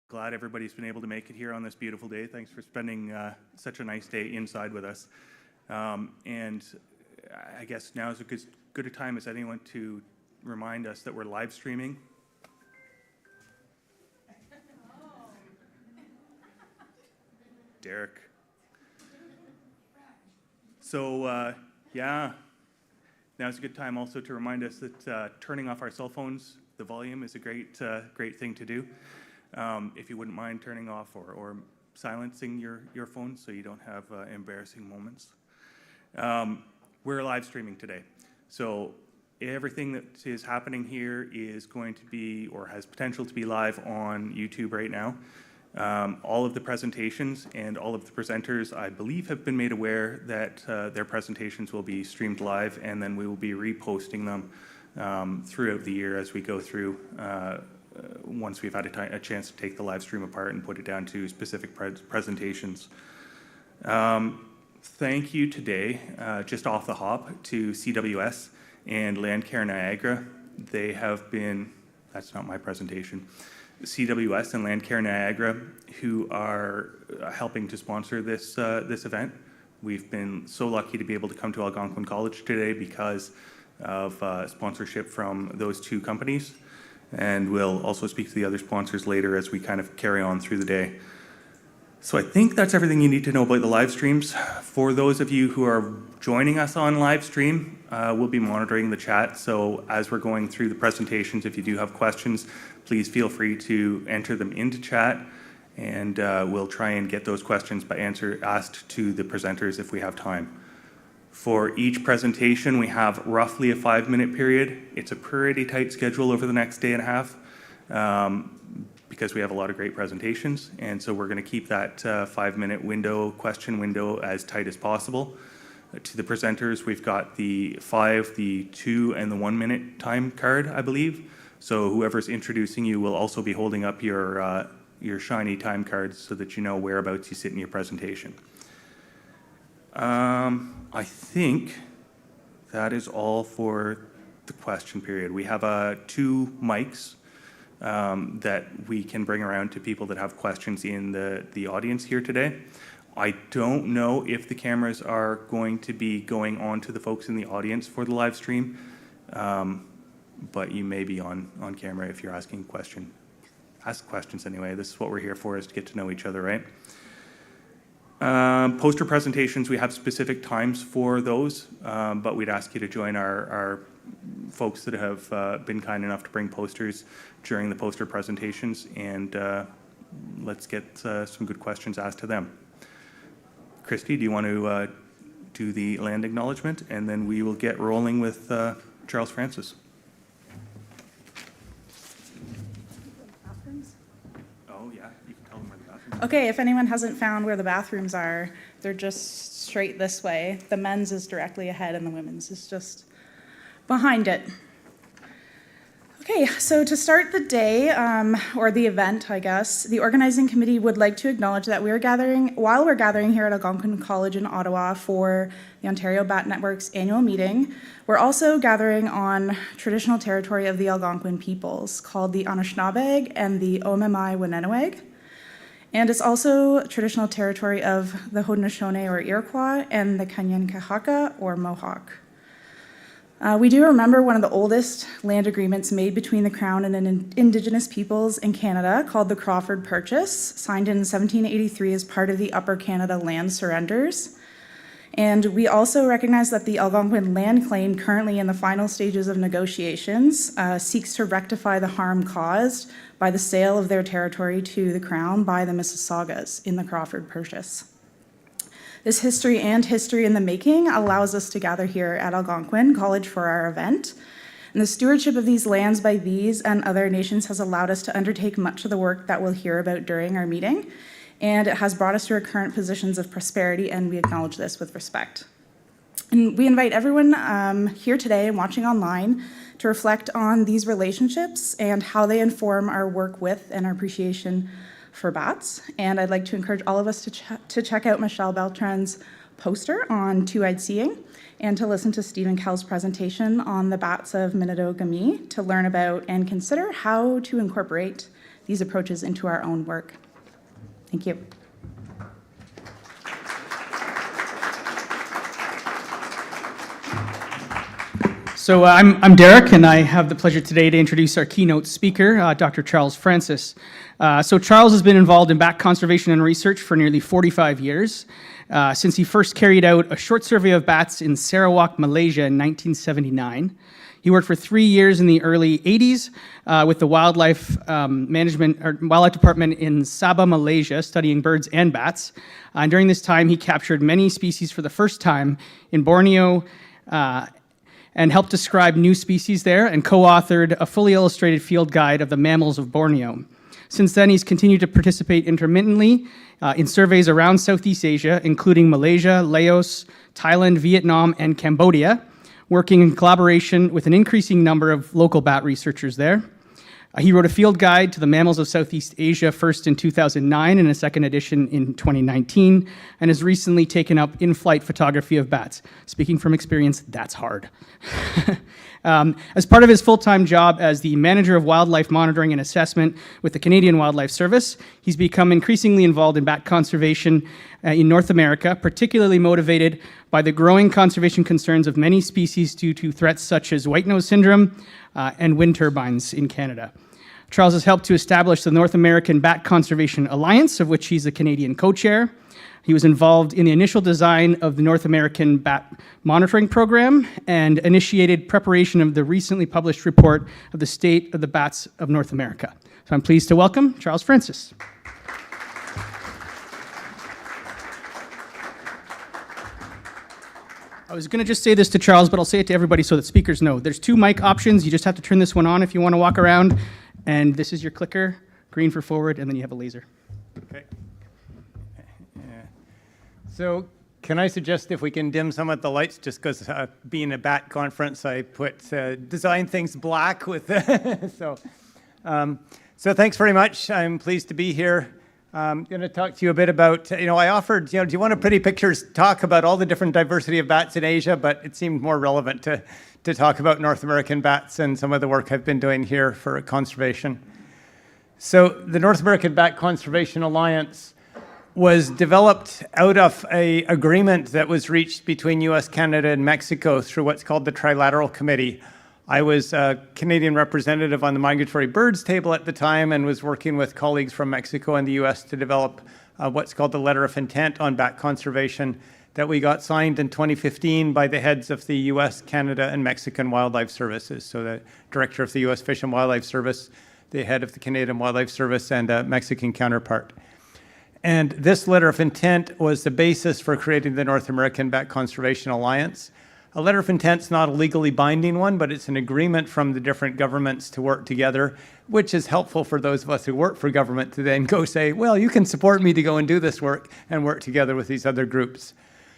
Glad everybody's been able to make it here on this beautiful day. Thanks for spending such a nice day inside with us. And I guess now is as good a time as anyone to remind us that we're live streaming. Derek. So yeah, now's a good time also to remind us that turning off our cell phones, the volume is a great thing to do. If you wouldn't mind turning off or silencing your phone so you don't have embarrassing moments. We're live streaming today. So everything that is happening here is going to be or has potential to be live on YouTube right now. All of the presentations and all of the presenters, I believe, have been made aware that their presentations will be streamed live, and then we will be reposting them throughout the year as we go through once we've had a chance to take the live stream apart and put it down to specific presentations. Thank you today, just off the hop, to CWS and Landcare Niagara. They have been, that's not my presentation, CWS and Landcare Niagara, who are helping to sponsor this event. We've been so lucky to be able to come to Algonquin College today because of sponsorship from those two companies. And we'll also speak to the other sponsors later as we kind of carry on through the day. So I think that's everything you need to know about the live streams. For those of you who are joining us on live stream, we'll be monitoring the chat. So as we're going through the presentations, if you do have questions, please feel free to enter them into chat, and we'll try and get those questions asked to the presenters if we have time. For each presentation, we have roughly a 5-minute period. It's a pretty tight schedule over the next day and a half because we have a lot of great presentations, and so we're going to keep that 5-minute question window as tight as possible. To the presenters, we've got the 5, the 2, and the 1-minute time card, I believe. So whoever's introducing you will also be holding up your shiny time cards so that you know whereabouts you sit in your presentation. I think that is all for the question period. We have 2 mics that we can bring around to people that have questions in the audience here today. I don't know if the cameras are going to be going on to the folks in the audience for the live stream, but you may be on camera if you're asking a question. Ask questions anyway. This is what we're here for, is to get to know each other, right? Poster presentations, we have specific times for those, but we'd ask you to join our folks that have been kind enough to bring posters during the poster presentations, and let's get some good questions asked to them. Christy, do you want to do the land acknowledgement, and then we will get rolling with Charles Francis. Oh yeah, you can tell them where the bathrooms are. Okay, if anyone hasn't found where the bathrooms are, they're just straight this way. The men's is directly ahead and the women's is just behind it. Okay, so to start the day, or the event, I guess, the organizing committee would like to acknowledge that while we're gathering here at Algonquin College in Ottawa for the Ontario Bat Network's annual meeting, we're also gathering on traditional territory of the Algonquin peoples called the Anishinaabe and the Omemai-Wenenoweg. And it's also traditional territory of the Haudenosaunee or Iroquois and the Kanyen'kehá:ka or Mohawk. We do remember one of the oldest land agreements made between the Crown and Indigenous peoples in Canada called the Crawford Purchase, signed in 1783 as part of the Upper Canada Land Surrenders. And we also recognize that the Algonquin land claim, currently in the final stages of negotiations, seeks to rectify the harm caused by the sale of their territory to the Crown by the Mississaugas in the Crawford Purchase. This history in the making allows us to gather here at Algonquin College for our event. And the stewardship of these lands by these and other nations has allowed us to undertake much of the work that we'll hear about during our meeting. And it has brought us to our current positions of prosperity, and we acknowledge this with respect. And we invite everyone here today and watching online to reflect on these relationships and how they inform our work with and our appreciation for bats. And I'd like to encourage all of us to check out Michelle Beltran's poster on two-eyed seeing and to listen to Stephen Kell's presentation on the bats of Minnedogamie to learn about and consider how to incorporate these approaches into our own work. Thank you. So I'm Derek, and I have the pleasure today to introduce our keynote speaker, Dr. Charles Francis. So Charles has been involved in bat conservation and research for nearly 45 years, since he first carried out a short survey of bats in Sarawak, Malaysia in 1979. He worked for 3 years in the early 80s with the wildlife wildlife department in Sabah, Malaysia, studying birds and bats. And during this time, he captured many species for the first time in Borneo, and helped describe new species there, and co-authored a fully illustrated field guide of the mammals of Borneo. Since then, he's continued to participate intermittently in surveys around Southeast Asia, including Malaysia, Laos, Thailand, Vietnam, and Cambodia, working in collaboration with an increasing number of local bat researchers there. He wrote a field guide to the mammals of Southeast Asia, first in 2009 and a second edition in 2019, and has recently taken up in-flight photography of bats. Speaking from experience, that's hard. As part of his full-time job as the manager of wildlife monitoring and assessment with the Canadian Wildlife Service, he's become increasingly involved in bat conservation in North America, particularly motivated by the growing conservation concerns of many species due to threats such as white nose syndrome and wind turbines in Canada. Charles has helped to establish the North American Bat Conservation Alliance, of which he's a Canadian co-chair. He was involved in the initial design of the North American Bat Monitoring Program and initiated preparation of the recently published report of the State of the Bats of North America. So I'm pleased to welcome Charles Francis. I was going to just say this to Charles, but I'll say it to everybody so that speakers know. There's 2 mic options. You just have to turn this one on if you want to walk around. And this is your clicker, green for forward, and then you have a laser. Okay. Yeah. So can I suggest if we can dim some of the lights, just because being a bat conference, I put design things black with so thanks very much. I'm pleased to be here. I'm going to talk to you a bit about, I offered, do you want a pretty pictures talk about all the different diversity of bats in Asia, but it seemed more relevant to talk about North American bats and some of the work I've been doing here for conservation. So the North American Bat Conservation Alliance was developed out of an agreement that was reached between US, Canada, and Mexico through what's called the Trilateral Committee. I was a Canadian representative on the migratory birds table at the time and was working with colleagues from Mexico and the US to develop what's called the Letter of Intent on Bat Conservation that we got signed in 2015 by the heads of the US, Canada, and Mexican Wildlife Services. So the director of the US Fish and Wildlife Service, the head of the Canadian Wildlife Service, and a Mexican counterpart. And this Letter of Intent was the basis for creating the North American Bat Conservation Alliance. A letter of intent's not a legally binding one, but it's an agreement from the different governments to work together, which is helpful for those of us who work for government to then go say, well, you can support me to go and do this work and work together with these other groups.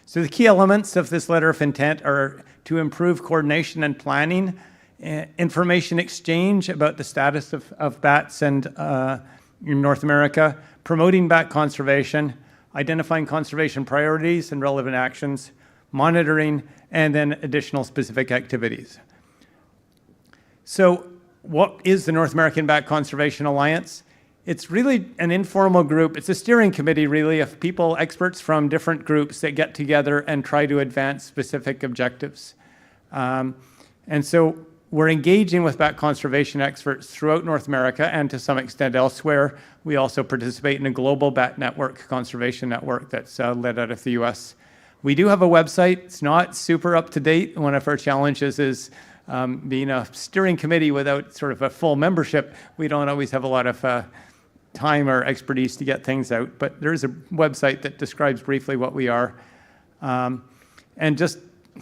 So the key elements of this letter of intent are to improve coordination and planning, information exchange about the status of bats and in North America, promoting bat conservation, identifying conservation priorities and relevant actions, monitoring, and then additional specific activities. So what is the North American Bat Conservation Alliance? It's really an informal group. It's a steering committee, really, of people, experts from different groups that get together and try to advance specific objectives. And so we're engaging with bat conservation experts throughout North America and to some extent elsewhere. We also participate in a global bat network, conservation network that's led out of the US. We do have a website. It's not super up to date. One of our challenges is being a steering committee without sort of a full membership. We don't always have a lot of time or expertise to get things out, but there is a website that describes briefly what we are. And just,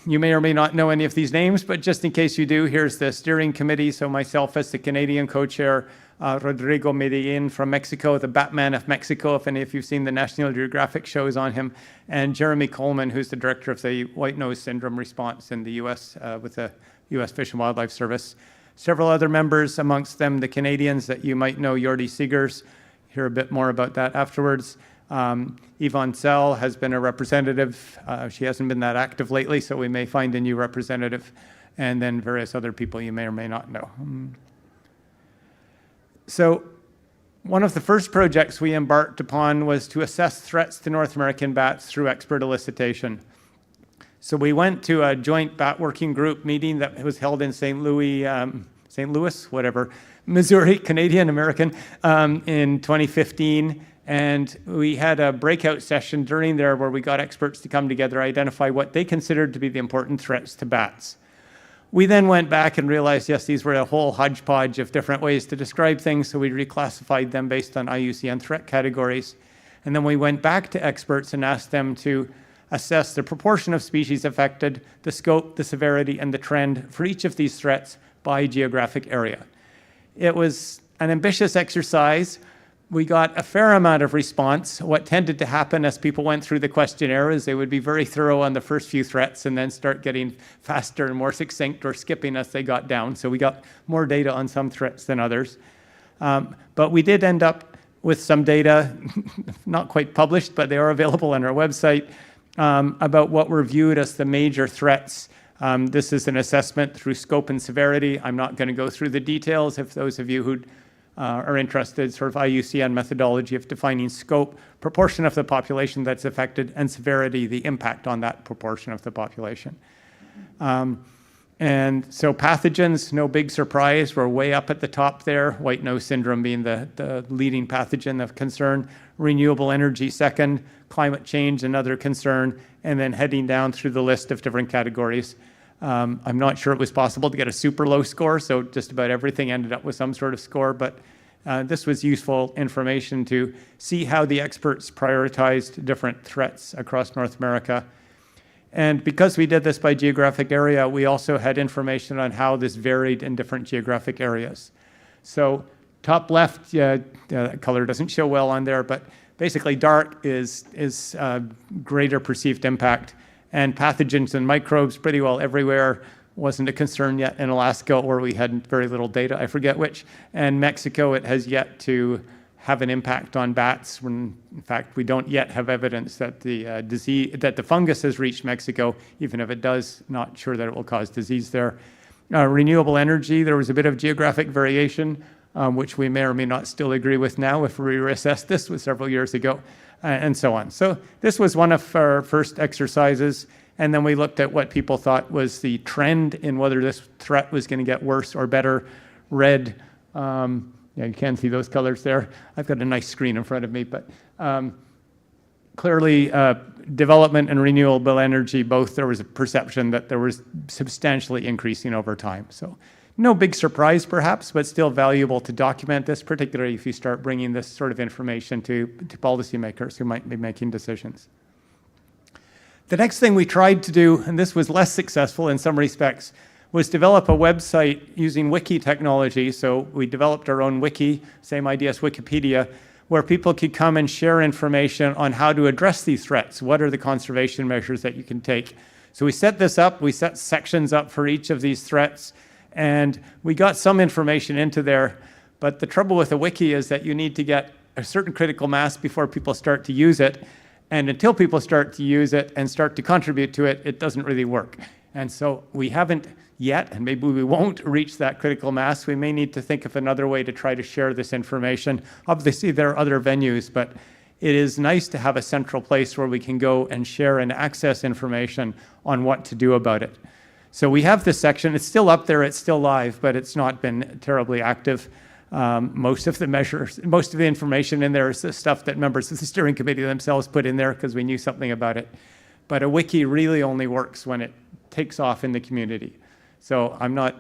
you may or may not know any of these names, but just in case you do, here's the steering committee. So myself as the Canadian co-chair, Rodrigo Medellin from Mexico, the Batman of Mexico, if any of you've seen the National Geographic shows on him, and Jeremy Coleman, who's the director of the white nose syndrome response in the US with the US Fish and Wildlife Service. Several other members, amongst them the Canadians that you might know, Jordi Seegers, hear a bit more about that afterwards. Yvonne Sell has been a representative. She hasn't been that active lately, so we may find a new representative, and then various other people you may or may not know. So one of the first projects we embarked upon was to assess threats to North American bats through expert elicitation. So we went to a joint bat working group meeting that was held in St. Louis, Missouri, Canadian American, in 2015. And we had a breakout session during there where we got experts to come together, identify what they considered to be the important threats to bats. We then went back and realized, yes, these were a whole hodgepodge of different ways to describe things, so we reclassified them based on IUCN threat categories. And then we went back to experts and asked them to assess the proportion of species affected, the scope, the severity, and the trend for each of these threats by geographic area. It was an ambitious exercise. We got a fair amount of response. What tended to happen as people went through the questionnaire is they would be very thorough on the first few threats and then start getting faster and more succinct or skipping as they got down. So we got more data on some threats than others. But we did end up with some data, not quite published, but they are available on our website, about what were viewed as the major threats. This is an assessment through scope and severity. I'm not going to go through the details. If those of you who are interested, sort of IUCN methodology of defining scope, proportion of the population that's affected, and severity, the impact on that proportion of the population. And so pathogens, no big surprise, we're way up at the top there, white nose syndrome being the leading pathogen of concern, renewable energy second, climate change another concern, and then heading down through the list of different categories. I'm not sure it was possible to get a super low score, so just about everything ended up with some sort of score, but this was useful information to see how the experts prioritized different threats across North America. And because we did this by geographic area, we also had information on how this varied in different geographic areas. So top left, color doesn't show well on there, but basically dark is greater perceived impact. And pathogens and microbes pretty well everywhere. Wasn't a concern yet in Alaska, where we had very little data, I forget which. And Mexico, it has yet to have an impact on bats. When, in fact, we don't yet have evidence that the disease, that the fungus has reached Mexico. Even if it does, not sure that it will cause disease there. Renewable energy, there was a bit of geographic variation, which we may or may not still agree with now if we reassessed this was several years ago. And so on. So this was one of our first exercises, and then we looked at what people thought was the trend in whether this threat was going to get worse or better. Red, yeah, you can see those colors there. I've got a nice screen in front of me, but clearly development and renewable energy, both there was a perception that there was substantially increasing over time. So no big surprise, perhaps, but still valuable to document this, particularly if you start bringing this sort of information to policymakers who might be making decisions. The next thing we tried to do, and this was less successful in some respects, was develop a website using wiki technology. So we developed our own wiki, same idea as Wikipedia, where people could come and share information on how to address these threats. What are the conservation measures that you can take? So we set this up, we set sections up for each of these threats, and we got some information into there, but the trouble with a wiki is that you need to get a certain critical mass before people start to use it, and until people start to use it and start to contribute to it, it doesn't really work. And so we haven't yet, and maybe we won't reach that critical mass. We may need to think of another way to try to share this information. Obviously, there are other venues, but it is nice to have a central place where we can go and share and access information on what to do about it. So we have this section. It's still up there. It's still live, but it's not been terribly active. Most of the information in there is the stuff that members of the steering committee themselves put in there because we knew something about it. But a wiki really only works when it takes off in the community. So I'm not,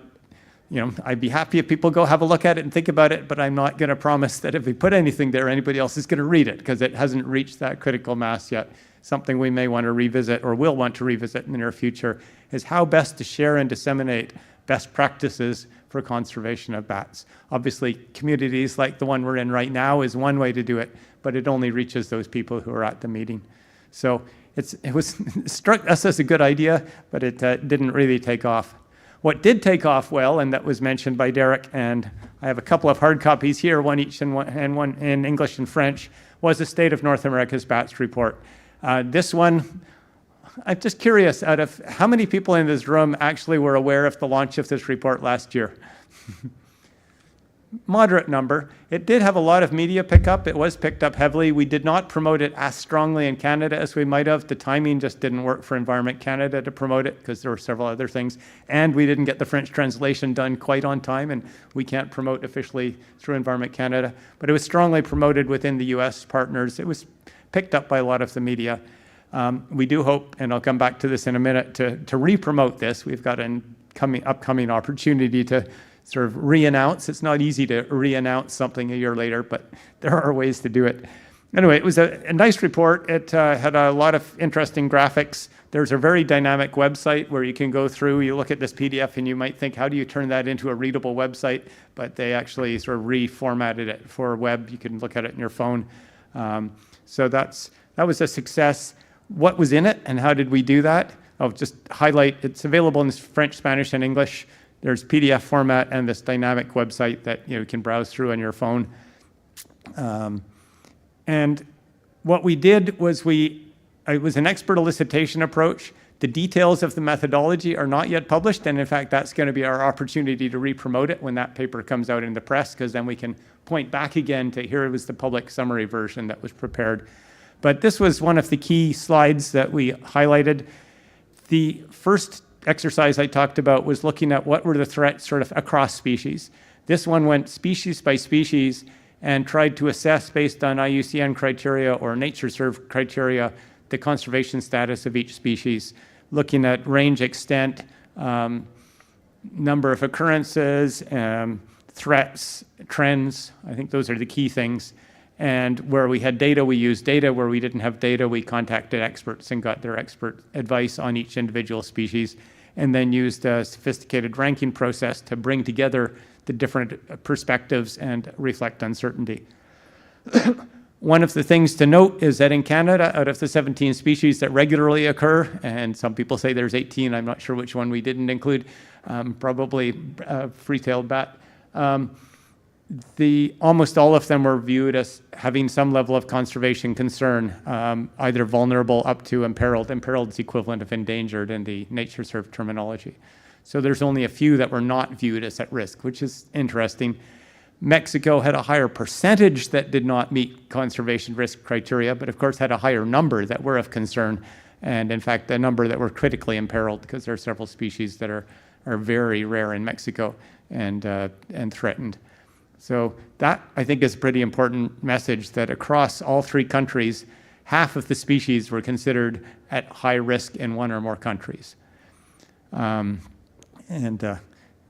I'd be happy if people go have a look at it and think about it, but I'm not going to promise that if we put anything there, anybody else is going to read it because it hasn't reached that critical mass yet. Something we may want to revisit or will want to revisit in the near future is how best to share and disseminate best practices for conservation of bats. Obviously, communities like the one we're in right now is one way to do it, but it only reaches those people who are at the meeting. So it struck us as a good idea, but it didn't really take off. What did take off well, and that was mentioned by Derek, and I have a couple of hard copies here, one each and one in English and French, was the State of North America's Bats report. This one, I'm just curious, out of how many people in this room actually were aware of the launch of this report last year? moderate number. It did have a lot of media pickup. It was picked up heavily. We did not promote it as strongly in Canada as we might have. The timing just didn't work for Environment Canada to promote it because there were several other things. And we didn't get the French translation done quite on time, and we can't promote officially through Environment Canada. But it was strongly promoted within the US partners. It was picked up by a lot of the media. We do hope, and I'll come back to this in a minute, to re-promote this. We've got an upcoming opportunity to sort of re-announce. It's not easy to re-announce something a year later, but there are ways to do it. Anyway, it was a nice report. It had a lot of interesting graphics. There's a very dynamic website where you can go through, you look at this PDF and you might think, how do you turn that into a readable website? But they actually sort of reformatted it for web. You can look at it in your phone. So that was a success. What was in it and how did we do that? I'll just highlight, it's available in French, Spanish, and English. There's PDF format and this dynamic website that you can browse through on your phone. And what we did was it was an expert elicitation approach. The details of the methodology are not yet published, and in fact, that's going to be our opportunity to re-promote it when that paper comes out in the press, because then we can point back again to here was the public summary version that was prepared. But this was one of the key slides that we highlighted. The first exercise I talked about was looking at what were the threats sort of across species. This one went species by species and tried to assess based on IUCN criteria or NatureServe criteria the conservation status of each species, looking at range, extent, number of occurrences, threats, trends. I think those are the key things. And where we had data, we used data. Where we didn't have data, we contacted experts and got their expert advice on each individual species, and then used a sophisticated ranking process to bring together the different perspectives and reflect uncertainty. One of the things to note is that in Canada, out of the 17 species that regularly occur, and some people say there's 18, I'm not sure which one we didn't include, probably free-tailed bat, almost all of them were viewed as having some level of conservation concern, either vulnerable up to imperiled. Imperiled is equivalent of endangered in the NatureServe terminology. So there's only a few that were not viewed as at risk, which is interesting. Mexico had a higher percentage that did not meet conservation risk criteria, but of course had a higher number that were of concern, and in fact a number that were critically imperiled, because there are several species that are very rare in Mexico and threatened. So that, I think, is a pretty important message, that across all three countries, half of the species were considered at high risk in one or more countries.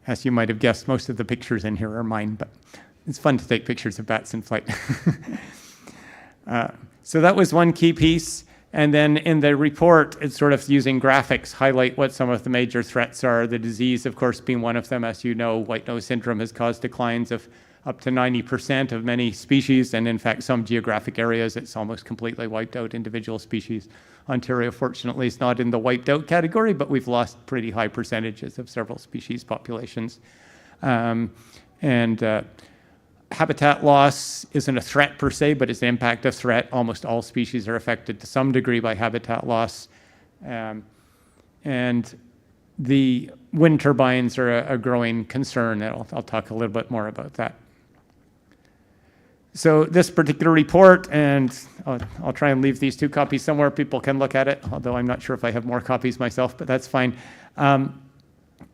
As you might have guessed, most of the pictures in here are mine, but it's fun to take pictures of bats in flight. So that was one key piece. And then in the report, it's sort of using graphics, highlight what some of the major threats are. The disease, of course, being one of them. As you know, white nose syndrome has caused declines of up to 90% of many species, and in fact, some geographic areas, it's almost completely wiped out individual species. Ontario, fortunately, is not in the wiped out category, but we've lost pretty high percentages of several species populations. Habitat loss isn't a threat per se, but it's an impact of threat. Almost all species are affected to some degree by habitat loss. And the wind turbines are a growing concern, and I'll talk a little bit more about that. So this particular report, and I'll try and leave these 2 copies somewhere, people can look at it, although I'm not sure if I have more copies myself, but that's fine.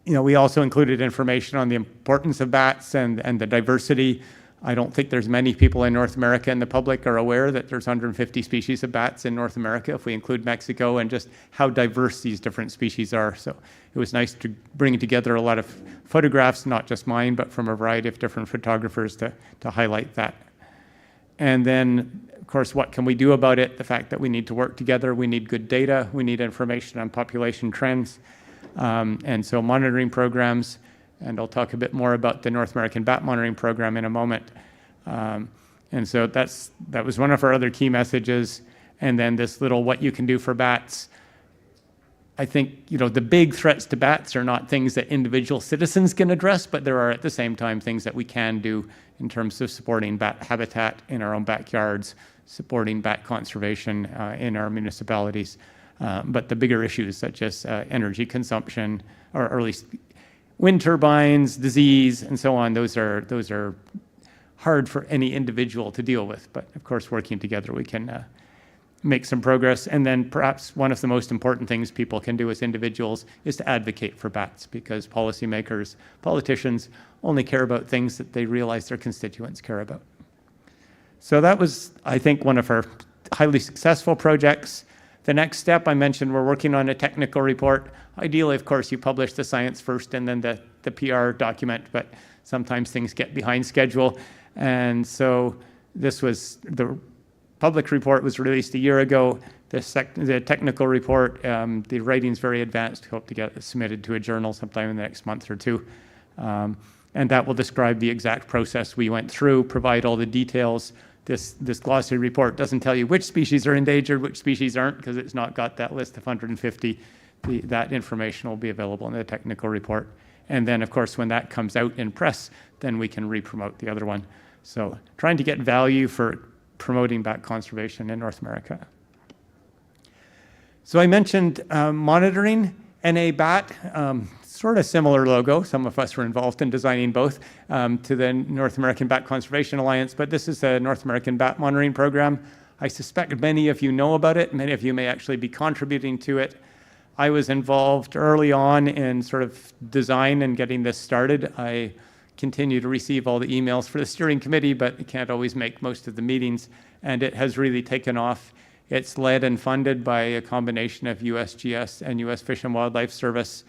We also included information on the importance of bats and the diversity. I don't think there's many people in North America and the public are aware that there's 150 species of bats in North America, if we include Mexico, and just how diverse these different species are. So it was nice to bring together a lot of photographs, not just mine, but from a variety of different photographers to highlight that. And then, of course, what can we do about it? The fact that we need to work together, we need good data, we need information on population trends, and so monitoring programs. And I'll talk a bit more about the North American Bat Monitoring Program in a moment. And so that was one of our other key messages. And then this little what you can do for bats. I think, the big threats to bats are not things that individual citizens can address, but there are at the same time things that we can do in terms of supporting bat habitat in our own backyards, supporting bat conservation in our municipalities. But the bigger issues such as energy consumption, or at least wind turbines, disease, and so on. Those are hard for any individual to deal with, but of course, working together, we can make some progress. And then perhaps one of the most important things people can do as individuals is to advocate for bats, because policymakers, politicians only care about things that they realize their constituents care about. So that was, I think, one of our highly successful projects. The next step, I mentioned we're working on a technical report. Ideally, of course, you publish the science first and then the PR document, but sometimes things get behind schedule. And so this was, the public report was released a year ago. The technical report, the writing's very advanced. Hope to get it submitted to a journal sometime in the next month or two. And that will describe the exact process we went through, provide all the details. This glossary report doesn't tell you which species are endangered, which species aren't, because it's not got that list of 150. That information will be available in the technical report. And then, of course, when that comes out in press, then we can re-promote the other one. So trying to get value for promoting bat conservation in North America. So I mentioned monitoring NA bat, sort of similar logo. Some of us were involved in designing both to the North American Bat Conservation Alliance, but this is a North American bat monitoring program. I suspect many of you know about it. Many of you may actually be contributing to it. I was involved early on in sort of design and getting this started. I continue to receive all the emails for the steering committee, but can't always make most of the meetings, and it has really taken off. It's led and funded by a combination of USGS and US Fish and Wildlife Service,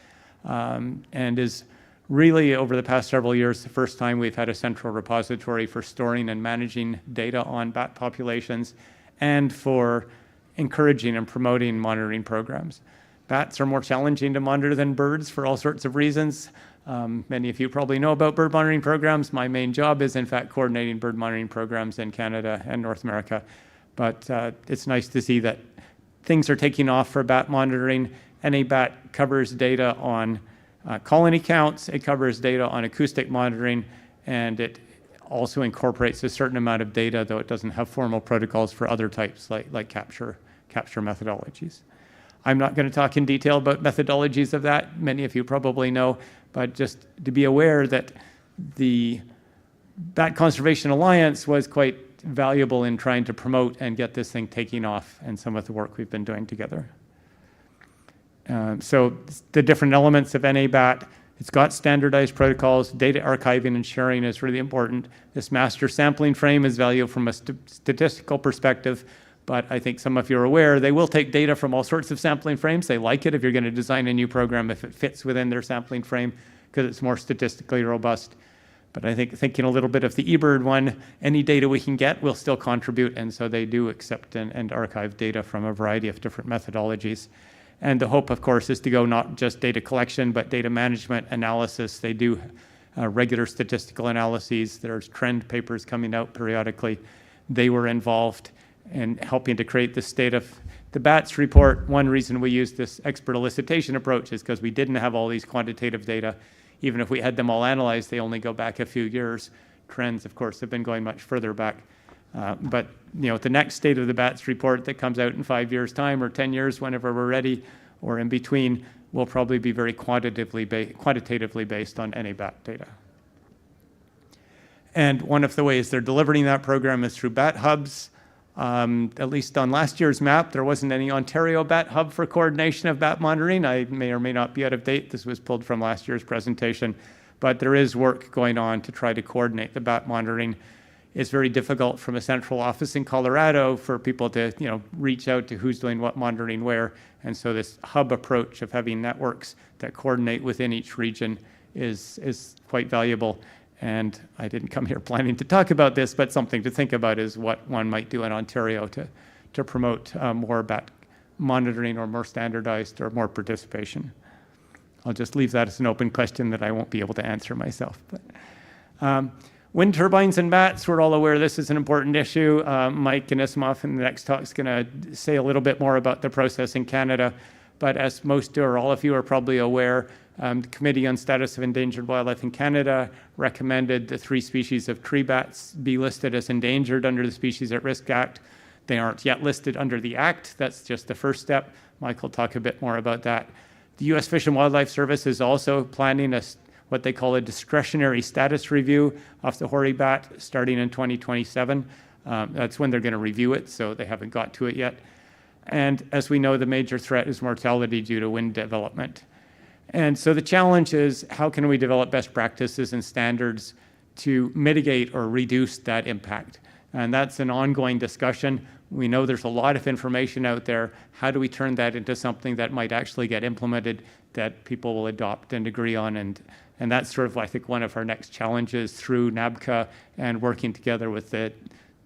and is really, over the past several years, the first time we've had a central repository for storing and managing data on bat populations and for encouraging and promoting monitoring programs. Bats are more challenging to monitor than birds for all sorts of reasons. Many of you probably know about bird monitoring programs. My main job is, in fact, coordinating bird monitoring programs in Canada and North America. But it's nice to see that things are taking off for bat monitoring. NA bat covers data on colony counts, it covers data on acoustic monitoring, and it also incorporates a certain amount of data, though it doesn't have formal protocols for other types like capture methodologies. I'm not going to talk in detail about methodologies of that. Many of you probably know, but just to be aware that the Bat Conservation Alliance was quite valuable in trying to promote and get this thing taking off, and some of the work we've been doing together. So the different elements of NABAT, it's got standardized protocols. Data archiving and sharing is really important. This master sampling frame is valuable from a statistical perspective, but I think some of you are aware they will take data from all sorts of sampling frames. They like it if you're going to design a new program if it fits within their sampling frame, because it's more statistically robust. But I think thinking a little bit of the eBird one, any data we can get will still contribute, and so they do accept and archive data from a variety of different methodologies. And the hope, of course, is to go not just data collection, but data management analysis. They do regular statistical analyses. There's trend papers coming out periodically. They were involved in helping to create the state of the bats report. One reason we used this expert elicitation approach is because we didn't have all these quantitative data. Even if we had them all analyzed, they only go back a few years. Trends, of course, have been going much further back. But the next state of the bats report that comes out in 5 years' time or 10 years, whenever we're ready, or in between, will probably be very quantitatively based on any bat data. And one of the ways they're delivering that program is through bat hubs. At least on last year's map, there wasn't any Ontario bat hub for coordination of bat monitoring. I may or may not be out of date. This was pulled from last year's presentation. But there is work going on to try to coordinate the bat monitoring. It's very difficult from a central office in Colorado for people to reach out to who's doing what monitoring where. And so this hub approach of having networks that coordinate within each region is quite valuable. And I didn't come here planning to talk about this, but something to think about is what one might do in Ontario to promote more bat monitoring, or more standardized, or more participation. I'll just leave that as an open question that I won't be able to answer myself. But wind turbines and bats, we're all aware this is an important issue. Mike Anisimov in the next talk is going to say a little bit more about the process in Canada. But as most or all of you are probably aware, the Committee on Status of Endangered Wildlife in Canada recommended the 3 species of tree bats be listed as endangered under the Species at Risk Act. They aren't yet listed under the Act. That's just the first step. Mike will talk a bit more about that. The U.S. Fish and Wildlife Service is also planning what they call a discretionary status review of the hoary bat starting in 2027. That's when they're going to review it, so they haven't got to it yet. And as we know, the major threat is mortality due to wind development. And so the challenge is, how can we develop best practices and standards to mitigate or reduce that impact? And that's an ongoing discussion. We know there's a lot of information out there. How do we turn that into something that might actually get implemented, that people will adopt and agree on? And that's sort of, I think, one of our next challenges through NABCA and working together with the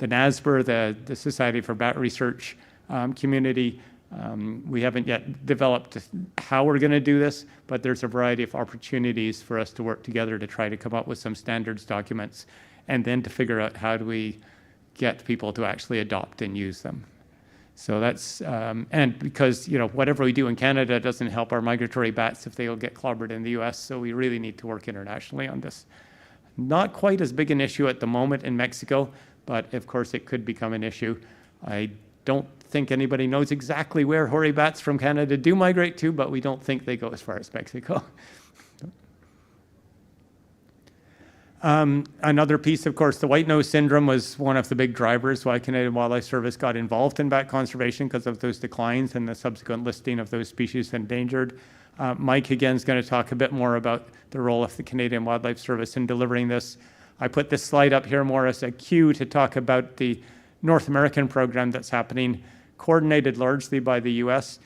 NASBR, the Society for Bat Research community. We haven't yet developed how we're going to do this, but there's a variety of opportunities for us to work together to try to come up with some standards documents, and then to figure out how do we get people to actually adopt and use them. So that's, and because, whatever we do in Canada doesn't help our migratory bats if they will get clobbered in the US, so we really need to work internationally on this. Not quite as big an issue at the moment in Mexico, but of course it could become an issue. I don't think anybody knows exactly where hoary bats from Canada do migrate to, but we don't think they go as far as Mexico. Another piece, of course, the white nose syndrome was one of the big drivers why Canadian Wildlife Service got involved in bat conservation, because of those declines and the subsequent listing of those species endangered. Mike, again, is going to talk a bit more about the role of the Canadian Wildlife Service in delivering this. I put this slide up here more as a cue to talk about the North American program that's happening, coordinated largely by the U.S.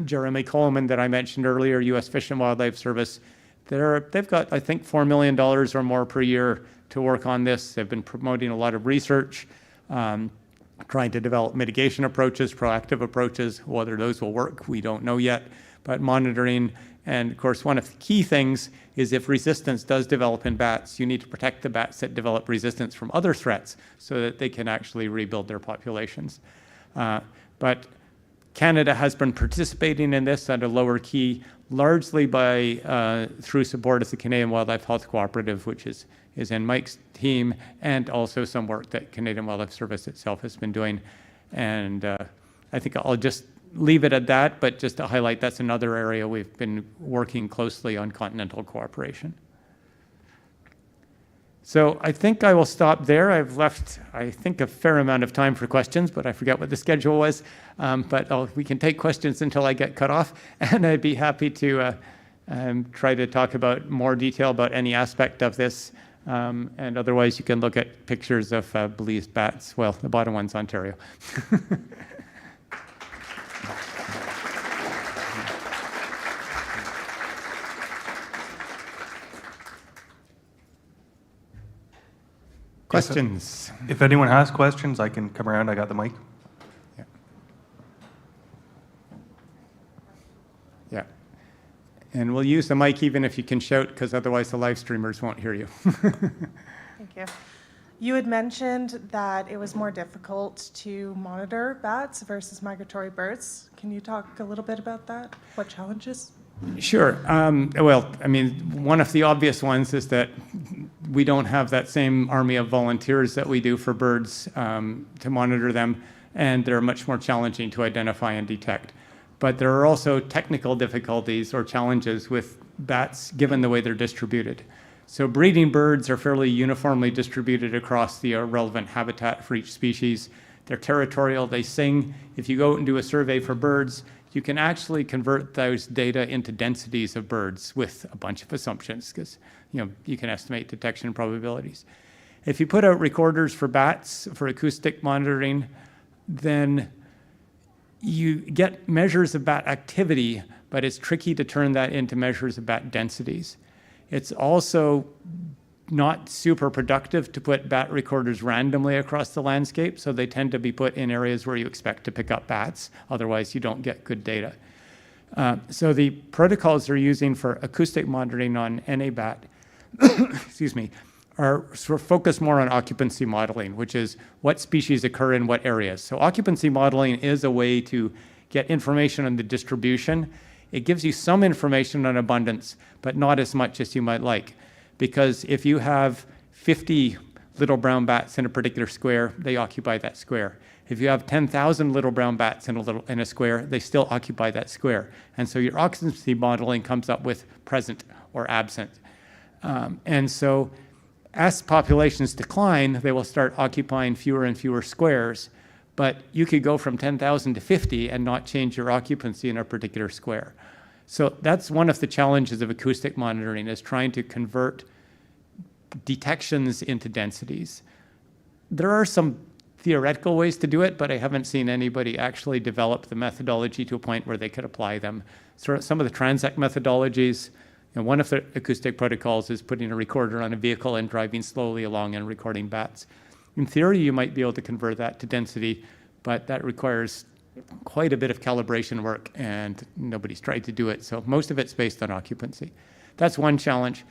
Jeremy Coleman, that I mentioned earlier, U.S. Fish and Wildlife Service, they've got, I think, $4 million or more per year to work on this. They've been promoting a lot of research, trying to develop mitigation approaches, proactive approaches. Whether those will work, we don't know yet, but monitoring. And of course, one of the key things is, if resistance does develop in bats, you need to protect the bats that develop resistance from other threats so that they can actually rebuild their populations. But Canada has been participating in this at a lower key, largely through support of the Canadian Wildlife Health Cooperative, which is in Mike's team, and also some work that Canadian Wildlife Service itself has been doing. And I think I'll just leave it at that, but just to highlight, that's another area we've been working closely on continental cooperation. So I think I will stop there. I've left, I think, a fair amount of time for questions, but I forget what the schedule was. But we can take questions until I get cut off, and I'd be happy to try to talk about more detail about any aspect of this. And otherwise, you can look at pictures of Belize bats. Well, the bottom one's Ontario. Questions? If anyone has questions, I can come around. I got the mic. Yeah. And we'll use the mic even if you can shout, because otherwise the live streamers won't hear you. Thank you. You had mentioned that it was more difficult to monitor bats versus migratory birds. Can you talk a little bit about that? What challenges? Sure. Well, I mean, one of the obvious ones is that we don't have that same army of volunteers that we do for birds to monitor them, and they're much more challenging to identify and detect. But there are also technical difficulties or challenges with bats, given the way they're distributed. So breeding birds are fairly uniformly distributed across the relevant habitat for each species. They're territorial, they sing. If you go out and do a survey for birds, you can actually convert those data into densities of birds with a bunch of assumptions, because you can estimate detection probabilities. If you put out recorders for bats for acoustic monitoring, then you get measures of bat activity, but it's tricky to turn that into measures of bat densities. It's also not super productive to put bat recorders randomly across the landscape, so they tend to be put in areas where you expect to pick up bats. Otherwise, you don't get good data. So the protocols they're using for acoustic monitoring on NA bat, excuse me, are sort of focused more on occupancy modeling, which is what species occur in what areas. So occupancy modeling is a way to get information on the distribution. It gives you some information on abundance, but not as much as you might like. Because if you have 50 little brown bats in a particular square, they occupy that square. If you have 10,000 little brown bats in a square, they still occupy that square. And so your occupancy modeling comes up with present or absent. And so as populations decline, they will start occupying fewer and fewer squares, but you could go from 10,000 to 50 and not change your occupancy in a particular square. So that's one of the challenges of acoustic monitoring, is trying to convert detections into densities. There are some theoretical ways to do it, but I haven't seen anybody actually develop the methodology to a point where they could apply them. So some of the transect methodologies, and one of the acoustic protocols is putting a recorder on a vehicle and driving slowly along and recording bats. In theory, you might be able to convert that to density, but that requires quite a bit of calibration work, and nobody's tried to do it. So most of it's based on occupancy. That's one challenge.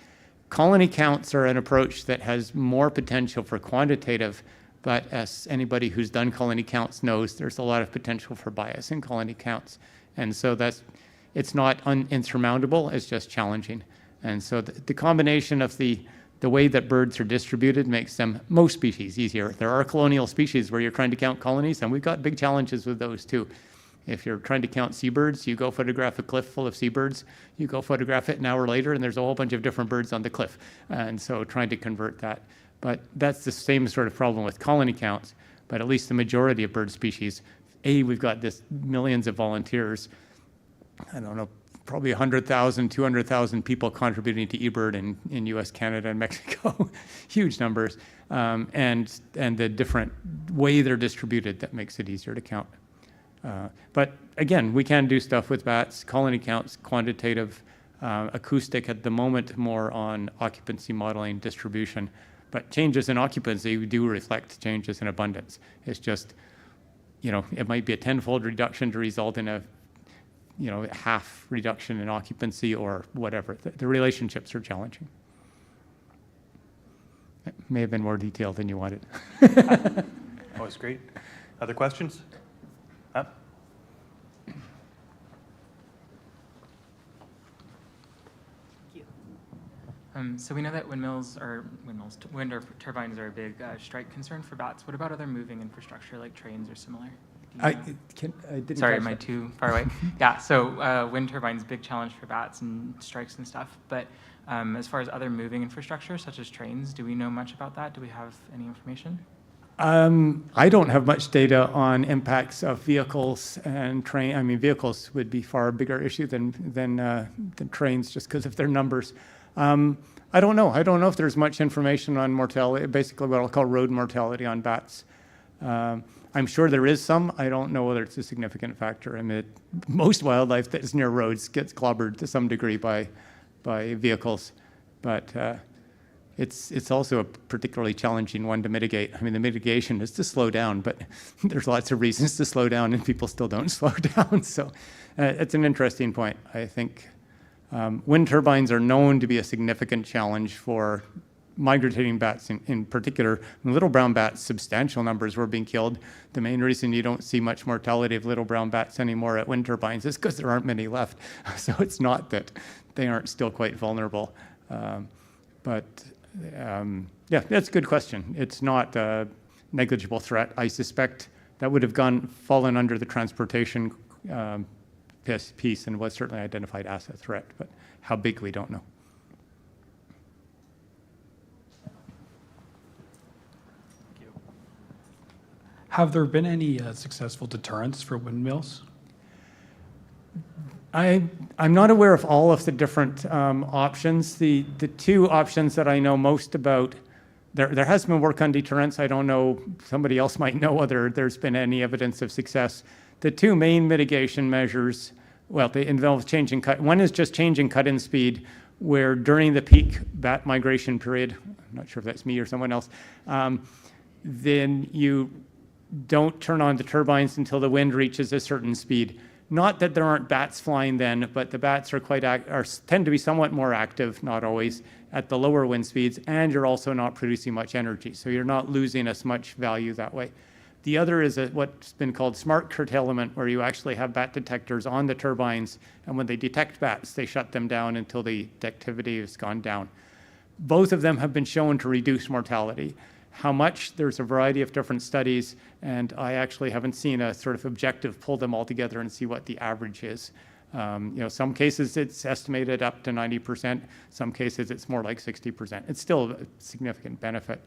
Colony counts are an approach that has more potential for quantitative, but as anybody who's done colony counts knows, there's a lot of potential for bias in colony counts. And so it's not insurmountable, it's just challenging. And so the combination of the way that birds are distributed makes them, most species, easier. There are colonial species where you're trying to count colonies, and we've got big challenges with those too. If you're trying to count seabirds, you go photograph a cliff full of seabirds, you go photograph it an hour later, and there's a whole bunch of different birds on the cliff. And so trying to convert that. But that's the same sort of problem with colony counts, but at least the majority of bird species, we've got this millions of volunteers, I don't know, probably 100,000, 200,000 people contributing to eBird in US, Canada, and Mexico, huge numbers, and the different way they're distributed that makes it easier to count. But again, we can do stuff with bats, colony counts, quantitative, acoustic at the moment, more on occupancy modeling, distribution. But changes in occupancy do reflect changes in abundance. It's just, it might be a 10-fold reduction to result in a half reduction in occupancy or whatever. The relationships are challenging. It may have been more detailed than you wanted. That was great. Other questions? Up. So we know that wind turbines are a big strike concern for bats. What about other moving infrastructure like trains or similar? I didn't. Sorry, catch am I that. too far away? Yeah, so wind turbines, big challenge for bats and strikes and stuff. But as far as other moving infrastructure, such as trains, do we know much about that? Do we have any information? I don't have much data on impacts of vehicles and train. I mean, vehicles would be far bigger issue than trains just because of their numbers. I don't know. I don't know if there's much information on mortality, basically what I'll call road mortality on bats. I'm sure there is some. I don't know whether it's a significant factor. I mean, most wildlife that is near roads gets clobbered to some degree by vehicles, but it's also a particularly challenging one to mitigate. I mean, the mitigation is to slow down, but there's lots of reasons to slow down, and people still don't slow down. So it's an interesting point. I think wind turbines are known to be a significant challenge for migrating bats in particular. Little brown bats, substantial numbers were being killed. The main reason you don't see much mortality of little brown bats anymore at wind turbines is because there aren't many left. So it's not that they aren't still quite vulnerable. But yeah, that's a good question. It's not a negligible threat. I suspect that would have fallen under the transportation piece and was certainly identified as a threat, but how big we don't know. Have there been any successful deterrents for windmills? I'm not aware of all of the different options. The two options that I know most about, there has been work on deterrence. I don't know, somebody else might know whether there's been any evidence of success. The two main mitigation measures, well, they involve changing cut. One is just changing cut-in speed, where during the peak bat migration period, I'm not sure if that's me or someone else, then you don't turn on the turbines until the wind reaches a certain speed. Not that there aren't bats flying then, but the bats are tend to be somewhat more active, not always, at the lower wind speeds, and you're also not producing much energy, so you're not losing as much value that way. The other is what's been called smart curtailment, where you actually have bat detectors on the turbines, and when they detect bats, they shut them down until the activity has gone down. Both of them have been shown to reduce mortality. How much? There's a variety of different studies, and I actually haven't seen a sort of objective pull them all together and see what the average is. Some cases it's estimated up to 90%. Some cases it's more like 60%. It's still a significant benefit.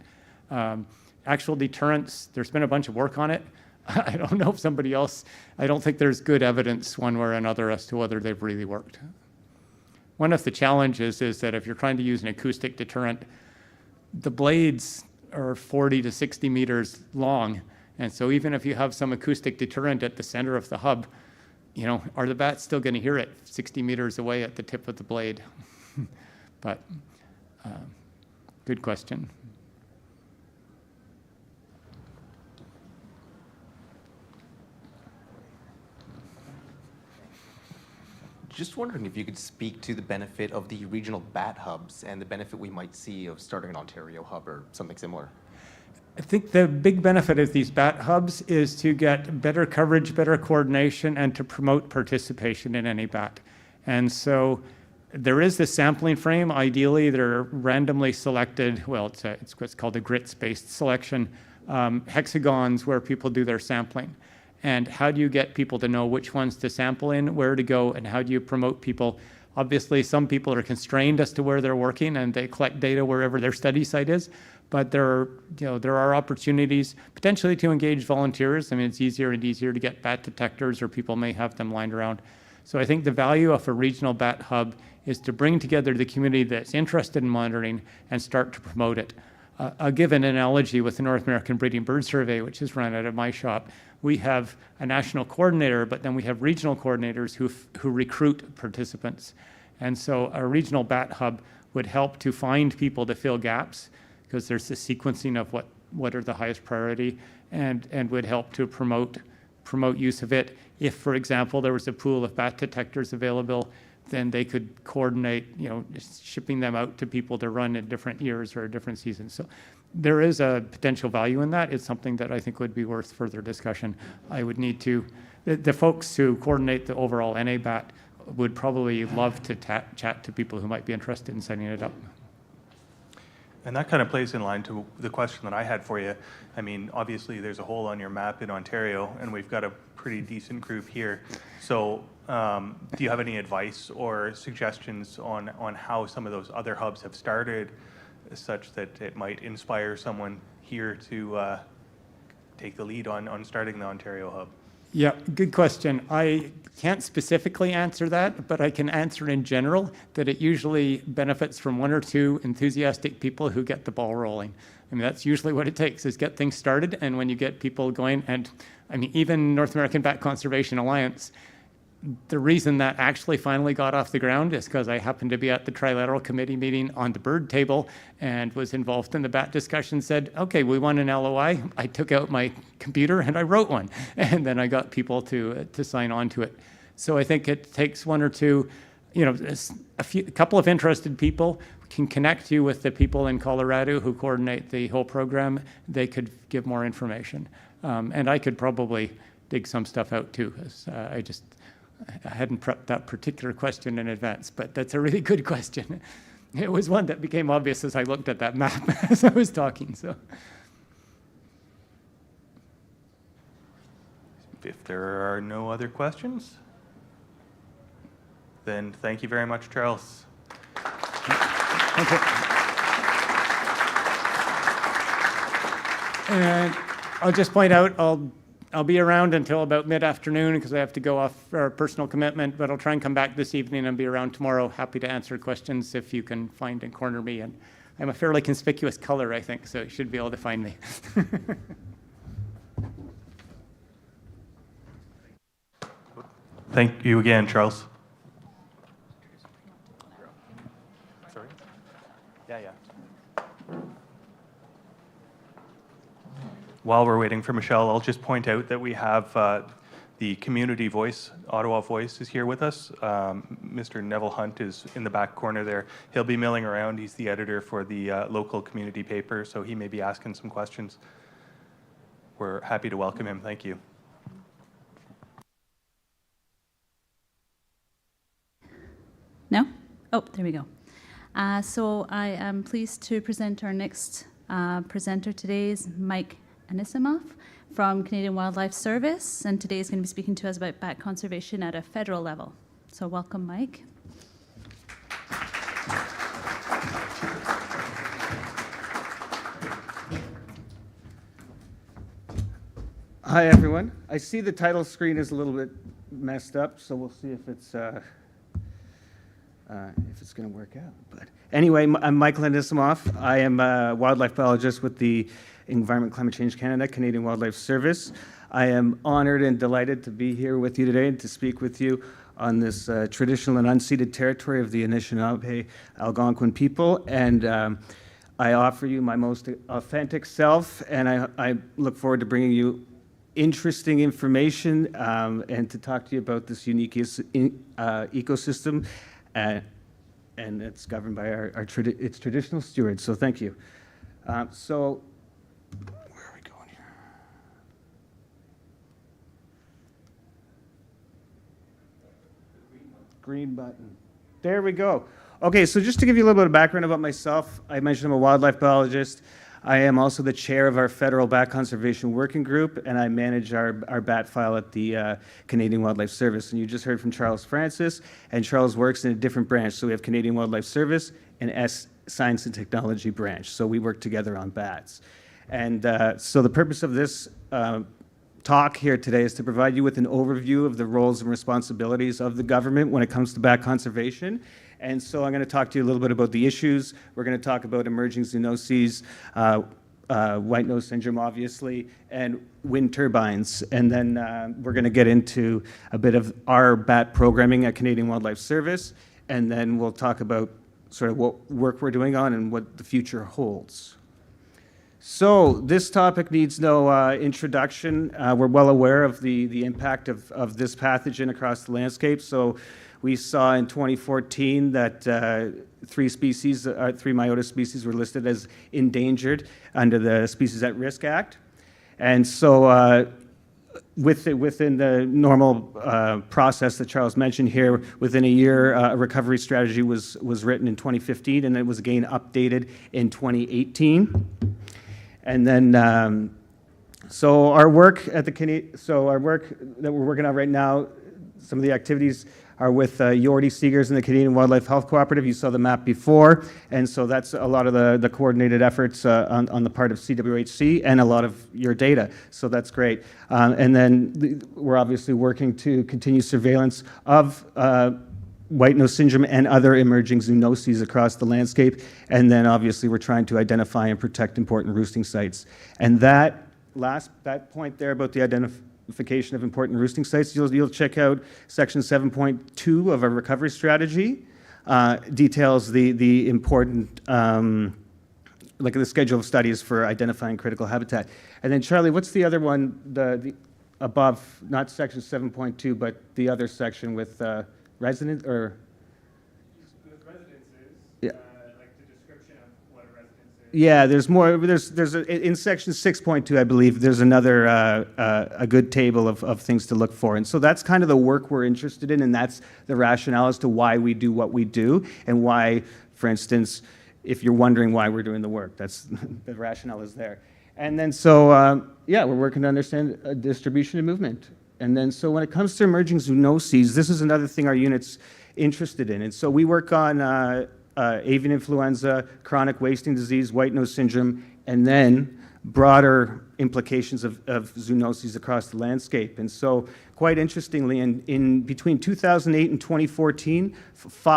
Actual deterrence, there's been a bunch of work on it. I don't know if somebody else, I don't think there's good evidence one way or another as to whether they've really worked. One of the challenges is that if you're trying to use an acoustic deterrent, the blades are 40 to 60 meters long. And so even if you have some acoustic deterrent at the center of the hub, are the bats still going to hear it 60 meters away at the tip of the blade? But good question. Just wondering if you could speak to the benefit of the regional bat hubs and the benefit we might see of starting an Ontario hub or something similar. I think the big benefit of these bat hubs is to get better coverage, better coordination, and to promote participation in any bat. And so there is this sampling frame. Ideally, they're randomly selected. Well, it's what's called a grits-based selection, hexagons where people do their sampling. And how do you get people to know which ones to sample in, where to go, and how do you promote people? Obviously, some people are constrained as to where they're working, and they collect data wherever their study site is. But there are opportunities potentially to engage volunteers. I mean, it's easier and easier to get bat detectors, or people may have them lined around. So I think the value of a regional bat hub is to bring together the community that's interested in monitoring and start to promote it. I'll give an analogy with the North American Breeding Bird Survey, which is run out of my shop. We have a national coordinator, but then we have regional coordinators who recruit participants. And so a regional bat hub would help to find people to fill gaps, because there's the sequencing of what are the highest priority, and would help to promote use of it. If, for example, there was a pool of bat detectors available, then they could coordinate, shipping them out to people to run in different years or different seasons. So there is a potential value in that. It's something that I think would be worth further discussion. I would need to, the folks who coordinate the overall NABAT would probably love to chat to people who might be interested in setting it up. And that kind of plays in line to the question that I had for you. I mean, obviously there's a hole on your map in Ontario, and we've got a pretty decent group here. So do you have any advice or suggestions on how some of those other hubs have started, such that it might inspire someone here to take the lead on starting the Ontario hub? Yeah, good question. I can't specifically answer that, but I can answer in general that it usually benefits from one or two enthusiastic people who get the ball rolling. I mean, that's usually what it takes, is get things started. And when you get people going, and I mean, even North American Bat Conservation Alliance, the reason that actually finally got off the ground is because I happened to be at the Trilateral Committee meeting on the bird table and was involved in the bat discussion, said, okay, we want an LOI. I took out my computer and I wrote one. And then I got people to sign on to it. So I think it takes one or two, a couple of interested people can connect you with the people in Colorado who coordinate the whole program. They could give more information. And I could probably dig some stuff out too, because I hadn't prepped that particular question in advance, but that's a really good question. It was one that became obvious as I looked at that map as I was talking. So, if there are no other questions, then thank you very much, Charles. thank you. And I'll just point out, I'll be around until about mid-afternoon because I have to go off for a personal commitment, but I'll try and come back this evening and be around tomorrow. Happy to answer questions if you can find and corner me. And I'm a fairly conspicuous color, I think, so you should be able to find me. Thank you again, Charles. Sorry? Yeah. While we're waiting for Michelle, I'll just point out that we have the community voice, Ottawa Voice, is here with us. Mr. Neville Hunt is in the back corner there. He'll be milling around. He's the editor for the local community paper, so he may be asking some questions. We're happy to welcome him. Thank you. No? Oh, there we go. So I am pleased to present our next presenter today is Mike Anisimov from Canadian Wildlife Service, and today is going to be speaking to us about bat conservation at a federal level. So welcome, Mike. Hi, everyone. I see the title screen is a little bit messed up, so we'll see if it's going to work out. But anyway, I'm Michael Anisimov. I am a wildlife biologist with the Environment Climate Change Canada, Canadian Wildlife Service. I am honored and delighted to be here with you today and to speak with you on this traditional and unceded territory of the Anishinaabe Algonquin people. And I offer you my most authentic self, and I look forward to bringing you interesting information and to talk to you about this unique ecosystem, and it's governed by its traditional stewards. So thank you. So where are we going here? Green button. There we go. Okay, so just to give you a little bit of background about myself, I mentioned I'm a wildlife biologist. I am also the chair of our federal bat conservation working group, and I manage our bat file at the Canadian Wildlife Service. And you just heard from Charles Francis, and Charles works in a different branch. So we have Canadian Wildlife Service and Science and Technology branch. So we work together on bats. And so the purpose of this talk here today is to provide you with an overview of the roles and responsibilities of the government when it comes to bat conservation. And so I'm going to talk to you a little bit about the issues. We're going to talk about emerging zoonoses, white nose syndrome, obviously, and wind turbines. And then we're going to get into a bit of our bat programming at Canadian Wildlife Service. And then we'll talk about sort of what work we're doing on and what the future holds. So this topic needs no introduction. We're well aware of the impact of this pathogen across the landscape. So we saw in 2014 that three Myotis species were listed as endangered under the Species at Risk Act. And so within the normal process that Charles mentioned here, within a year, a recovery strategy was written in 2015, and it was again updated in 2018. And then, so our work at our work that we're working on right now, some of the activities are with Yordi Seegers and the Canadian Wildlife Health Cooperative. You saw the map before, and so that's a lot of the coordinated efforts on the part of CWHC and a lot of your data, so that's great. And then we're obviously working to continue surveillance of white nose syndrome and other emerging zoonoses across the landscape, and then obviously we're trying to identify and protect important roosting sites. And that point there about the identification of important roosting sites, you'll check out section 7.2 of our recovery strategy, details the important, like the schedule of studies for identifying critical habitat. And then Charlie, what's the other one, the above, not section 7.2, but the other section with residents, or? With residences, yeah. Like the description of what a residence is. Yeah, there's more, in section 6.2, I believe, there's another, a good table of things to look for. And so that's kind of the work we're interested in, and that's the rationale as to why we do what we do, and why, for instance, if you're wondering why we're doing the work, that's, the rationale is there. And then so, yeah, we're working to understand distribution and movement. And then, so when it comes to emerging zoonoses, this is another thing our unit's interested in. And so we work on avian influenza, chronic wasting disease, white nose syndrome, and then broader implications of zoonoses across the landscape. And so, quite interestingly, in between 2008 and 2014,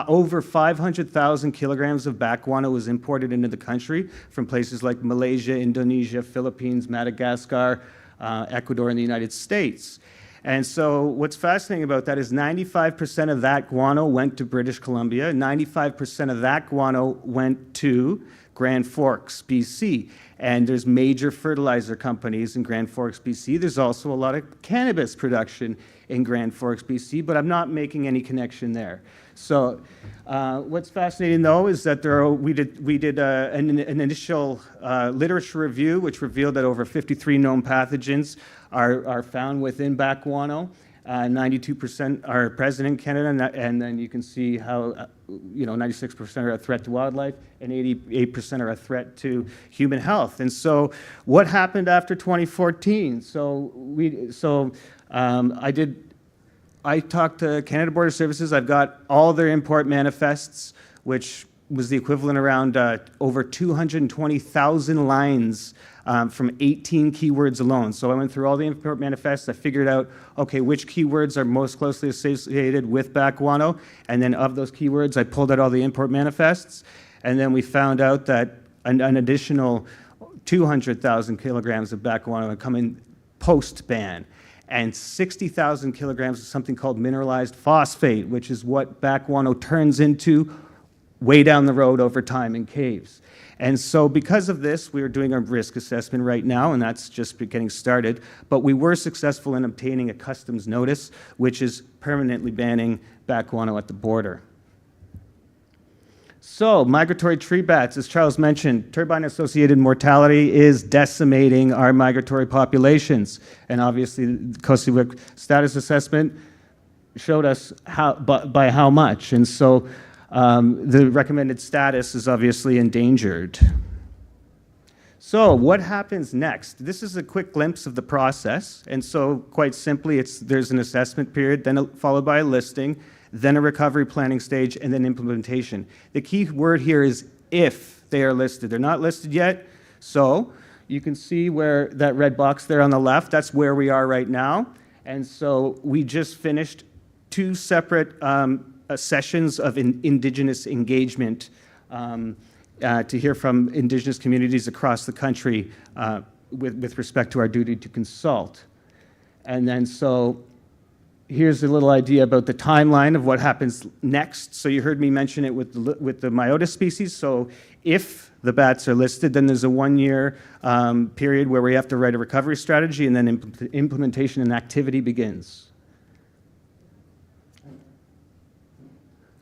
over 500,000 kilograms of bat guano was imported into the country from places like Malaysia, Indonesia, Philippines, Madagascar, Ecuador, and the United States. And so what's fascinating about that is 95% of that guano went to British Columbia, 95% of that guano went to Grand Forks, BC. And there's major fertilizer companies in Grand Forks, BC. There's also a lot of cannabis production in Grand Forks, BC, but I'm not making any connection there. So what's fascinating, though, is that we did an initial literature review, which revealed that over 53 known pathogens are found within bat guano. 92% are present in Canada, and then you can see how 96% are a threat to wildlife, and 88% are a threat to human health. And so, what happened after 2014? I did I talked to Canada Border Services. I've got all their import manifests, which was the equivalent around over 220,000 lines from 18 keywords alone. So I went through all the import manifests. I figured out, okay, which keywords are most closely associated with bat guano. And then of those keywords, I pulled out all the import manifests. And then we found out that an additional 200,000 kilograms of bat guano had come in post-ban. And 60,000 kilograms of something called mineralized phosphate, which is what bat guano turns into way down the road over time in caves. And so because of this, we are doing a risk assessment right now, and that's just getting started. But we were successful in obtaining a customs notice, which is permanently banning bat guano at the border. So migratory tree bats, as Charles mentioned, turbine-associated mortality is decimating our migratory populations. And obviously, the Kosiwik status assessment showed us by how much. And so the recommended status is obviously endangered. So what happens next? This is a quick glimpse of the process. And so quite simply, there's an assessment period, then followed by a listing, then a recovery planning stage, and then implementation. The key word here is if they are listed. They're not listed yet. So you can see where that red box there on the left, that's where we are right now. And so we just finished 2 separate sessions of Indigenous engagement to hear from Indigenous communities across the country with respect to our duty to consult. And then so here's a little idea about the timeline of what happens next. So you heard me mention it with the Myotis species. So if the bats are listed, then there's a 1-year period where we have to write a recovery strategy, and then implementation and activity begins.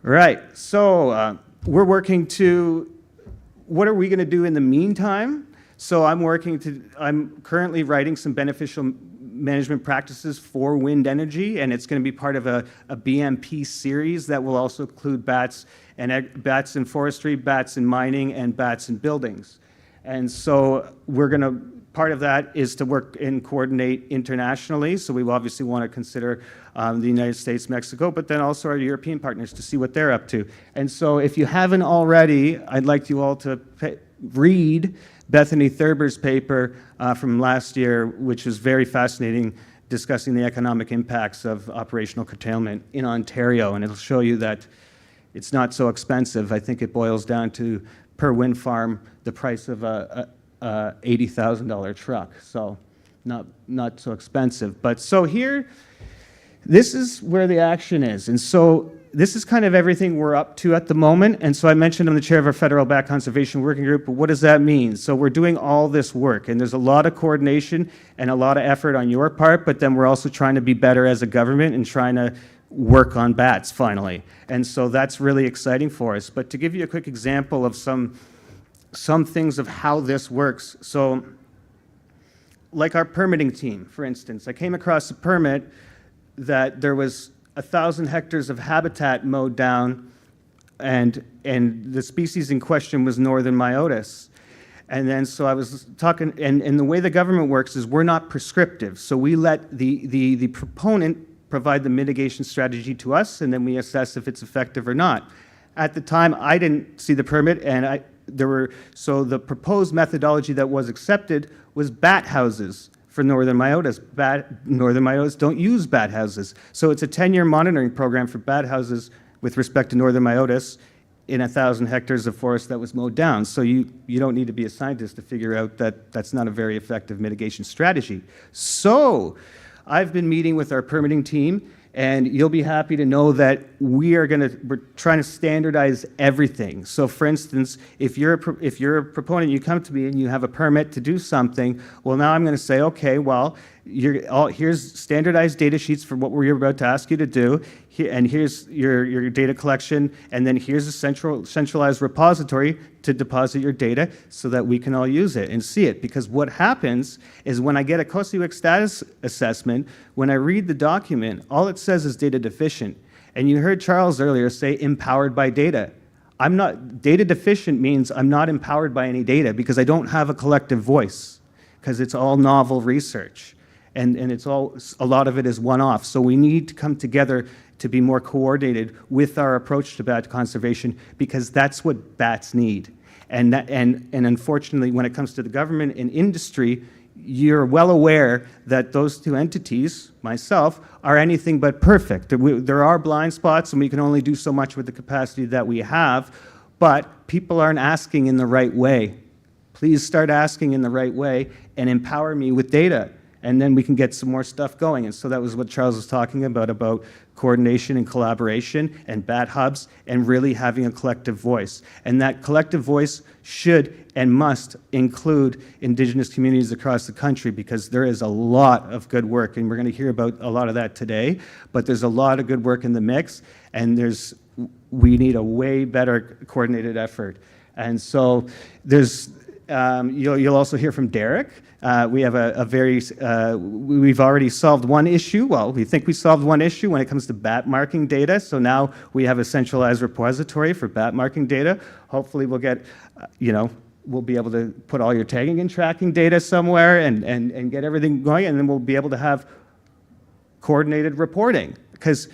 Right, so we're working to, what are we going to do in the meantime? So I'm currently writing some beneficial management practices for wind energy, and it's going to be part of a BMP series that will also include bats in forestry, bats in mining, and bats in buildings. And so part of that is to work and coordinate internationally. So we obviously want to consider the United States, Mexico, but then also our European partners to see what they're up to. And so if you haven't already, I'd like you all to read Bethany Thurber's paper from last year, which was very fascinating, discussing the economic impacts of operational curtailment in Ontario. And it'll show you that it's not so expensive. I think it boils down to, per wind farm, the price of a $80,000 truck. So not so expensive. But so here, this is where the action is. And so this is kind of everything we're up to at the moment. And so I mentioned I'm the chair of our federal bat conservation working group, but what does that mean? So we're doing all this work, and there's a lot of coordination and a lot of effort on your part, but then we're also trying to be better as a government and trying to work on bats finally. And so that's really exciting for us. But to give you a quick example of some things of how this works. So like our permitting team, for instance, I came across a permit that there was 1,000 hectares of habitat mowed down, and the species in question was northern Myotis. And then so I was talking, and the way the government works is we're not prescriptive. So we let the proponent provide the mitigation strategy to us, and then we assess if it's effective or not. At the time, I didn't see the permit, and so the proposed methodology that was accepted was bat houses for northern Myotis. Northern Myotis don't use bat houses. So it's a 10-year monitoring program for bat houses with respect to northern Myotis in 1,000 hectares of forest that was mowed down. So you don't need to be a scientist to figure out that that's not a very effective mitigation strategy. So I've been meeting with our permitting team, and you'll be happy to know that we're trying to standardize everything. So for instance, if you're a proponent, you come to me and you have a permit to do something, well, now I'm going to say, okay, well, here's standardized data sheets for what we're about to ask you to do, and here's your data collection, and then here's a centralized repository to deposit your data so that we can all use it and see it. Because what happens is when I get a Kosiwik status assessment, when I read the document, all it says is data deficient. And you heard Charles earlier say empowered by data. Data deficient means I'm not empowered by any data because I don't have a collective voice, because it's all novel research. and it's all, a lot of it is one-off. So we need to come together to be more coordinated with our approach to bat conservation, because that's what bats need. And unfortunately, when it comes to the government and industry, you're well aware that those two entities, myself, are anything but perfect. There are blind spots, and we can only do so much with the capacity that we have, but people aren't asking in the right way. Please start asking in the right way and empower me with data, and then we can get some more stuff going. And so that was what Charles was talking about coordination and collaboration and bat hubs and really having a collective voice. And that collective voice should and must include Indigenous communities across the country, because there is a lot of good work, and we're going to hear about a lot of that today, but there's a lot of good work in the mix, and we need a way better coordinated effort. And so there's, you'll also hear from Derek. We have we've already solved one issue. Well, we think we solved one issue when it comes to bat marking data. So now we have a centralized repository for bat marking data. Hopefully we'll get, we'll be able to put all your tagging and tracking data somewhere and get everything going, and then we'll be able to have coordinated reporting, because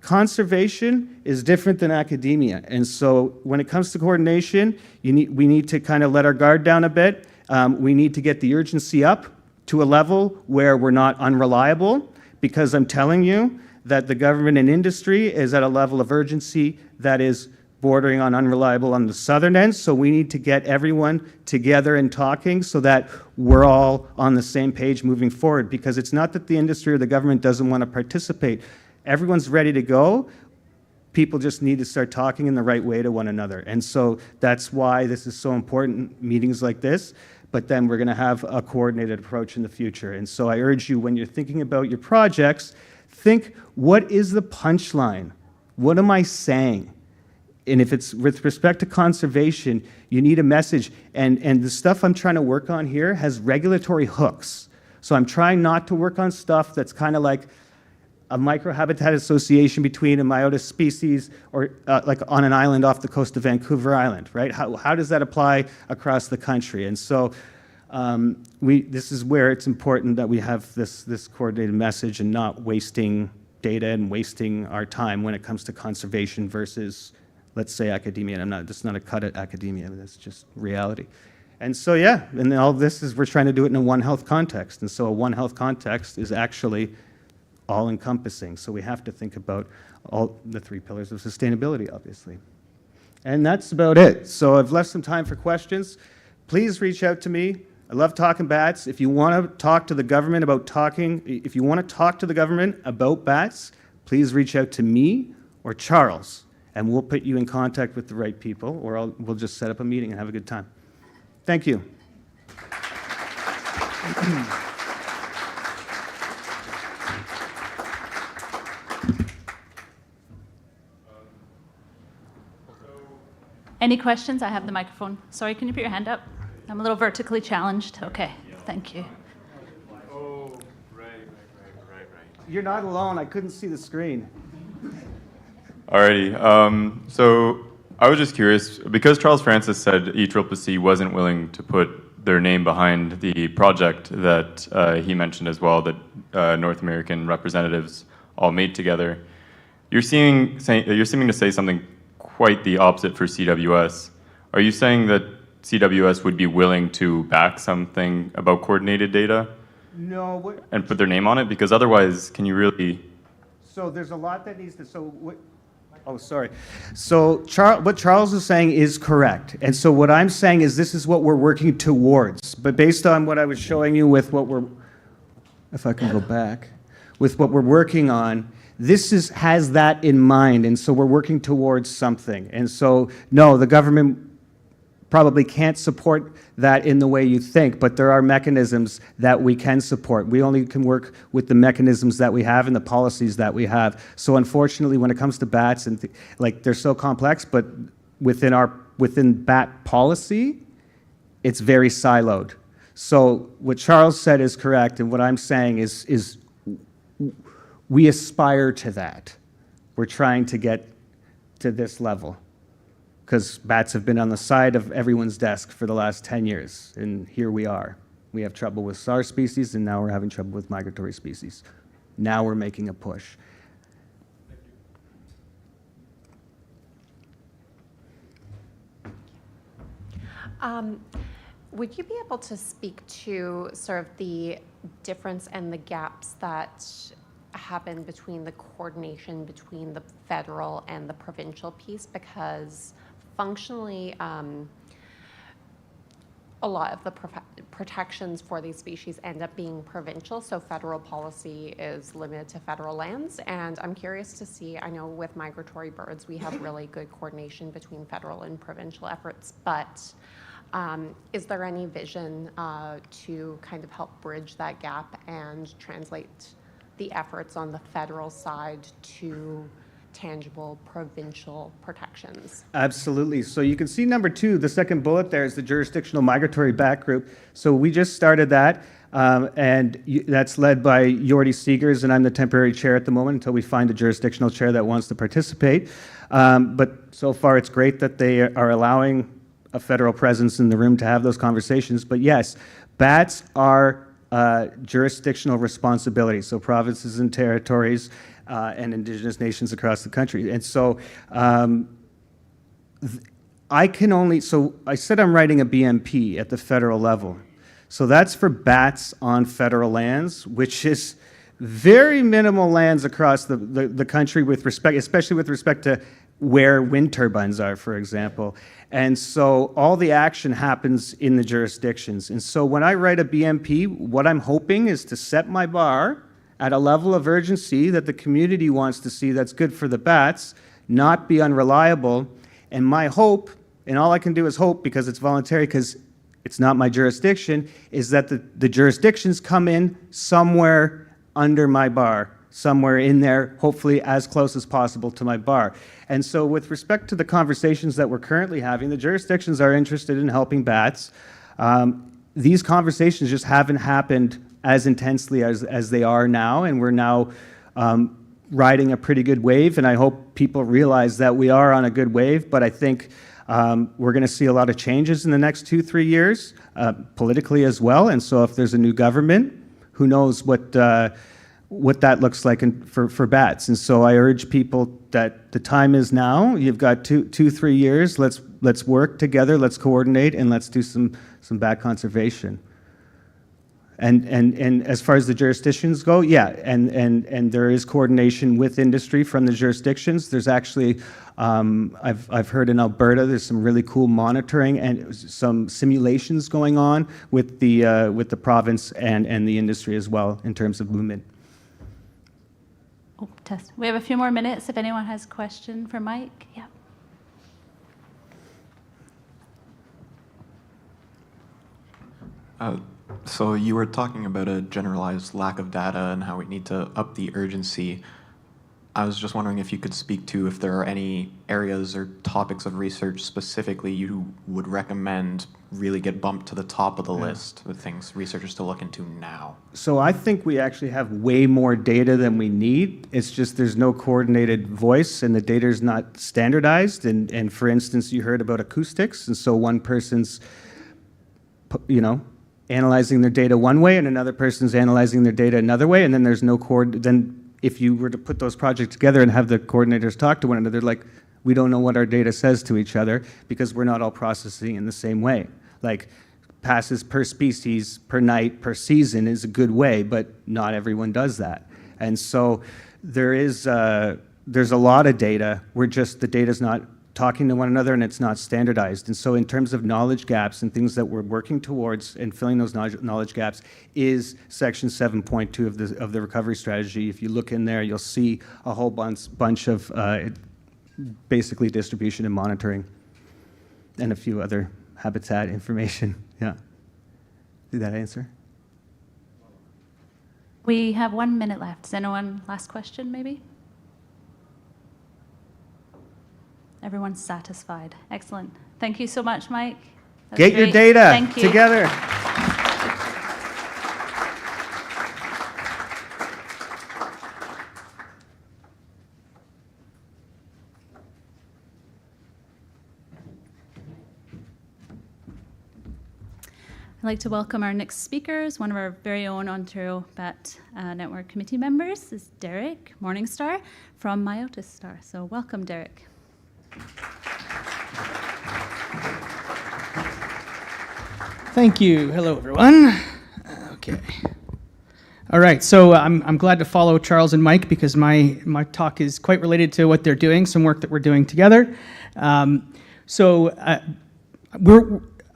conservation is different than academia. And so when it comes to coordination, we need to kind of let our guard down a bit. We need to get the urgency up to a level where we're not unreliable, because I'm telling you that the government and industry is at a level of urgency that is bordering on unreliable on the southern end. So we need to get everyone together and talking so that we're all on the same page moving forward, because it's not that the industry or the government doesn't want to participate. Everyone's ready to go. People just need to start talking in the right way to one another. And so that's why this is so important, meetings like this. But then we're going to have a coordinated approach in the future. And so I urge you, when you're thinking about your projects, think, what is the punchline? What am I saying? And if it's with respect to conservation, you need a message. And the stuff I'm trying to work on here has regulatory hooks. So I'm trying not to work on stuff that's kind of like a microhabitat association between a myotis species, or like on an island off the coast of Vancouver Island, right? How does that apply across the country? And so this is where it's important that we have this coordinated message and not wasting data and wasting our time when it comes to conservation versus, let's say, academia. And that's not a cut at academia, that's just reality. And so, yeah, and all this is, we're trying to do it in a One Health context. And so a One Health context is actually all-encompassing. So we have to think about all the 3 pillars of sustainability, obviously. And that's about it. So I've left some time for questions. Please reach out to me. I love talking bats. If you want to talk to the government about bats, please reach out to me or Charles, and we'll put you in contact with the right people, or we'll just set up a meeting and have a good time. Thank you. Any questions? I have the microphone. Sorry, can you put your hand up? I'm a little vertically challenged. Okay, thank you. Oh, right. You're not alone. I couldn't see the screen. Alrighty. So I was just curious, because Charles Francis said ECCC wasn't willing to put their name behind the project that he mentioned as well, that North American representatives all made together. You're seeming to say something quite the opposite for CWS. Are you saying that CWS would be willing to back something about coordinated data? No. And put their name on it? Because otherwise, can you really... So there's a lot that needs to... Oh, sorry. So what Charles is saying is correct. And so what I'm saying is this is what we're working towards. But based on what I was showing you with what we're... If I can go back. With what we're working on, this has that in mind, and so we're working towards something. And so, no, the government probably can't support that in the way you think, but there are mechanisms that we can support. We only can work with the mechanisms that we have and the policies that we have. So unfortunately, when it comes to bats, and they're so complex, but within bat policy, it's very siloed. So what Charles said is correct, and what I'm saying is we aspire to that. We're trying to get to this level, because bats have been on the side of everyone's desk for the last 10 years, and here we are. We have trouble with SAR species, and now we're having trouble with migratory species. Now we're making a push. Would you be able to speak to sort of the difference and the gaps that happen between the coordination between the federal and the provincial piece? Because functionally, a lot of the protections for these species end up being provincial, so federal policy is limited to federal lands. And I'm curious to see, I know with migratory birds, we have really good coordination between federal and provincial efforts, but is there any vision to kind of help bridge that gap and translate the efforts on the federal side to tangible provincial protections? Absolutely. So you can see number 2, the second bullet there is the jurisdictional migratory bat group. So we just started that, and that's led by Jordi Seegers, and I'm the temporary chair at the moment until we find a jurisdictional chair that wants to participate. But so far it's great that they are allowing a federal presence in the room to have those conversations. But yes, bats are jurisdictional responsibility, so provinces and territories and Indigenous nations across the country. And so I said I'm writing a BMP at the federal level. So that's for bats on federal lands, which is very minimal lands across the country with respect, especially with respect to where wind turbines are, for example. And so all the action happens in the jurisdictions. And so when I write a BMP, what I'm hoping is to set my bar at a level of urgency that the community wants to see that's good for the bats, not be unreliable. And my hope, and all I can do is hope because it's voluntary, because it's not my jurisdiction, is that the jurisdictions come in somewhere under my bar, somewhere in there, hopefully as close as possible to my bar. And so with respect to the conversations that we're currently having, the jurisdictions are interested in helping bats. These conversations just haven't happened as intensely as they are now, and we're now riding a pretty good wave, and I hope people realize that we are on a good wave, but I think we're going to see a lot of changes in the next 2-3 years, politically as well, and so if there's a new government, who knows what that looks like for bats. And so I urge people that the time is now. You've got 2-3 years. Let's work together, let's coordinate, and let's do some bat conservation. And as far as the jurisdictions go, yeah, and there is coordination with industry from the jurisdictions. There's actually, I've heard in Alberta, there's some really cool monitoring and some simulations going on with the province and the industry as well in terms of movement. Oh, test. We have a few more minutes if anyone has a question for Mike. Yeah. So you were talking about a generalized lack of data and how we need to up the urgency. I was just wondering if you could speak to if there are any areas or topics of research specifically you would recommend really get bumped to the top of the list with things researchers to look into now. So I think we actually have way more data than we need. It's just there's no coordinated voice and the data is not standardized. And for instance, you heard about acoustics, and so one person's, analyzing their data one way and another person's analyzing their data another way, and then there's no then if you were to put those projects together and have the coordinators talk to one another, like, we don't know what our data says to each other because we're not all processing in the same way. Like, passes per species, per night, per season is a good way, but not everyone does that. And so there's a lot of data where just the data's not talking to one another and it's not standardized. And so in terms of knowledge gaps and things that we're working towards and filling those knowledge gaps is section 7.2 of the recovery strategy. If you look in there, you'll see a whole bunch of basically distribution and monitoring and a few other habitat information. Yeah. Did that answer? We have 1 minute left. Is anyone last question maybe? Everyone's satisfied. Excellent. Thank you so much, Mike. Get your data together. I'd like to welcome our next speakers. One of our very own Ontario Bat Network Committee members is Derek Morningstar from Myotis Star. So welcome, Derek. Thank you. Hello, everyone. Okay. All right, so I'm glad to follow Charles and Mike because my talk is quite related to what they're doing, some work that we're doing together.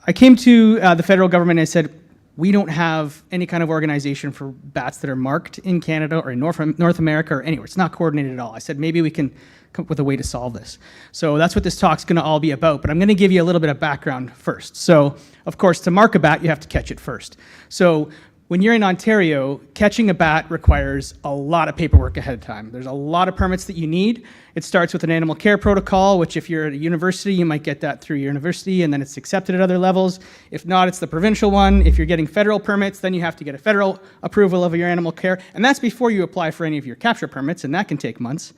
I came to the federal government and I said, we don't have any kind of organization for bats that are marked in Canada or in North America or anywhere. It's not coordinated at all. I said, maybe we can come up with a way to solve this. So that's what this talk's gonna all be about, but I'm gonna give you a little bit of background first. So, of course, to mark a bat, you have to catch it first. So when you're in Ontario, catching a bat requires a lot of paperwork ahead of time. There's a lot of permits that you need. It starts with an animal care protocol, which if you're at a university, you might get that through your university, and then it's accepted at other levels. If not, it's the provincial one. If you're getting federal permits, then you have to get a federal approval of your animal care, and that's before you apply for any of your capture permits, and that can take months.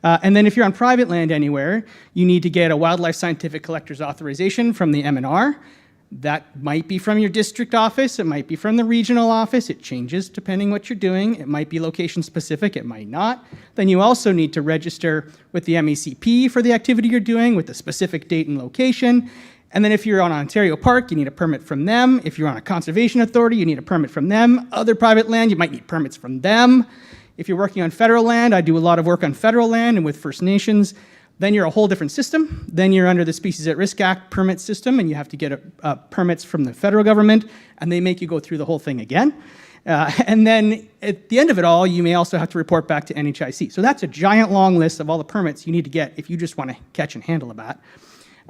And then if you're on private land anywhere, you need to get a wildlife scientific collector's authorization from the MNR. That might be from your district office, it might be from the regional office, it changes depending what you're doing, it might be location specific, it might not. Then you also need to register with the MECP for the activity you're doing with the specific date and location. And then if you're on Ontario Park, you need a permit from them. If you're on a conservation authority, you need a permit from them. Other private land, you might need permits from them. If you're working on federal land, I do a lot of work on federal land and with First Nations. Then you're a whole different system. Then you're under the Species at Risk Act permit system, and you have to get permits from the federal government, and they make you go through the whole thing again. And then at the end of it all, you may also have to report back to NHIC. So that's a giant long list of all the permits you need to get if you just want to catch and handle a bat.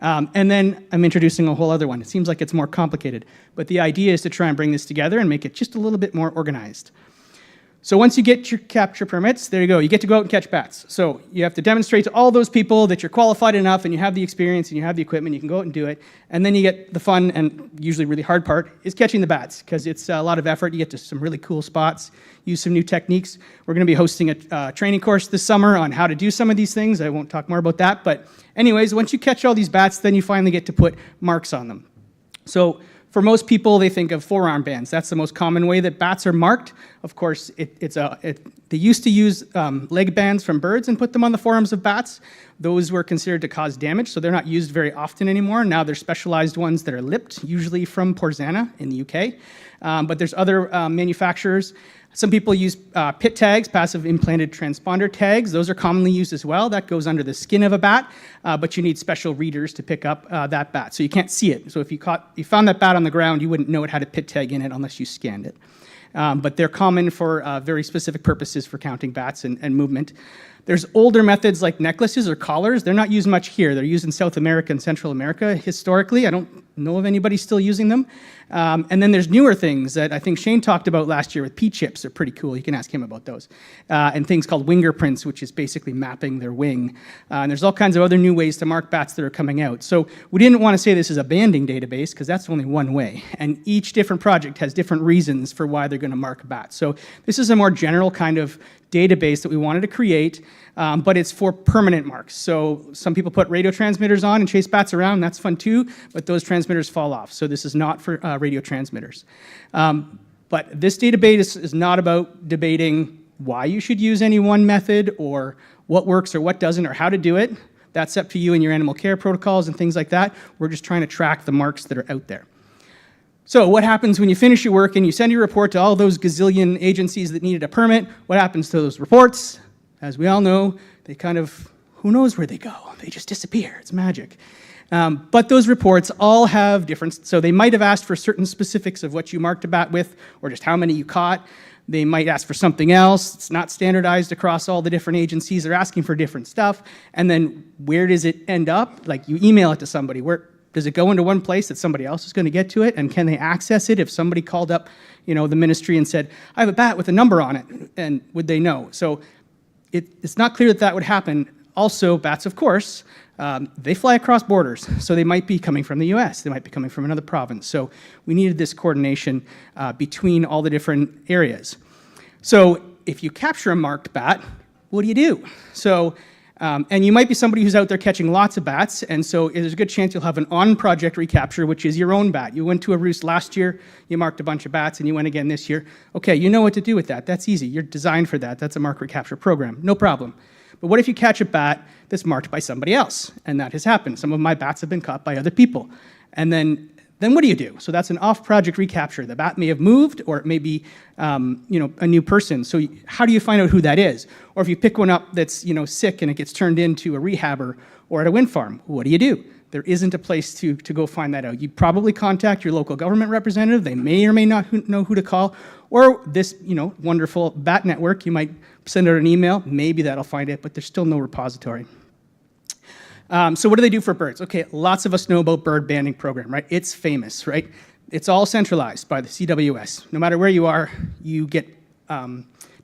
And then I'm introducing a whole other one. It seems like it's more complicated, but the idea is to try and bring this together and make it just a little bit more organized. So once you get your capture permits, there you go. You get to go out and catch bats. So you have to demonstrate to all those people that you're qualified enough and you have the experience and you have the equipment, you can go out and do it. And then you get the fun and usually really hard part is catching the bats because it's a lot of effort. You get to some really cool spots, use some new techniques. We're gonna be hosting a training course this summer on how to do some of these things. I won't talk more about that, but anyways, once you catch all these bats, then you finally get to put marks on them. So for most people, they think of forearm bands. That's the most common way that bats are marked. Of course, they used to use leg bands from birds and put them on the forearms of bats. Those were considered to cause damage, so they're not used very often anymore. Now there's specialized ones that are lipped, usually from Porzana in the UK. But there's other manufacturers. Some people use PIT tags, passive implanted transponder tags. Those are commonly used as well. That goes under the skin of a bat, but you need special readers to pick up that bat, so you can't see it. So if you found that bat on the ground, you wouldn't know it had a PIT tag in it unless you scanned it. But they're common for very specific purposes for counting bats and movement. There's older methods like necklaces or collars. They're not used much here. They're used in South America and Central America historically. I don't know of anybody still using them. And then there's newer things that I think Shane talked about last year with P-chips. They're pretty cool. You can ask him about those. And things called winger prints, which is basically mapping their wing. And there's all kinds of other new ways to mark bats that are coming out. So we didn't want to say this is a banding database because that's only one way. And each different project has different reasons for why they're going to mark bats. So this is a more general kind of database that we wanted to create, but it's for permanent marks. So some people put radio transmitters on and chase bats around, that's fun too, but those transmitters fall off. So this is not for radio transmitters. But this database is not about debating why you should use any one method or what works or what doesn't or how to do it. That's up to you and your animal care protocols and things like that. We're just trying to track the marks that are out there. So what happens when you finish your work and you send your report to all those gazillion agencies that needed a permit? What happens to those reports? As we all know, they kind of, who knows where they go? They just disappear. It's magic. But those reports all have different, so they might have asked for certain specifics of what you marked a bat with or just how many you caught. They might ask for something else. It's not standardized across all the different agencies. They're asking for different stuff. And then where does it end up? Like you email it to somebody. Where does it go into one place that somebody else is going to get to it? And can they access it if somebody called up, the ministry and said, I have a bat with a number on it, and would they know? So it's not clear that that would happen. Also, bats, of course, they fly across borders. So they might be coming from the US, they might be coming from another province. So we needed this coordination between all the different areas. So if you capture a marked bat, what do you do? So And you might be somebody who's out there catching lots of bats, and so there's a good chance you'll have an on-project recapture, which is your own bat. You went to a roost last year, you marked a bunch of bats, and you went again this year. Okay, you know what to do with that. That's easy. You're designed for that. That's a mark recapture program. No problem. But what if you catch a bat that's marked by somebody else? And that has happened. Some of my bats have been caught by other people. And then what do you do? So that's an off-project recapture. The bat may have moved, or it may be a new person. So how do you find out who that is? Or if you pick one up that's sick and it gets turned into a rehabber or at a wind farm, what do? There isn't a place to go find that out. You probably contact your local government representative. They may or may not know who to call. Or this wonderful bat network, you might send out an email. Maybe that'll find it, but there's still no repository. So what do they do for birds? Okay, lots of us know about bird banding program, right? It's famous, right? It's all centralized by the CWS. No matter where you are, you get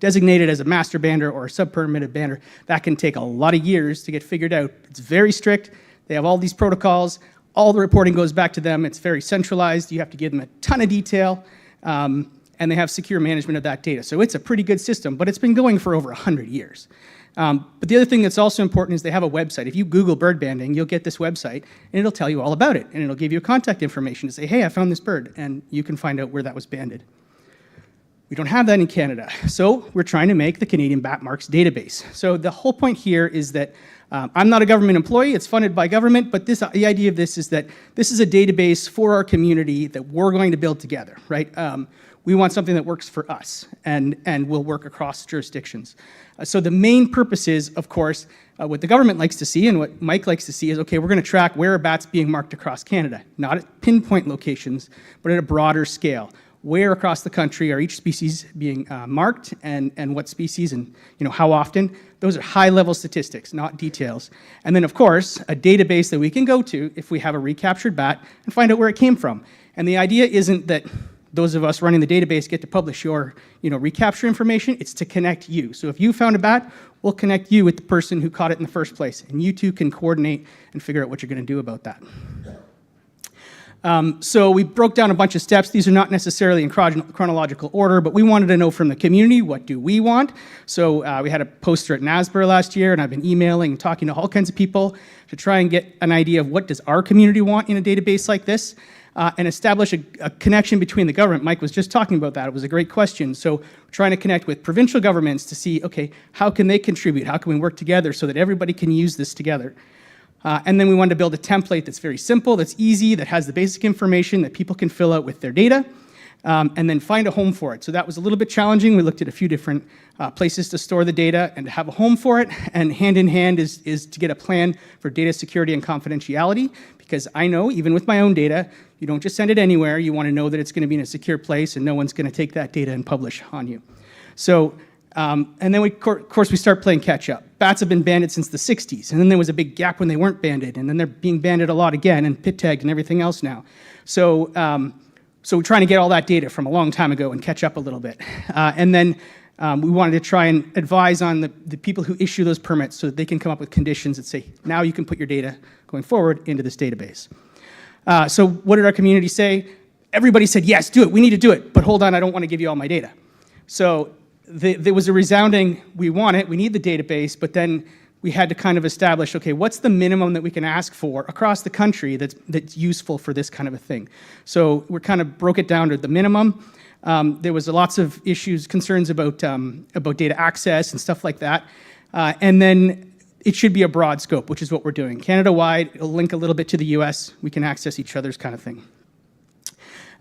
designated as a master bander or a sub-permitted bander. That can take a lot of years to get figured out. It's very strict. They have all these protocols. All the reporting goes back to them. It's very centralized. You have to give them a ton of detail, and they have secure management of that data. So it's a pretty good system, but it's been going for over 100 years. But the other thing that's also important is they have a website. If you Google bird banding, you'll get this website, and it'll tell you all about it, and it'll give you contact information to say, hey, I found this bird, and you can find out where that was banded. We don't have that in Canada, so we're trying to make the Canadian Bat Marks database. So the whole point here is that I'm not a government employee, it's funded by government, but the idea of this is that this is a database for our community that we're going to build together, right? We want something that works for us and will work across jurisdictions. So the main purpose is, of course, what the government likes to see and what Mike likes to see is, okay, we're going to track where are bats being marked across Canada, not at pinpoint locations, but at a broader scale. Where across the country are each species being marked and what species and how often. Those are high-level statistics, not details. And then, of course, a database that we can go to if we have a recaptured bat and find out where it came from. And the idea isn't that those of us running the database get to publish your recapture information. It's to connect you. So if you found a bat, we'll connect you with the person who caught it in the first place. And you two can coordinate and figure out what you're going to do about that. So we broke down a bunch of steps. These are not necessarily in chronological order, but we wanted to know from the community, what do we want? So we had a poster at NASBR last year, and I've been emailing and talking to all kinds of people to try and get an idea of what does our community want in a database like this, and establish a connection between the government. Mike was just talking about that. It was a great question. So we're trying to connect with provincial governments to see, okay, how can they contribute? How can we work together so that everybody can use this together? And then we wanted to build a template that's very simple, that's easy, that has the basic information that people can fill out with their data, and then find a home for it. So that was a little bit challenging. We looked at a few different places to store the data and to have a home for it, and hand in hand is to get a plan for data security and confidentiality, because I know, even with my own data, you don't just send it anywhere. You want to know that it's going to be in a secure place and no one's going to take that data and publish on you. So, and then of course we start playing catch up. Bats have been banded since the 60s, and then there was a big gap when they weren't banded, and then they're being banded a lot again, and pit tagged and everything else now. So, so we're trying to get all that data from a long time ago and catch up a little bit. And then we wanted to try and advise on the people who issue those permits so that they can come up with conditions that say, now you can put your data going forward into this database. So what did our community say? Everybody said, yes, do it, we need to do it, but hold on, I don't want to give you all my data. So there was a resounding, we want it, we need the database, but then we had to kind of establish, okay, what's the minimum that we can ask for across the country that's useful for this kind of a thing? So we kind of broke it down to the minimum. There was lots of issues, concerns about data access and stuff like that. And then it should be a broad scope, which is what we're doing. Canada-wide, it'll link a little bit to the US. We can access each other's kind of thing.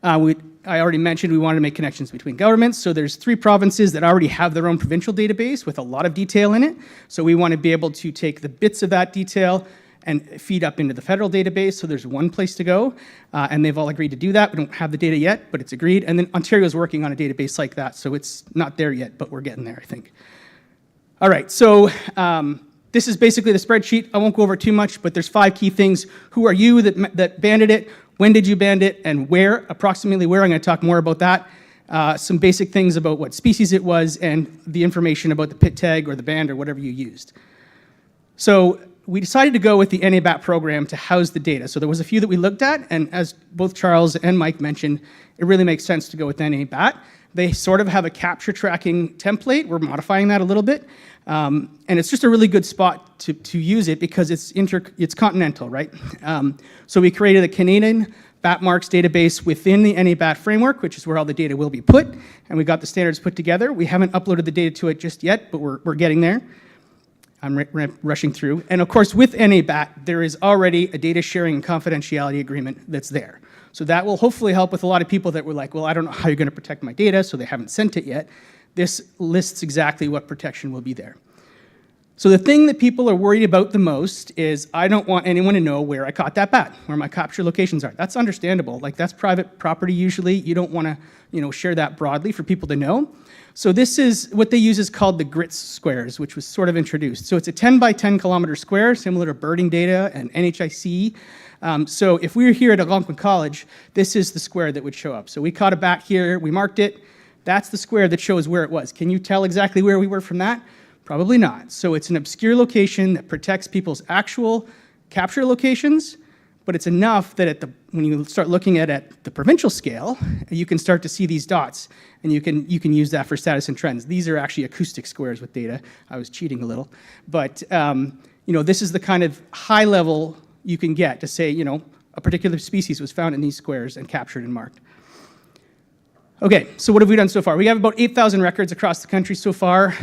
I already mentioned we wanted to make connections between governments. So there's 3 provinces that already have their own provincial database with a lot of detail in it. So we want to be able to take the bits of that detail and feed up into the federal database. So there's one place to go. And they've all agreed to do that. We don't have the data yet, but it's agreed. And then Ontario's working on a database like that. So it's not there yet, but we're getting there, I think. All right, so this is basically the spreadsheet. I won't go over too much, but there's 5 key things. Who are you that banded it? When did you band it, and where, approximately where? I'm going to talk more about that. Some basic things about what species it was and the information about the pit tag or the band or whatever you used. So we decided to go with the NABAT program to house the data. So there was a few that we looked at, and as both Charles and Mike mentioned, it really makes sense to go with NABAT. They sort of have a capture tracking template. We're modifying that a little bit. And it's just a really good spot to use it because it's continental, right? So we created a Canadian bat marks database within the NABAT framework, which is where all the data will be put, and we got the standards put together. We haven't uploaded the data to it just yet, but we're getting there. I'm rushing through. And of course, with NABAT, there is already a data sharing and confidentiality agreement that's there. So that will hopefully help with a lot of people that were like, well, I don't know how you're going to protect my data, so they haven't sent it yet. This lists exactly what protection will be there. So the thing that people are worried about the most is I don't want anyone to know where I caught that bat, where my capture locations are. That's understandable. Like, that's private property usually. You don't want to, share that broadly for people to know. So this is what they use is called the GRITS squares, which was sort of introduced. So it's a 10 by 10 kilometer square, similar to birding data and NHIC. So if we were here at Algonquin College, this is the square that would show up. So we caught a bat here, we marked it. That's the square that shows where it was. Can you tell exactly where we were from that? Probably not. So it's an obscure location that protects people's actual capture locations, but it's enough that when you start looking at the provincial scale, you can start to see these dots, and you can use that for status and trends. These are actually acoustic squares with data. I was cheating a little, but this is the kind of high level you can get to say, a particular species was found in these squares and captured and marked. Okay, so what have we done so far? We have about 8,000 records across the country so far.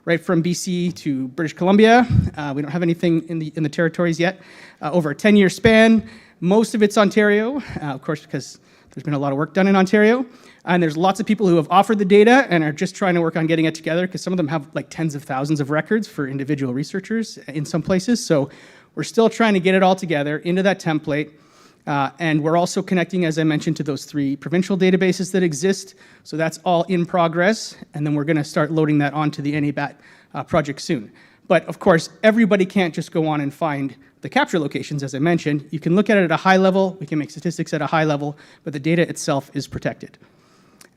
Right from BC to British Columbia. We don't have anything in the territories yet. Over a 10-year span, most of it's Ontario, of course, because there's been a lot of work done in Ontario. And there's lots of people who have offered the data and are just trying to work on getting it together because some of them have like tens of thousands of records for individual researchers in some places. So we're still trying to get it all together into that template. And we're also connecting, as I mentioned, to those 3 provincial databases that exist. So that's all in progress. And then we're going to start loading that onto the NABAT project soon. But of course, everybody can't just go on and find the capture locations, as I mentioned. You can look at it at a high level. We can make statistics at a high level, but the data itself is protected.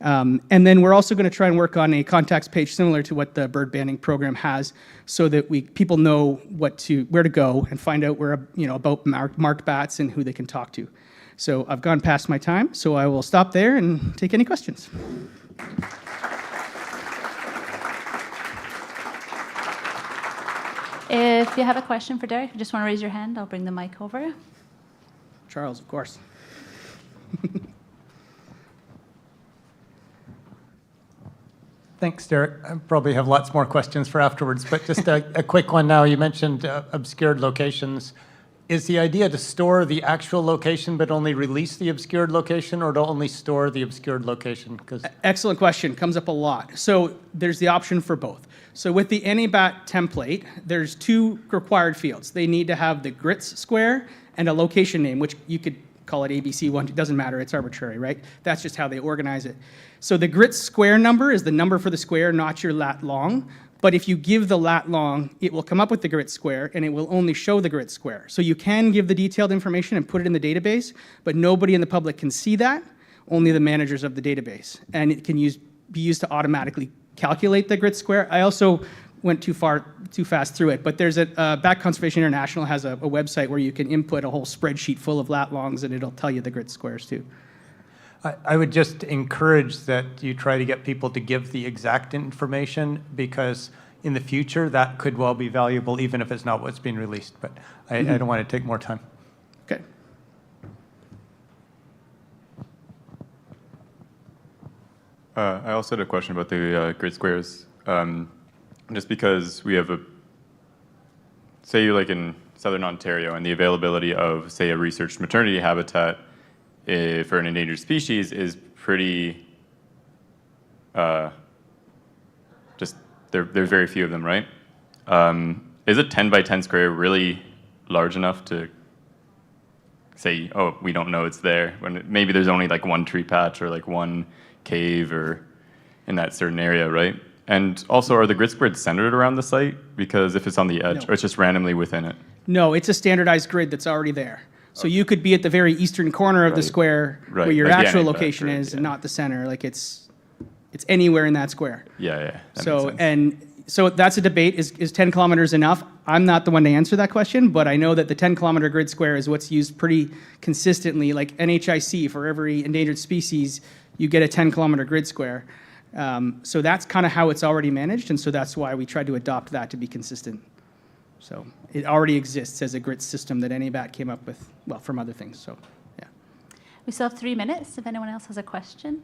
And then we're also going to try and work on a contacts page similar to what the bird banding program has, so that people know where to go and find out about marked bats and who they can talk to. So I've gone past my time, so I will stop there and take any questions. If you have a question for Derek, you just want to raise your hand, I'll bring the mic over. Charles, of course. Thanks, Derek. I probably have lots more questions for afterwards, but just a quick one now. You mentioned obscured locations. Is the idea to store the actual location but only release the obscured location, or to only store the obscured location? Excellent question. Comes up a lot. So there's the option for both. So with the NABAT template, there's 2 required fields. They need to have the GRITS square and a location name, which you could call it ABC1. It doesn't matter. It's arbitrary, right? That's just how they organize it. So the GRITS square number is the number for the square, not your lat long. But if you give the lat long, it will come up with the GRITS square, and it will only show the GRITS square. So you can give the detailed information and put it in the database, but nobody in the public can see that, only the managers of the database. And it can be used to automatically calculate the GRITS square. I also went too fast through it, but there's Bat Conservation International has a website where you can input a whole spreadsheet full of lat longs, and it'll tell you the GRITS squares too. I would just encourage that you try to get people to give the exact information, because in the future that could well be valuable even if it's not what's being released. But I don't want to take more time. Okay. I also had a question about the grid squares. Just because we have say you're like in southern Ontario, and the availability of, say, a researched maternity habitat for an endangered species is pretty, there's very few of them, right? Is a 10 by 10 square really large enough to say, oh, we don't know it's there, when maybe there's only like 1 tree patch or like 1 cave or in that certain area, right? And also, are the grid squares centered around the site? Because if it's on the edge, No. or it's just randomly within it? No, it's a standardized grid that's already there. So you could be at the very eastern corner of the square where your like the actual NABAT location grid, is, yeah. and not the center. Like it's anywhere in that square. Yeah, that So makes sense. So that's a debate. Is 10 kilometers enough? I'm not the one to answer that question, but I know that the 10-kilometer grid square is what's used pretty consistently. Like NHIC, for every endangered species, you get a 10-kilometer grid square. So that's kind of how it's already managed, and so that's why we tried to adopt that to be consistent. So it already exists as a grid system that any bat came up with, well, from other things, so yeah. We still have 3 minutes if anyone else has a question.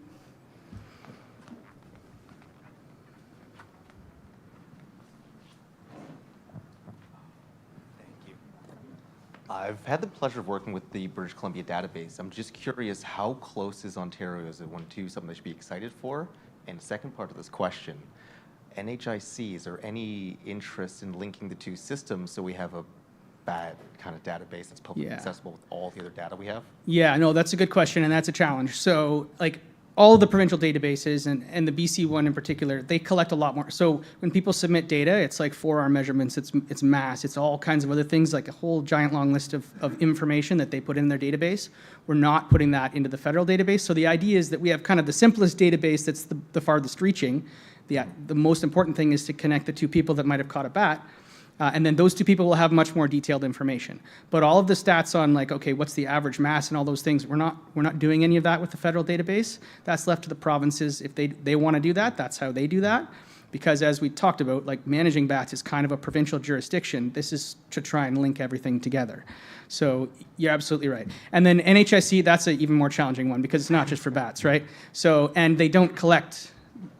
I've had the pleasure of working with the British Columbia database. I'm just curious, how close is Ontario? Is it something they should be excited for? And second part of this question, NHIC, is there any interest in linking the two systems so we have a bad kind of database that's publicly accessible with all the other data we have? Yeah, no, that's a good question, and that's a challenge. So, like, all of the provincial databases, and the BC one in particular, they collect a lot more. So when people submit data, it's like 4R measurements, it's mass, it's all kinds of other things, like a whole giant long list of information that they put in their database. We're not putting that into the federal database. So the idea is that we have kind of the simplest database that's the farthest reaching. The most important thing is to connect the two people that might have caught a bat. And then those two people will have much more detailed information. But all of the stats on, like, okay, what's the average mass and all those things, we're not doing any of that with the federal database. That's left to the provinces. If they want to do that, that's how they do that. Because as we talked about, like, managing bats is kind of a provincial jurisdiction. This is to try and link everything together. So you're absolutely right. And then NHIC, that's an even more challenging one because it's not just for bats, right? So, and they don't collect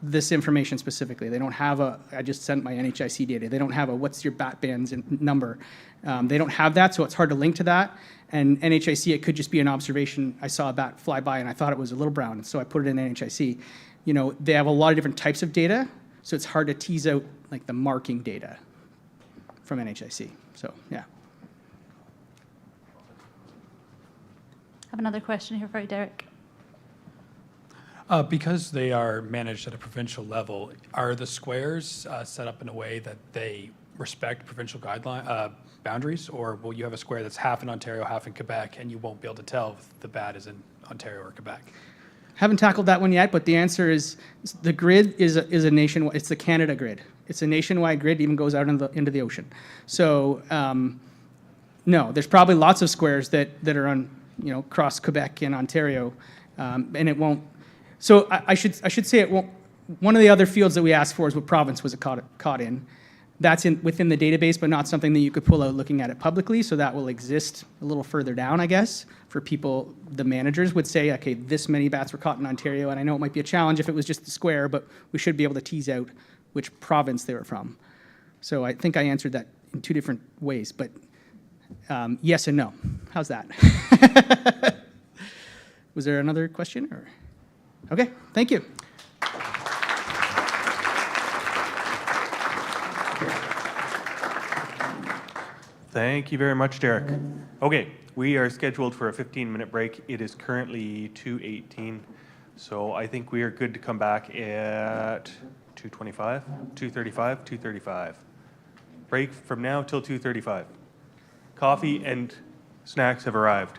this information specifically. They don't have I just sent my NHIC data. They don't have what's your bat band's number. They don't have that, so it's hard to link to that. And NHIC, it could just be an observation. I saw a bat fly by and I thought it was a little brown, so I put it in NHIC. You know, they have a lot of different types of data, so it's hard to tease out, like, the marking data from NHIC. So, yeah. I have another question here for you, Derek. Because they are managed at a provincial level, are the squares set up in a way that they respect provincial guideline boundaries, or will you have a square that's half in Ontario, half in Quebec, and you won't be able to tell if the bat is in Ontario or Quebec? Haven't tackled that one yet, but the answer is the grid is a nationwide. It's the Canada grid. It's a nationwide grid. Even goes out into the ocean. So no, there's probably lots of squares that are on, you know, across Quebec and Ontario, and it won't. So I should say it won't. One of the other fields that we asked for is what province was it caught in. That's within the database, but not something that you could pull out looking at it publicly. So that will exist a little further down, I guess, for people. The managers would say, okay, this many bats were caught in Ontario, and I know it might be a challenge if it was just the square, but we should be able to tease out which province they were from. So I think I answered that in two different ways, but yes and no. How's that? Was there another question? Or? Okay, thank you. Thank you very much, Derek. Okay, we are scheduled for a 15-minute break. It is currently 2:18, so I think we are good to come back at 2:25, 2:35, 2:35. Break from now till 2:35. Coffee and snacks have arrived.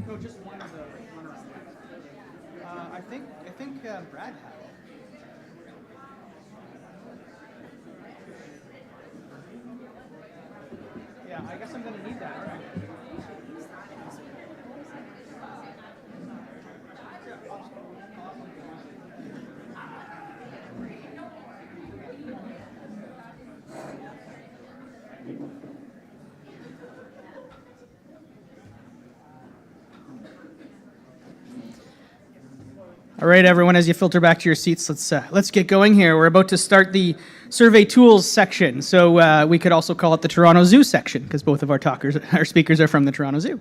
No, just one of the runners. I think Brad had it. Yeah, I guess I'm gonna need that, right? All right, everyone, as you filter back to your seats, let's get going here. We're about to start the survey tools section. So we could also call it the Toronto Zoo section because both of our speakers are from the Toronto Zoo.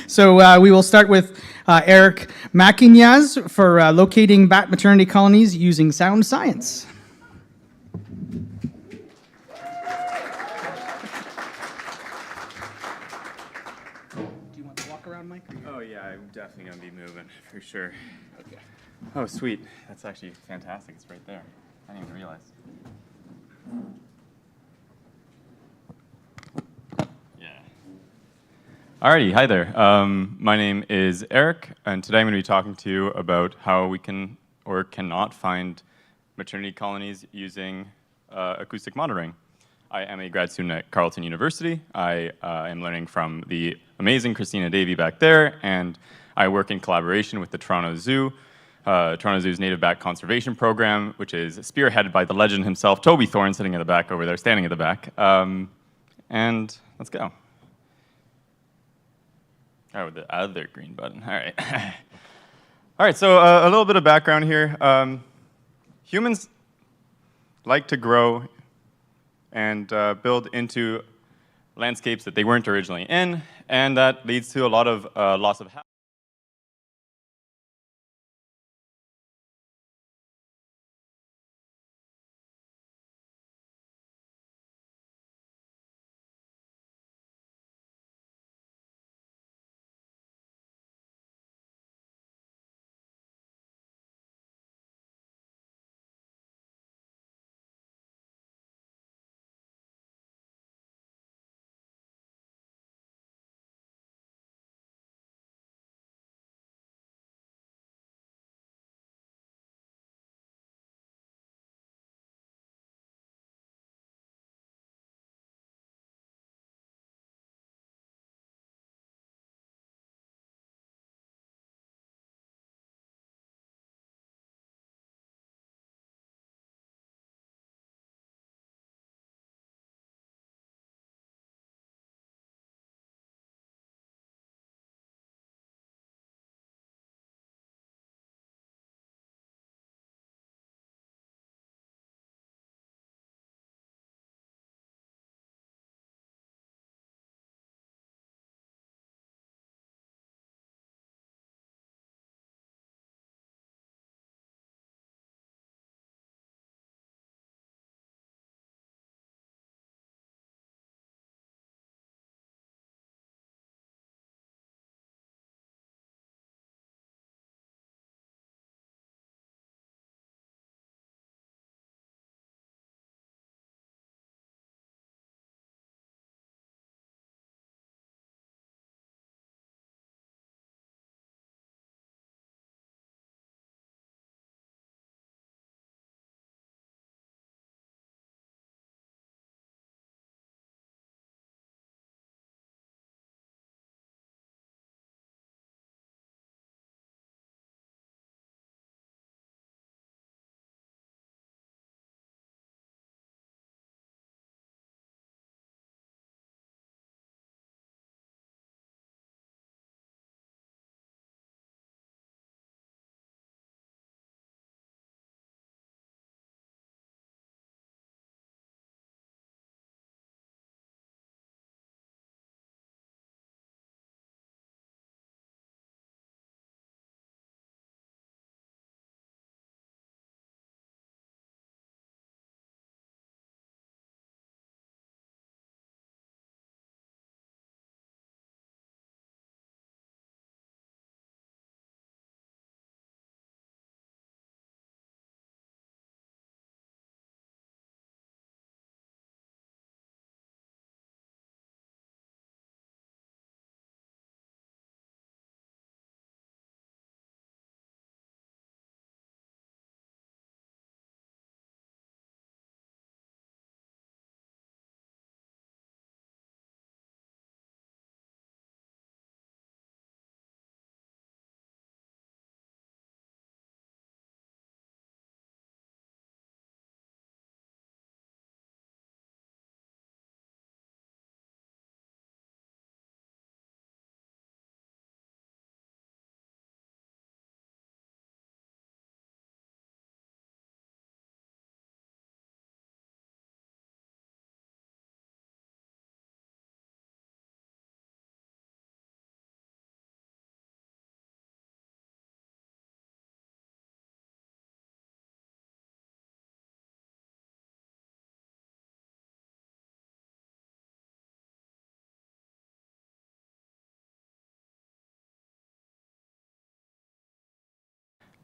So we will start with Eric Maquignaz for locating bat maternity colonies using sound science. Oh yeah, I'm definitely gonna be moving for sure. Okay. Oh sweet, that's actually fantastic. It's right there. I didn't even realize. Yeah. Alrighty, hi there. My name is Eric, and today I'm going to be talking to you about how we can or cannot find maternity colonies using acoustic monitoring. I am a grad student at Carleton University. I am learning from the amazing Christina Davy back there, and I work in collaboration with the Toronto Zoo, Toronto Zoo's Native Bat Conservation Program, which is spearheaded by the legend himself, Toby Thorne, sitting in the back over there, standing at the back. And let's go. Oh, the other green button. All right. All right, so a little bit of background here. Humans like to grow and build into landscapes that they weren't originally in, and that leads to a lot of loss of habitat.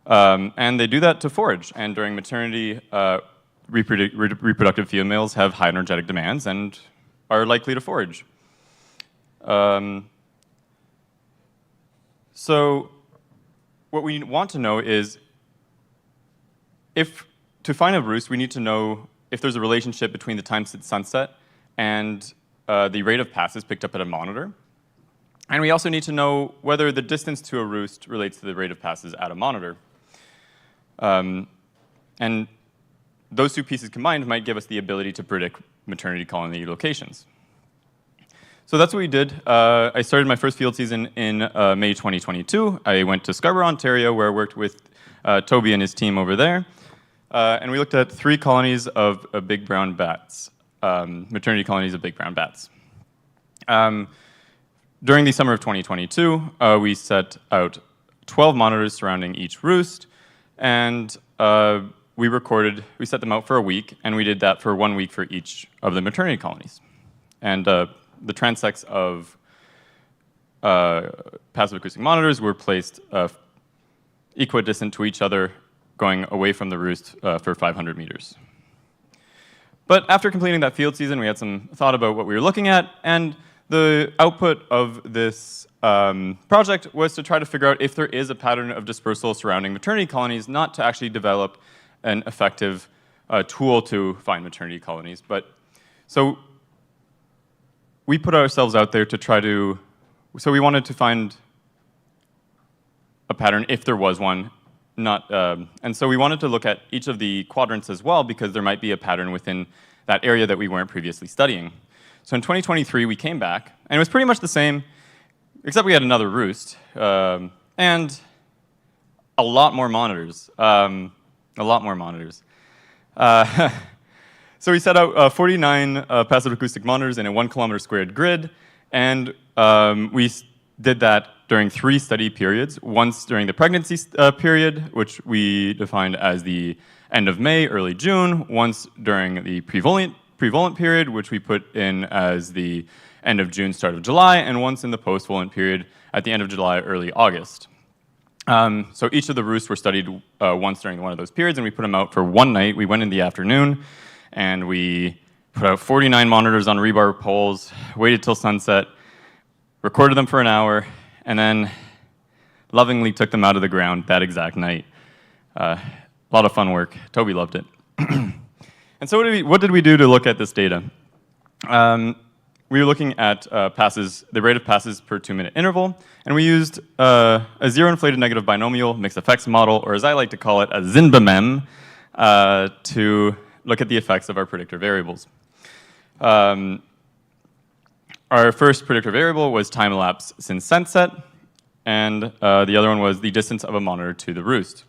And they do that to forage. And during maternity, reproductive females have high energetic demands and are likely to forage. So what we want to know is to find a roost, we need to know if there's a relationship between the time to sunset and the rate of passes picked up at a monitor. And we also need to know whether the distance to a roost relates to the rate of passes at a monitor. And those two pieces combined might give us the ability to predict maternity colony locations. So that's what we did. I started my first field season in May 2022. I went to Scarborough, Ontario, where I worked with Toby and his team over there. And we looked at 3 colonies of big brown bats, maternity colonies of big brown bats. During the summer of 2022, we set out 12 monitors surrounding each roost, and we set them out for a week, and we did that for 1 week for each of the maternity colonies. And the transects of passive acoustic monitors were placed equidistant to each other, going away from the roost for 500 meters. But after completing that field season, we had some thought about what we were looking at, and the output of this project was to try to figure out if there is a pattern of dispersal surrounding maternity colonies, not to actually develop an effective tool to find maternity colonies. So we put ourselves out there to so we wanted to find a pattern if there was one, and so we wanted to look at each of the quadrants as well, because there might be a pattern within that area that we weren't previously studying. So in 2023, we came back, and it was pretty much the same, except we had another roost, and a lot more monitors. So we set out 49 passive acoustic monitors in a 1 kilometer squared grid, and we did that during 3 study periods. Once during the pregnancy period, which we defined as the end of May, early June. Once during the prevolant period, which we put in as the end of June, start of July, and once in the post-volant period at the end of July, early August. So each of the roosts were studied once during one of those periods, and we put them out for 1 night. We went in the afternoon, and we put out 49 monitors on rebar poles, waited till sunset, recorded them for an hour, and then lovingly took them out of the ground that exact night. A lot of fun work. Toby loved it. And so what did we do to look at this data? We were looking at the rate of passes per 2-minute interval, and we used a zero-inflated negative binomial mixed effects model, or as I like to call it, a ZINBMM, to look at the effects of our predictor variables. Our first predictor variable was time elapsed since sunset, and the other one was the distance of a monitor to the roost.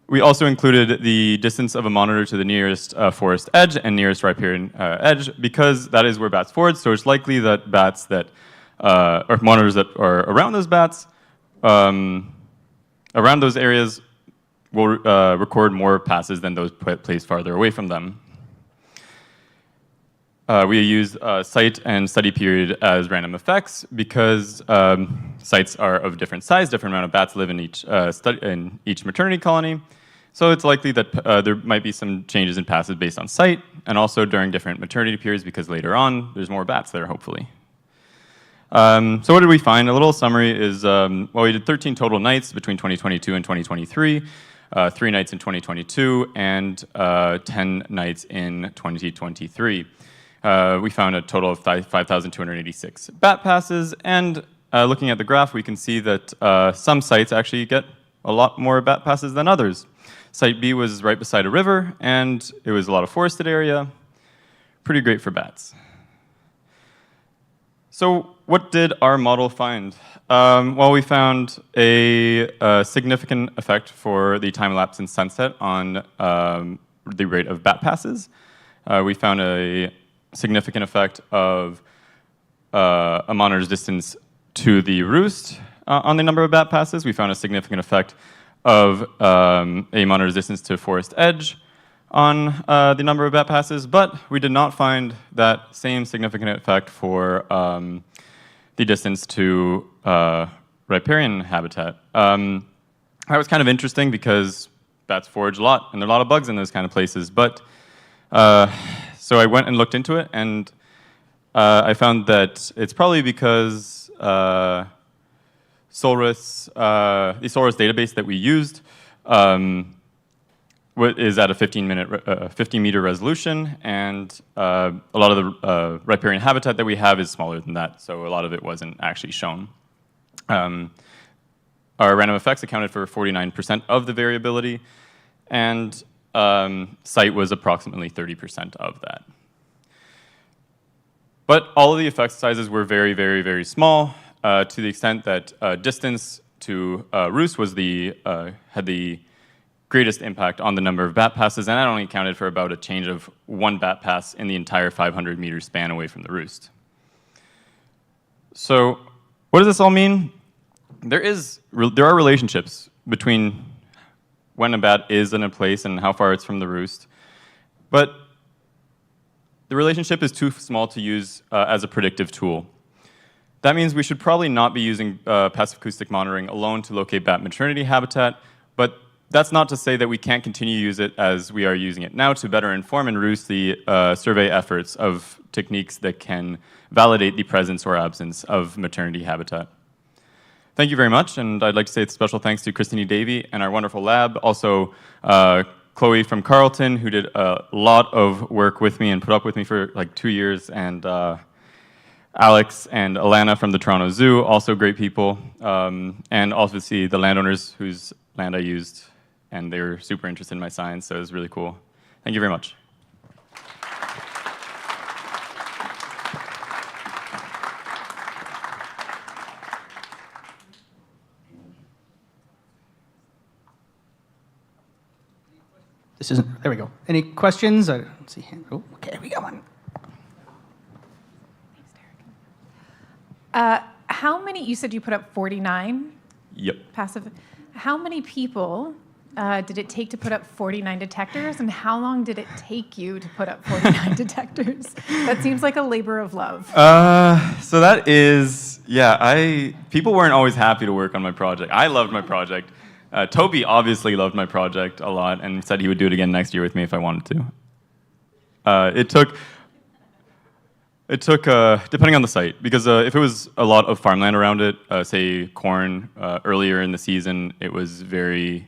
We also included the distance of a monitor to the nearest forest edge and nearest riparian edge, because that is where bats forage, so it's likely that bats that, or monitors that are around those bats, around those areas, will record more passes than those placed farther away from them. We use site and study period as random effects because sites are of different size, different amount of bats live in each maternity colony. So it's likely that there might be some changes in passes based on site, and also during different maternity periods, because later on there's more bats there, hopefully. So what did we find? A little summary is, well, we did 13 total nights between 2022 and 2023, 3 nights in 2022, and 10 nights in 2023. We found a total of 5,286 bat passes, and looking at the graph, we can see that some sites actually get a lot more bat passes than others. Site B was right beside a river, and it was a lot of forested area. Pretty great for bats. So what did our model find? Well, we found a significant effect for the time elapsed since sunset on the rate of bat passes. We found a significant effect of a monitor's distance to the roost on the number of bat passes. We found a significant effect of a monitor's distance to forest edge on the number of bat passes, but we did not find that same significant effect for the distance to riparian habitat. And that was kind of interesting because bats forage a lot, and there are a lot of bugs in those kind of places. But so I went and looked into it, and I found that it's probably because Solris, the Solris database that we used, is at a 15-meter resolution, and a lot of the riparian habitat that we have is smaller than that, so a lot of it wasn't actually shown. Our random effects accounted for 49% of the variability, and site was approximately 30% of that. But all of the effect sizes were very, very, very small, to the extent that distance to roost was had the greatest impact on the number of bat passes, and that only accounted for about a change of 1 bat pass in the entire 500-meter span away from the roost. So what does this all mean? There are relationships between when a bat is in a place and how far it's from the roost, but the relationship is too small to use as a predictive tool. That means we should probably not be using passive acoustic monitoring alone to locate bat maternity habitat, but that's not to say that we can't continue to use it as we are using it now to better inform and roost the survey efforts of techniques that can validate the presence or absence of maternity habitat. Thank you very much, and I'd like to say a special thanks to Christine Davey and our wonderful lab, also Chloe from Carleton, who did a lot of work with me and put up with me for like 2 years, and Alex and Alana from the Toronto Zoo, also great people, and obviously the landowners whose land I used, and they were super interested in my science, so it was really cool. Thank you very much. This isn't, there we go. Any questions? I don't see hand. Oh, okay, we got one. How many, you said you put up 49 Yep. passive, how many people did it take to put up 49 detectors, and how long did it take you to put up 49 detectors? That seems like a labor of love. So that is, yeah, people weren't always happy to work on my project. I loved my project. Toby obviously loved my project a lot and said he would do it again next year with me if I wanted to. It took, depending on the site, because if it was a lot of farmland around it, say corn, earlier in the season, it was very,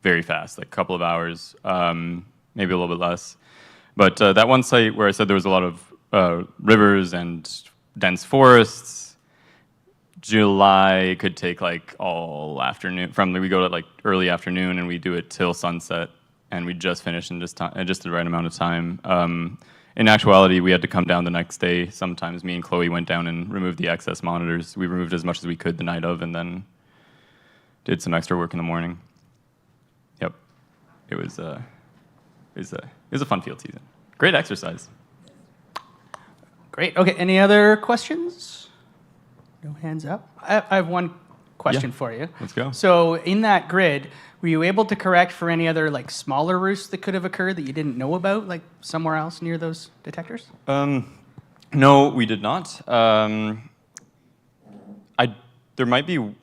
very fast, like a couple of hours, maybe a little bit less. But that one site where I said there was a lot of rivers and dense forests, July could take like all afternoon. We go to like early afternoon and we do it till sunset, and we just finish in just the right amount of time. In actuality, we had to come down the next day. Sometimes me and Chloe went down and removed the excess monitors. We removed as much as we could the night of, and then did some extra work in the morning. Yep, it was a fun field season. Great exercise. Great. Okay, any other questions? No hands up. I have one question for you. Let's go. So in that grid, were you able to correct for any other like smaller roosts that could have occurred that you didn't know about, like somewhere else near those detectors? No, we did not. There might be,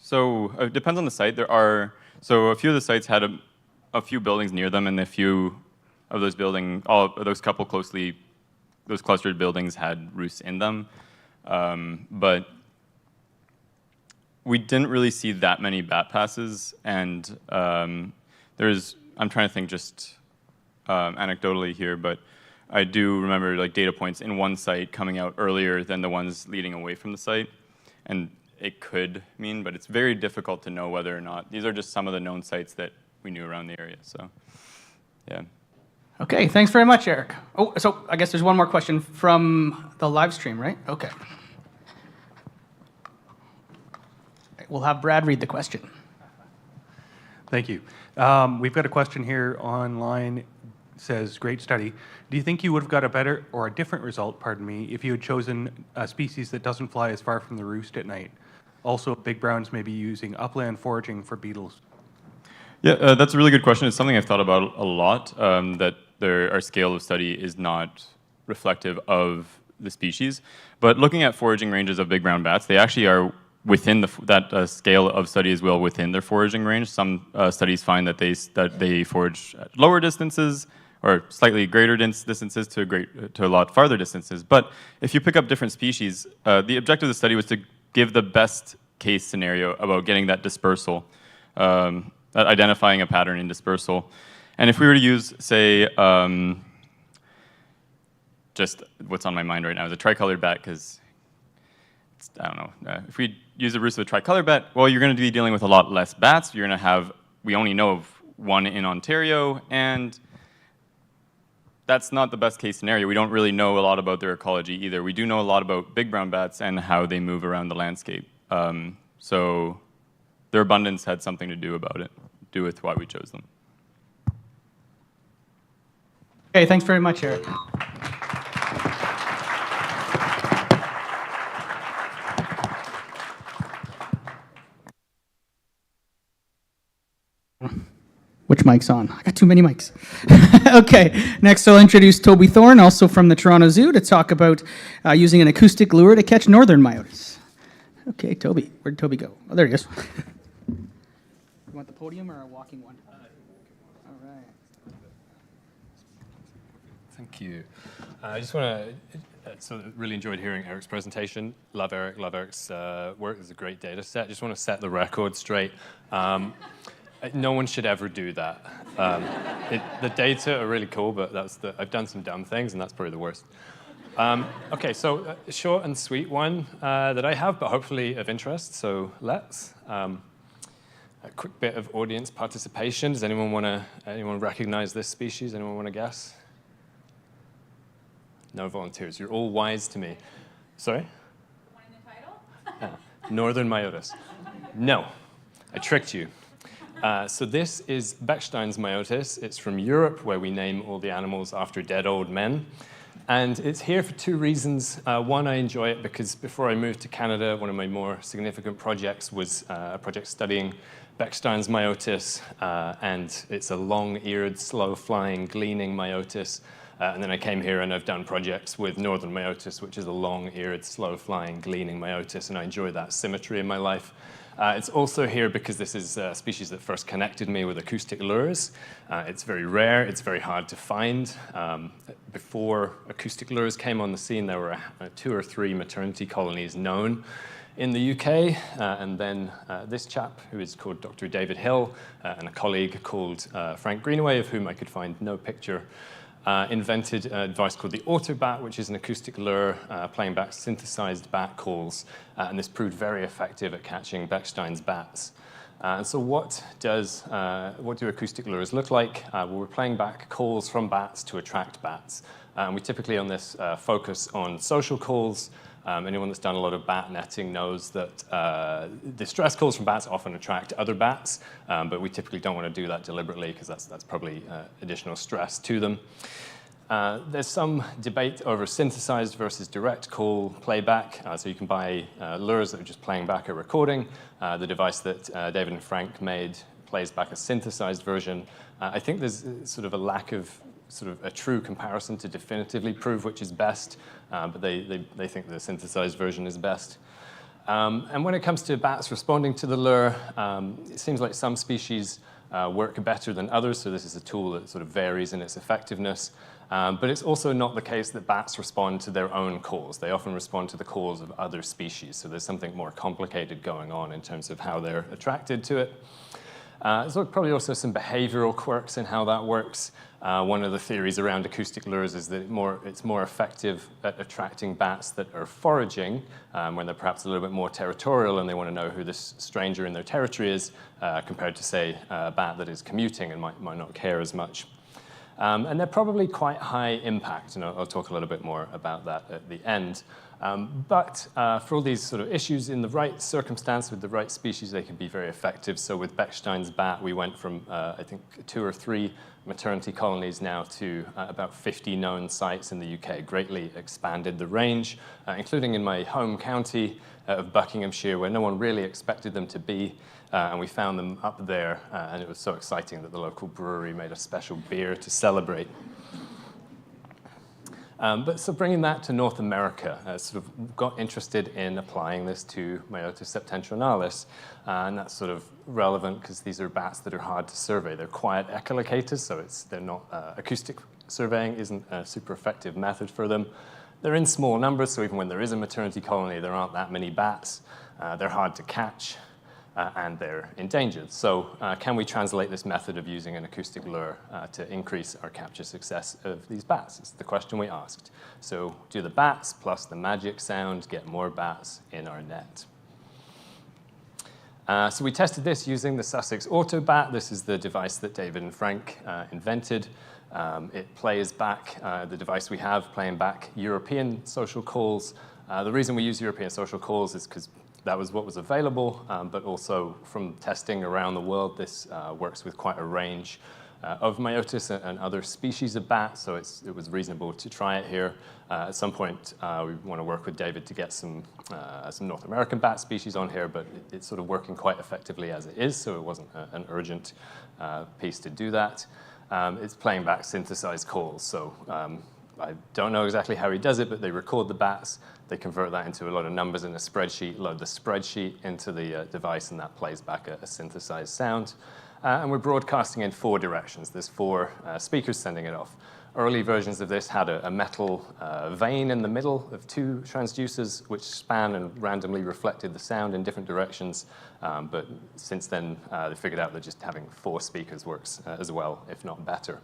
so it depends on the site. So a few of the sites had a few buildings near them, and a few of those those clustered buildings had roosts in them. But we didn't really see that many bat passes, and I'm trying to think just anecdotally here, but I do remember like data points in one site coming out earlier than the ones leading away from the site, and it could mean, but it's very difficult to know whether or not. These are just some of the known sites that we knew around the area, so yeah. Okay, thanks very much, Eric. Oh, so I guess there's one more question from the live stream, right? Okay. We'll have Brad read the question. Thank you. We've got a question here online. It says, great study. Do you think you would have got a better or a different result, pardon me, if you had chosen a species that doesn't fly as far from the roost at night? Also, big browns may be using upland foraging for beetles. Yeah, that's a really good question. It's something I've thought about a lot, that our scale of study is not reflective of the species. But looking at foraging ranges of big brown bats, they actually are within that scale of study as well within their foraging range. Some studies find that they forage at lower distances or slightly greater distances to a lot farther distances. But if you pick up different species, the objective of the study was to give the best case scenario about getting that dispersal, identifying a pattern in dispersal. And if we were to use, say, just what's on my mind right now is a tricolored bat, because I don't know. If we use a roost of a tricolored bat, well, you're going to be dealing with a lot less bats. You're going to have, we only know of one in Ontario, and that's not the best case scenario. We don't really know a lot about their ecology either. We do know a lot about big brown bats and how they move around the landscape. So their abundance had something to do with why we chose them. Okay, thanks very much, Eric. Which mic's on? I got too many mics. Okay, next I'll introduce Toby Thorne, also from the Toronto Zoo, to talk about using an acoustic lure to catch northern myotis. Okay, Toby, where'd Toby go? Oh, there he is. You want the podium or a walking one? All right. Thank you. I just want to really enjoyed hearing Eric's presentation. Love Eric, love Eric's work. It's a great data set. Just want to set the record straight. No one should ever do that. The data are really cool, but I've done some dumb things, and that's probably the worst. Okay, so a short and sweet one that I have, but hopefully of interest. So let's. A quick bit of audience participation. Does anyone recognize this species? Anyone want to guess? No volunteers. You're all wise to me. Sorry? The one in the title? Northern myotis. No, I tricked you. So this is Bechstein's myotis. It's from Europe, where we name all the animals after dead old men. And it's here for two reasons. One, I enjoy it because before I moved to Canada, one of my more significant projects was a project studying Bechstein's myotis, and it's a long-eared, slow-flying, gleaning myotis. And then I came here and I've done projects with northern myotis, which is a long-eared, slow-flying, gleaning myotis, and I enjoy that symmetry in my life. It's also here because this is a species that first connected me with acoustic lures. It's very rare, it's very hard to find. Before acoustic lures came on the scene, there were 2 or 3 maternity colonies known in the UK, and then this chap, who is called Dr. David Hill, and a colleague called Frank Greenaway, of whom I could find no picture, invented a device called the Autobat, which is an acoustic lure playing back synthesized bat calls, and this proved very effective at catching Bechstein's bats. And so what do acoustic lures look like? Well, we're playing back calls from bats to attract bats. And we typically on this focus on social calls. Anyone that's done a lot of bat netting knows that distress calls from bats often attract other bats, but we typically don't want to do that deliberately because that's probably additional stress to them. There's some debate over synthesized versus direct call playback. So you can buy lures that are just playing back a recording. The device that David and Frank made plays back a synthesized version. I think there's sort of a lack of sort of a true comparison to definitively prove which is best, but they think the synthesized version is best. And when it comes to bats responding to the lure, it seems like some species work better than others, so this is a tool that sort of varies in its effectiveness. But it's also not the case that bats respond to their own calls. They often respond to the calls of other species, so there's something more complicated going on in terms of how they're attracted to it. There's probably also some behavioral quirks in how that works. One of the theories around acoustic lures is that it's more effective at attracting bats that are foraging, when they're perhaps a little bit more territorial and they want to know who this stranger in their territory is, compared to, say, a bat that is commuting and might not care as much. And they're probably quite high impact, and I'll talk a little bit more about that at the end. But for all these sort of issues, in the right circumstance with the right species, they can be very effective. So with Bechstein's bat, we went from, I think, 2 or 3 maternity colonies now to about 50 known sites in the UK, greatly expanded the range, including in my home county of Buckinghamshire, where no one really expected them to be. And we found them up there, and it was so exciting that the local brewery made a special beer to celebrate. But so bringing that to North America, sort of got interested in applying this to Myotis septentrionalis, and that's sort of relevant because these are bats that are hard to survey. They're quiet echolocators, so they're not acoustic surveying isn't a super effective method for them. They're in small numbers, so even when there is a maternity colony, there aren't that many bats. They're hard to catch, and they're endangered. So can we translate this method of using an acoustic lure to increase our capture success of these bats? It's the question we asked. So do the bats plus the magic sound get more bats in our net? So we tested this using the Sussex Autobat. This is the device that David and Frank invented. It plays back, the device we have, playing back European social calls. The reason we use European social calls is because that was what was available, but also from testing around the world, this works with quite a range of Myotis and other species of bats, so it was reasonable to try it here. At some point, we want to work with David to get some North American bat species on here, but it's sort of working quite effectively as it is, so it wasn't an urgent piece to do that. It's playing back synthesized calls, so I don't know exactly how he does it, but they record the bats, they convert that into a lot of numbers in a spreadsheet, load the spreadsheet into the device, and that plays back a synthesized sound. And we're broadcasting in 4 directions. There's 4 speakers sending it off. Early versions of this had a metal vein in the middle of 2 transducers, which span and randomly reflected the sound in different directions. But since then, they figured out that just having 4 speakers works as well, if not better.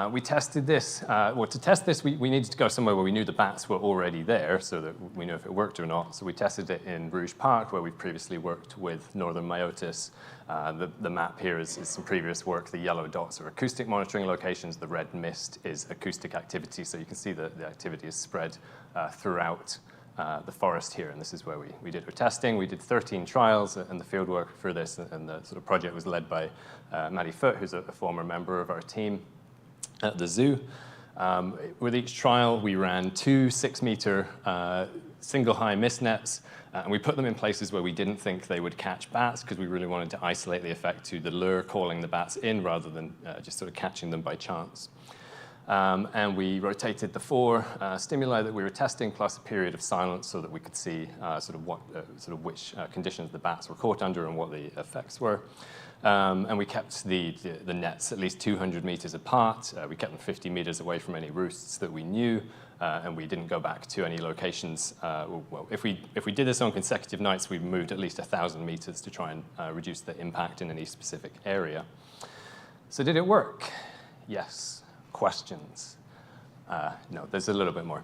We tested this. Well, to test this, we needed to go somewhere where we knew the bats were already there so that we knew if it worked or not. So we tested it in Rouge Park, where we've previously worked with Northern Myotis. The map here is some previous work. The yellow dots are acoustic monitoring locations. The red mist is acoustic activity. So you can see that the activity is spread throughout the forest here. And this is where we did our testing. We did 13 trials and the field work for this. And the sort of project was led by Maddie Foote, who's a former member of our team at the zoo. With each trial, we ran 2 6-meter single high mist nets, and we put them in places where we didn't think they would catch bats because we really wanted to isolate the effect to the lure calling the bats in rather than just sort of catching them by chance. And we rotated the 4 stimuli that we were testing plus a period of silence so that we could see sort of which conditions the bats were caught under and what the effects were. And we kept the nets at least 200 meters apart. We kept them 50 meters away from any roosts that we knew, and we didn't go back to any locations. Well, if we did this on consecutive nights, we moved at least 1,000 meters to try and reduce the impact in any specific area. So did it work? Yes. Questions? No, there's a little bit more.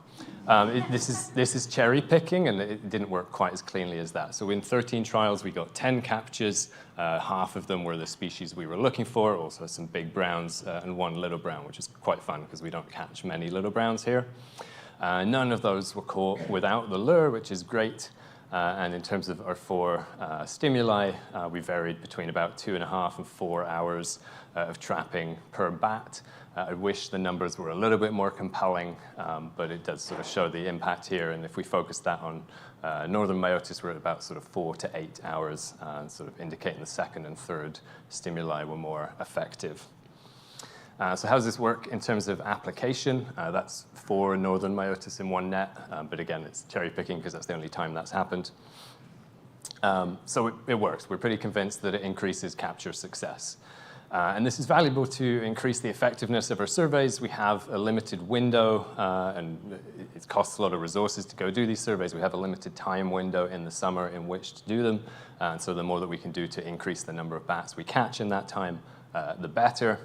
This is cherry picking, and it didn't work quite as cleanly as that. So in 13 trials, we got 10 captures. Half of them were the species we were looking for, also some big browns and 1 little brown, which is quite fun because we don't catch many little browns here. None of those were caught without the lure, which is great. And in terms of our 4 stimuli, we varied between about 2.5 and 4 hours of trapping per bat. I wish the numbers were a little bit more compelling, but it does sort of show the impact here. And if we focus that on Northern Myotis, we're at about sort of 4 to 8 hours, sort of indicating the 2nd and 3rd stimuli were more effective. So how does this work in terms of application? That's 4 Northern Myotis in 1 net, but again, it's cherry picking because that's the only time that's happened. So it works. We're pretty convinced that it increases capture success. And this is valuable to increase the effectiveness of our surveys. We have a limited window, and it costs a lot of resources to go do these surveys. We have a limited time window in the summer in which to do them. And so the more that we can do to increase the number of bats we catch in that time, the better.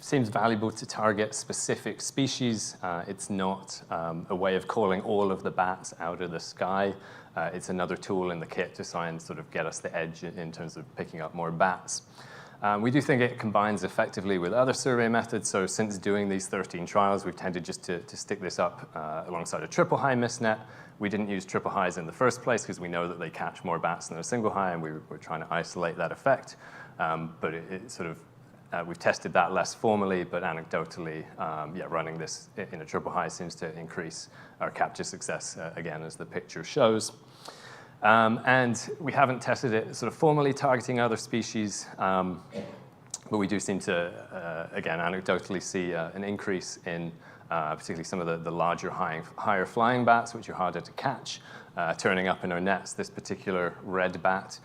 Seems valuable to target specific species. It's not a way of calling all of the bats out of the sky. It's another tool in the kit to try and sort of get us the edge in terms of picking up more bats. We do think it combines effectively with other survey methods. So since doing these 13 trials, we've tended just to stick this up alongside a triple high mist net. We didn't use triple highs in the first place because we know that they catch more bats than a single high, and we're trying to isolate that effect. But it sort of we've tested that less formally, but anecdotally, running this in a triple high seems to increase our capture success, again, as the picture shows. And we haven't tested it sort of formally targeting other species. But we do seem to, again, anecdotally see an increase in particularly some of the larger, higher flying bats, which are harder to catch, turning up in our nets. This particular red bat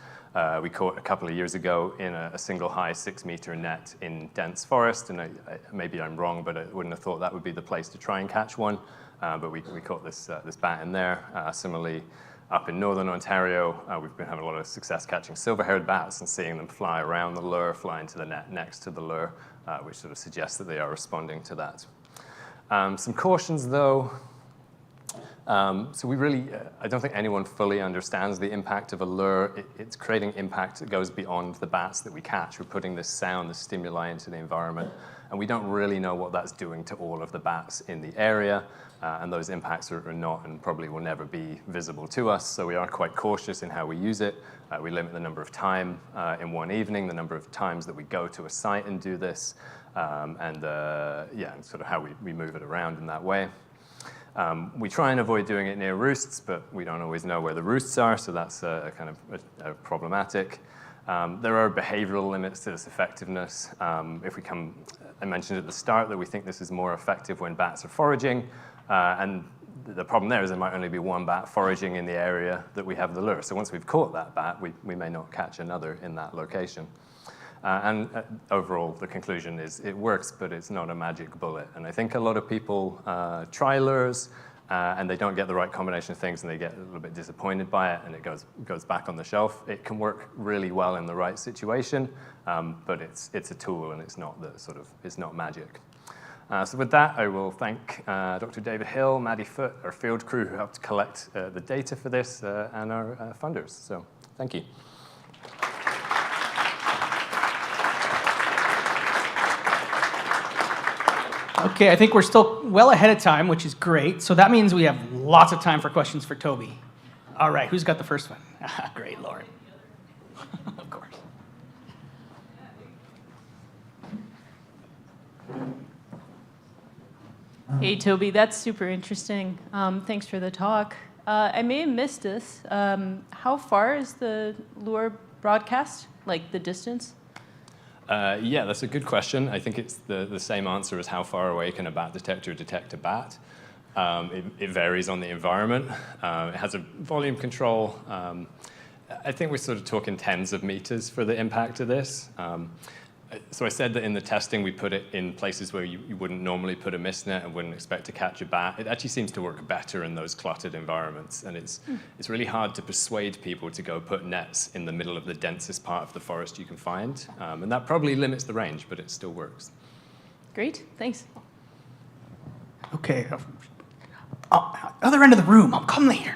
we caught a couple of years ago in a single high 6-meter net in dense forest, and maybe I'm wrong, but I wouldn't have thought that would be the place to try and catch one. But we caught this bat in there. Similarly, up in northern Ontario, we've been having a lot of success catching silver-haired bats and seeing them fly around the lure, fly into the net next to the lure, which sort of suggests that they are responding to that. Some cautions, though. So we really, I don't think anyone fully understands the impact of a lure. It's creating impact that goes beyond the bats that we catch. We're putting this sound, this stimuli into the environment, and we don't really know what that's doing to all of the bats in the area, and those impacts are not and probably will never be visible to us, so we are quite cautious in how we use it. We limit the number of time in one evening, the number of times that we go to a site and do this, and sort of how we move it around in that way. We try and avoid doing it near roosts, but we don't always know where the roosts are, so that's kind of problematic. There are behavioral limits to this effectiveness. I mentioned at the start that we think this is more effective when bats are foraging, and the problem there is there might only be one bat foraging in the area that we have the lure. So once we've caught that bat, we may not catch another in that location. Overall, the conclusion is it works, but it's not a magic bullet. And I think a lot of people try lures, and they don't get the right combination of things, and they get a little bit disappointed by it, and it goes back on the shelf. It can work really well in the right situation, but it's a tool, and it's not magic. So with that, I will thank Dr. David Hill, Maddie Foote, our field crew who helped collect the data for this, and our funders. So thank you. Okay, I think we're still well ahead of time, which is great. So that means we have lots of time for questions for Toby. All right, who's got the first one? Great, Lauren. Of course. Hey, Toby, that's super interesting. Thanks for the talk. I may have missed this. How far is the lure broadcast, like the distance? Yeah, that's a good question. I think it's the same answer as how far away can a bat detector detect a bat. It varies on the environment. It has a volume control. I think we're sort of talking tens of meters for the impact of this. So I said that in the testing we put it in places where you wouldn't normally put a mist net and wouldn't expect to catch a bat. It actually seems to work better in those cluttered environments, and it's really hard to persuade people to go put nets in the middle of the densest part of the forest you can find, and that probably limits the range, but it still works. Great, thanks. Okay. Other end of the room. I'll come later.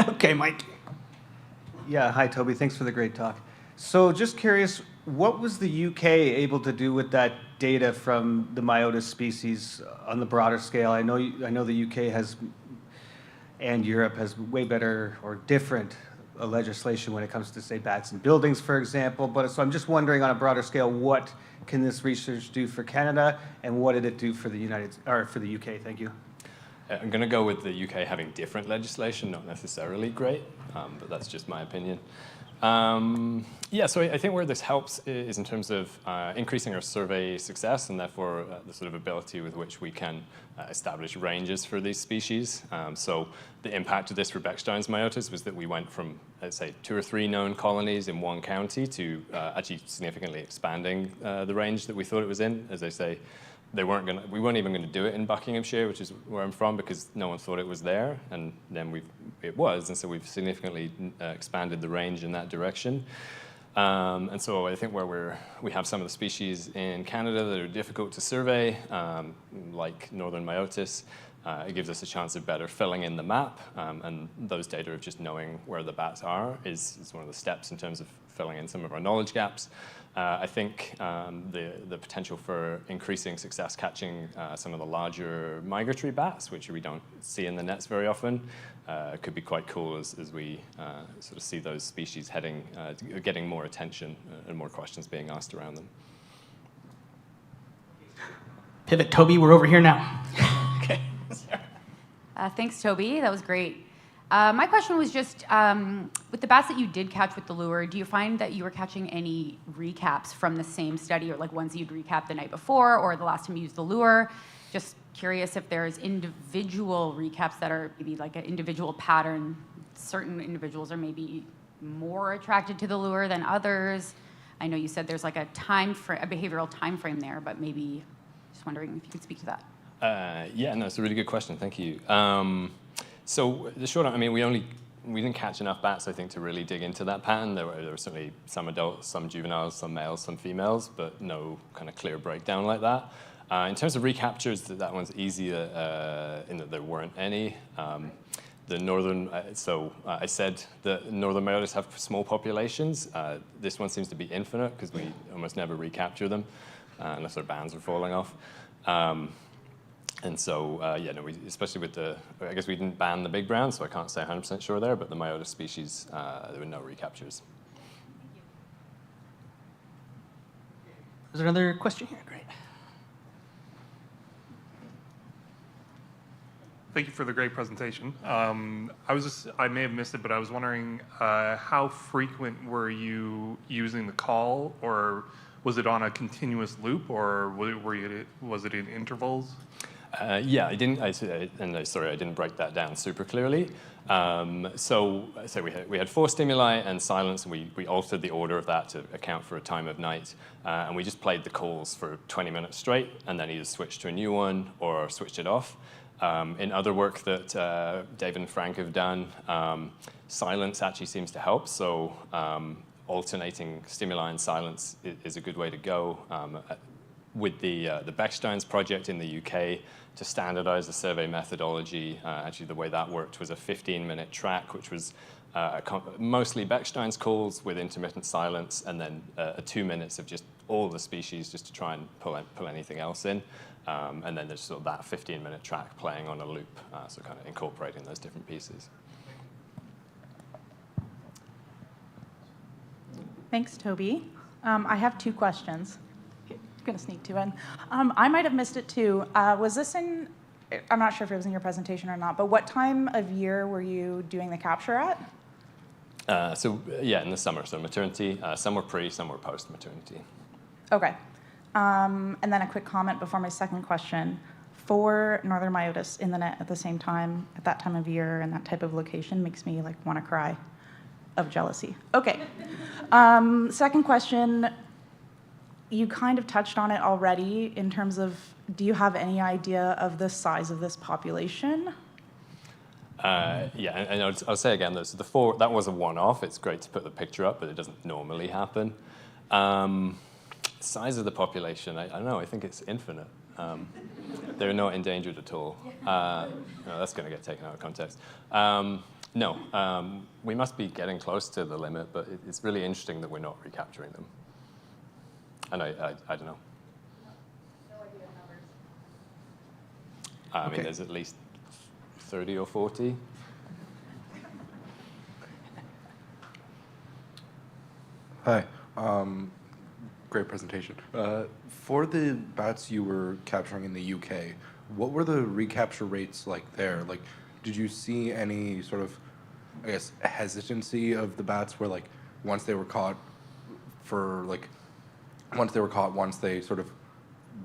Okay, Mike. Yeah, hi, Toby. Thanks for the great talk. So just curious, what was the UK able to do with that data from the Myotis species on the broader scale? I know the UK has, and Europe has way better or different legislation when it comes to, say, bats in buildings, for example. But so I'm just wondering, on a broader scale, what can this research do for Canada, and what did it do for the UK? Thank you. I'm going to go with the UK having different legislation, not necessarily great, but that's just my opinion. So I think where this helps is in terms of increasing our survey success, and therefore the sort of ability with which we can establish ranges for these species. So the impact of this for Bechstein's myotis was that we went from, let's say, 2 or 3 known colonies in one county to actually significantly expanding the range that we thought it was in. As I say, we weren't even going to do it in Buckinghamshire, which is where I'm from, because no one thought it was there, and then it was, and so we've significantly expanded the range in that direction. And so I think where we have some of the species in Canada that are difficult to survey, like northern myotis, it gives us a chance of better filling in the map, and those data of just knowing where the bats are is one of the steps in terms of filling in some of our knowledge gaps. I think the potential for increasing success catching some of the larger migratory bats, which we don't see in the nets very often, could be quite cool as we sort of see those species getting more attention and more questions being asked around them. Pivot, Toby, we're over here now. Okay. Thanks, Toby. That was great. My question was just, with the bats that you did catch with the lure, do you find that you were catching any recaps from the same study, or like ones you'd recapped the night before or the last time you used the lure? Just curious if there's individual recaps that are maybe like an individual pattern. Certain individuals are maybe more attracted to the lure than others. I know you said there's like a behavioral time frame there, but maybe just wondering if you could speak to that. Yeah, no, it's a really good question. Thank you. So the short, I mean, we didn't catch enough bats, I think, to really dig into that pattern. There were certainly some adults, some juveniles, some males, some females, but no kind of clear breakdown like that. In terms of recaptures, that one's easier in that there weren't any. The northern, I said that northern myotis have small populations. This one seems to be infinite because we almost never recapture them unless our bands are falling off. And so, yeah, no, especially with I guess we didn't ban the big brown, so I can't say 100% sure there, but the myotis species, there were no recaptures. Is there another question here? Great. Thank you for the great presentation. I may have missed it, but I was wondering how frequent were you using the call, or was it on a continuous loop, or was it in intervals? Yeah, I didn't break that down super clearly. So we had 4 stimuli and silence, and we altered the order of that to account for a time of night. And we just played the calls for 20 minutes straight, and then either switched to a new one or switched it off. In other work that David and Frank have done, silence actually seems to help. So alternating stimuli and silence is a good way to go. With the Bechstein's project in the UK, to standardize the survey methodology, actually the way that worked was a 15-minute track, which was mostly Bechstein's calls with intermittent silence, and then 2 minutes of just all the species just to try and pull anything else in. And then there's sort of that 15-minute track playing on a loop, so kind of incorporating those different pieces. Thanks, Toby. I have 2 questions. Going to sneak 2 in. I might have missed it too. Was this I'm not sure if it was in your presentation or not, but what time of year were you doing the capture at? So yeah, in the summer, so maternity, some were pre, some were post-maternity. Okay. And then a quick comment before my second question. 4 northern myotis in the net at the same time, at that time of year and that type of location makes me like want to cry of jealousy. Okay. Second question. You kind of touched on it already in terms of, do you have any idea of the size of this population? Yeah, and I'll say again, the 4, that was a one-off. It's great to put the picture up, but it doesn't normally happen. Size of the population, I don't know, I think it's infinite. They're not endangered at all. No, that's going to get taken out of context. No, we must be getting close to the limit, but it's really interesting that we're not recapturing them. And I don't know. No idea of numbers. I mean, there's at least 30 or 40. Hi. Great presentation. For the bats you were capturing in the UK, what were the recapture rates like there? Like, did you see any sort of, I guess, hesitancy of the bats where, like, once they were caught, once they sort of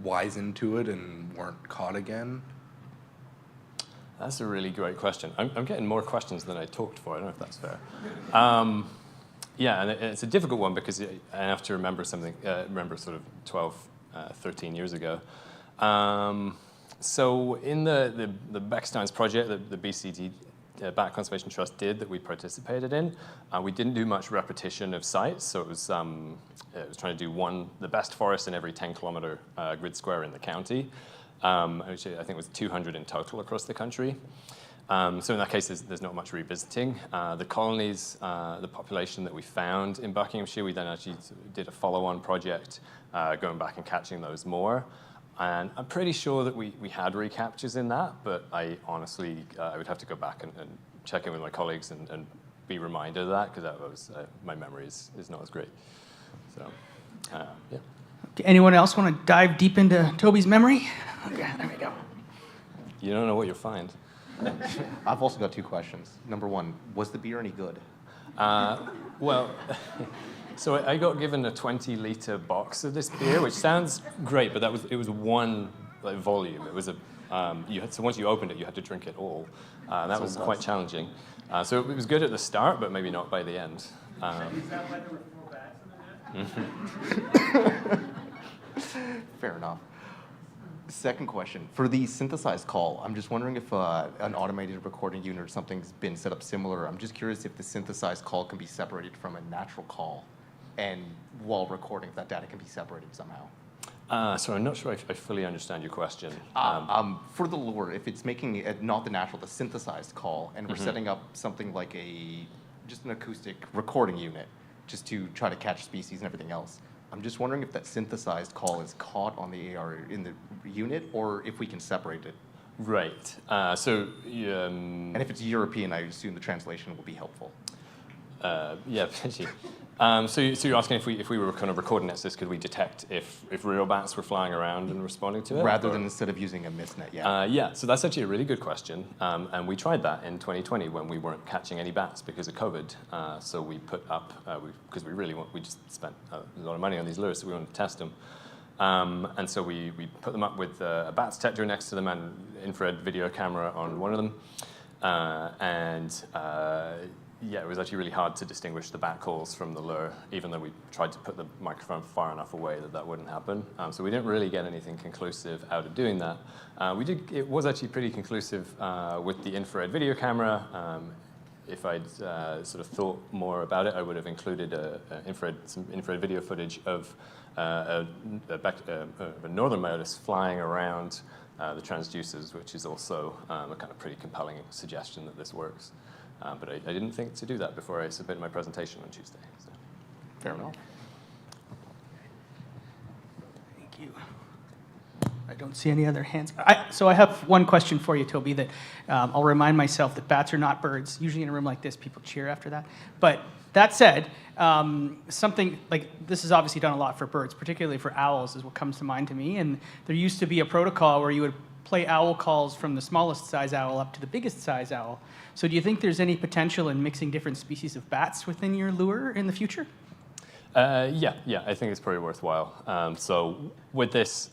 wisened to it and weren't caught again? That's a really great question. I'm getting more questions than I talked for. I don't know if that's fair. Yeah, and it's a difficult one because I have to remember something, sort of 12, 13 years ago. So in the Bechstein's project that the BCD Bat Conservation Trust did that we participated in, we didn't do much repetition of sites. So it was trying to do the best forest in every 10-kilometer grid square in the county, which I think was 200 in total across the country. So in that case, there's not much revisiting. The colonies, the population that we found in Buckinghamshire, we then actually did a follow-on project going back and catching those more. And I'm pretty sure that we had recaptures in that, but I honestly, I would have to go back and check in with my colleagues and be reminded of that, because that was, my memory is not as great. So, yeah. Okay, anyone else want to dive deep into Toby's memory? Okay, there we go. You don't know what you'll find. I've also got two questions. Number one, was the beer any good? Well, so I got given a 20-liter box of this beer, which sounds great, but it was one volume. It was so once you opened it, you had to drink it all. That was quite challenging. So it was good at the start, but maybe not by the end. Is that why there were 4 bats in the net? Fair enough. Second question. For the synthesized call, I'm just wondering if an automated recording unit or something's been set up similar. I'm just curious if the synthesized call can be separated from a natural call, and while recording, if that data can be separated somehow. So I'm not sure I fully understand your question. For the lure, if it's making it not the natural, the synthesized call, and we're Mm-hmm. setting up something like just an acoustic recording unit, just to try to catch species and everything else. I'm just wondering if that synthesized call is caught on the AR in the unit, or if we can separate it. Right. And if it's European, I assume the translation will be helpful. Yeah, potentially. So you're asking if we were kind of recording this, could we detect if real bats were flying around and responding to it? Rather than instead of using a mistnet, yeah. Yeah, so that's actually a really good question. And we tried that in 2020 when we weren't catching any bats because of COVID. So we put up, because we just spent a lot of money on these lures, so we wanted to test them. And so we put them up with a bat detector next to them and infrared video camera on one of them. Yeah, it was actually really hard to distinguish the bat calls from the lure, even though we tried to put the microphone far enough away that wouldn't happen. So we didn't really get anything conclusive out of doing that. It was actually pretty conclusive with the infrared video camera. If I'd sort of thought more about it, I would have included some infrared video footage of a northern myotis flying around the transducers, which is also a kind of pretty compelling suggestion that this works. But I didn't think to do that before I submitted my presentation on Tuesday. So. Fair enough. Thank you. I don't see any other hands. So I have one question for you, Toby, that I'll remind myself that bats are not birds. Usually in a room like this, people cheer after that. But that said, something like this is obviously done a lot for birds, particularly for owls is what comes to mind to me. And there used to be a protocol where you would play owl calls from the smallest size owl up to the biggest size owl. So do you think there's any potential in mixing different species of bats within your lure in the future? Yeah, I think it's probably worthwhile. So with this,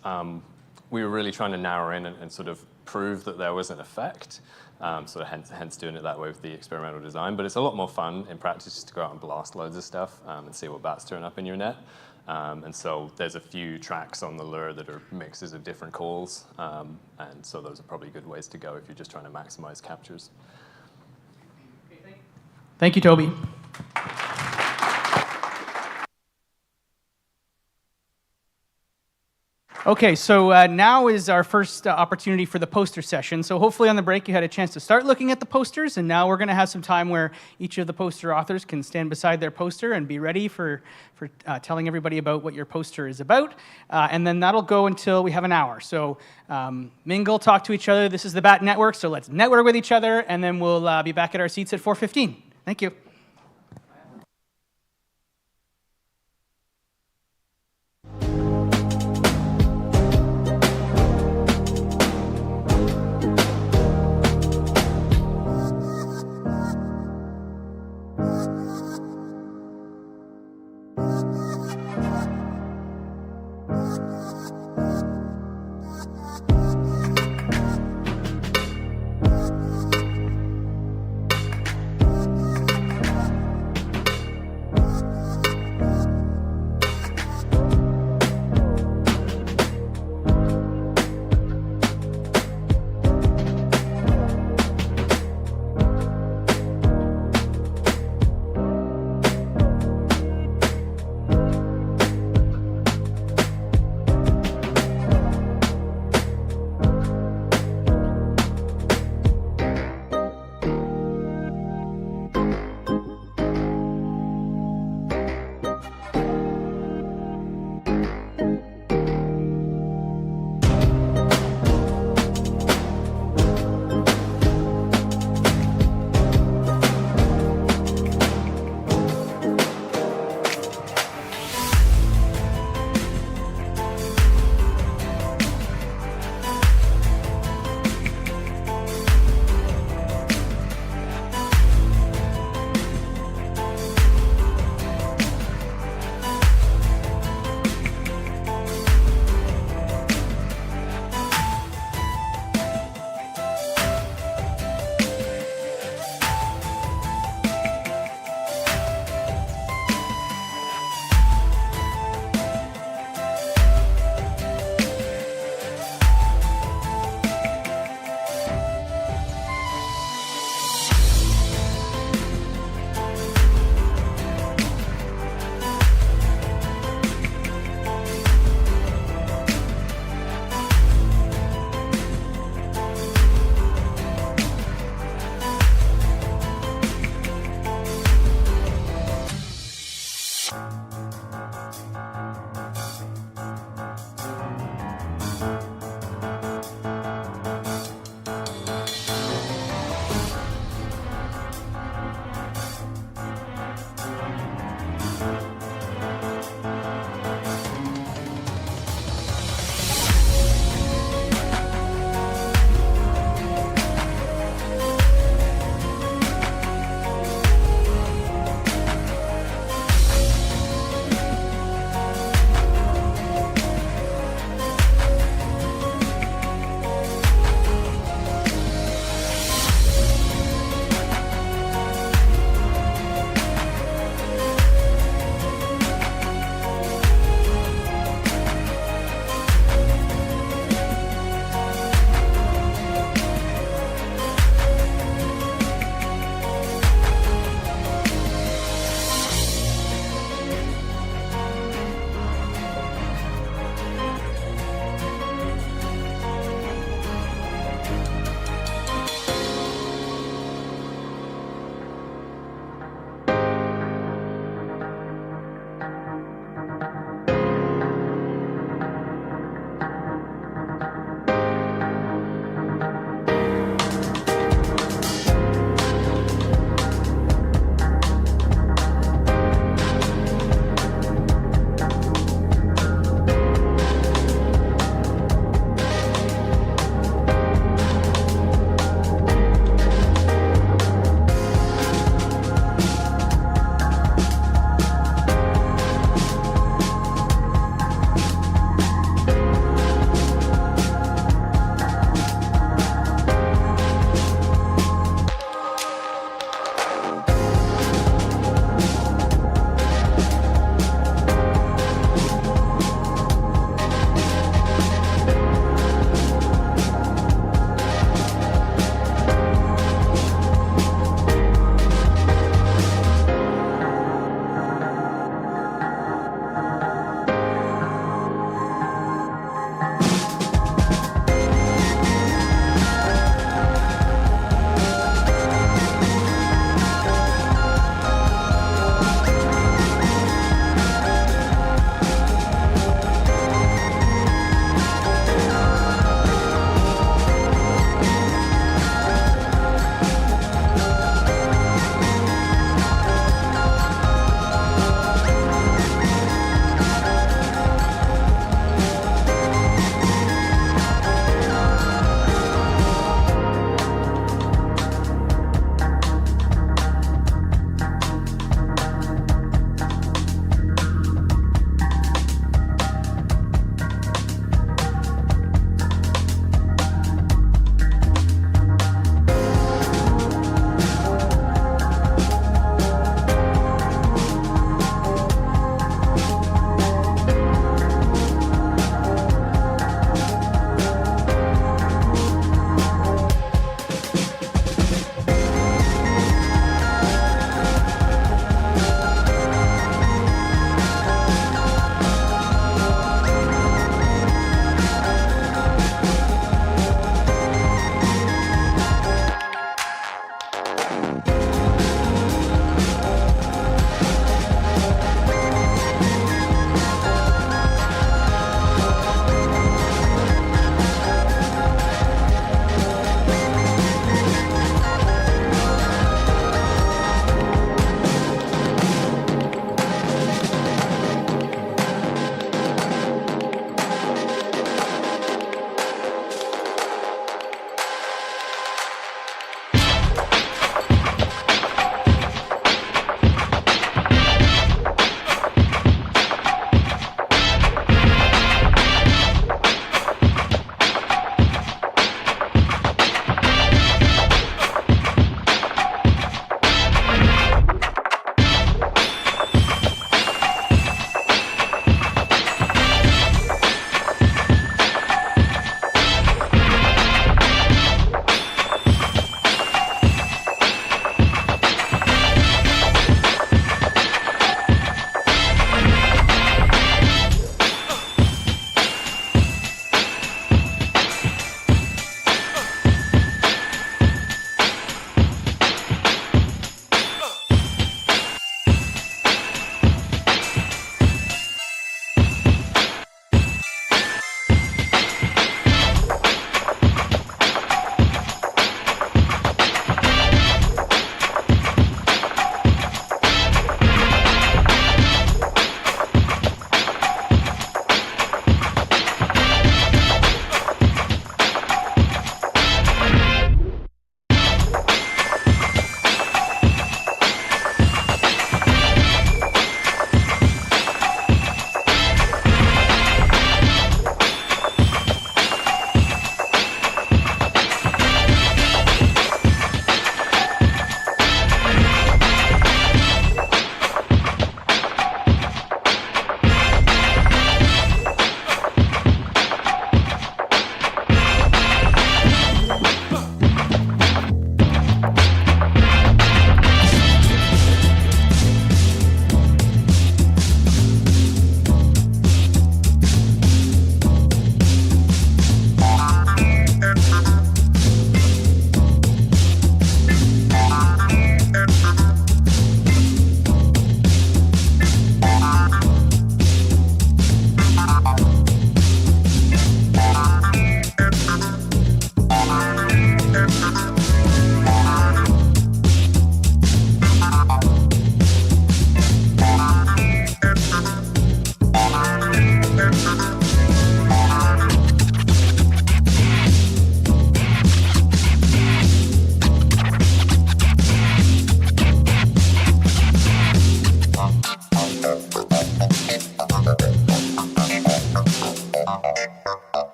we were really trying to narrow in and sort of prove that there was an effect. So hence doing it that way with the experimental design. But it's a lot more fun in practice just to go out and blast loads of stuff and see what bats turn up in your net. And so there's a few tracks on the lure that are mixes of different calls. And so those are probably good ways to go if you're just trying to maximize captures. Thank you, Toby. Okay, so now is our first opportunity for the poster session. So hopefully on the break you had a chance to start looking at the posters, and now we're going to have some time where each of the poster authors can stand beside their poster and be ready for telling everybody about what your poster is about. And then that'll go until we have an hour. So mingle, talk to each other. This is the BAT Network, so let's network with each other, and then we'll be back at our seats at 4:15. Thank you.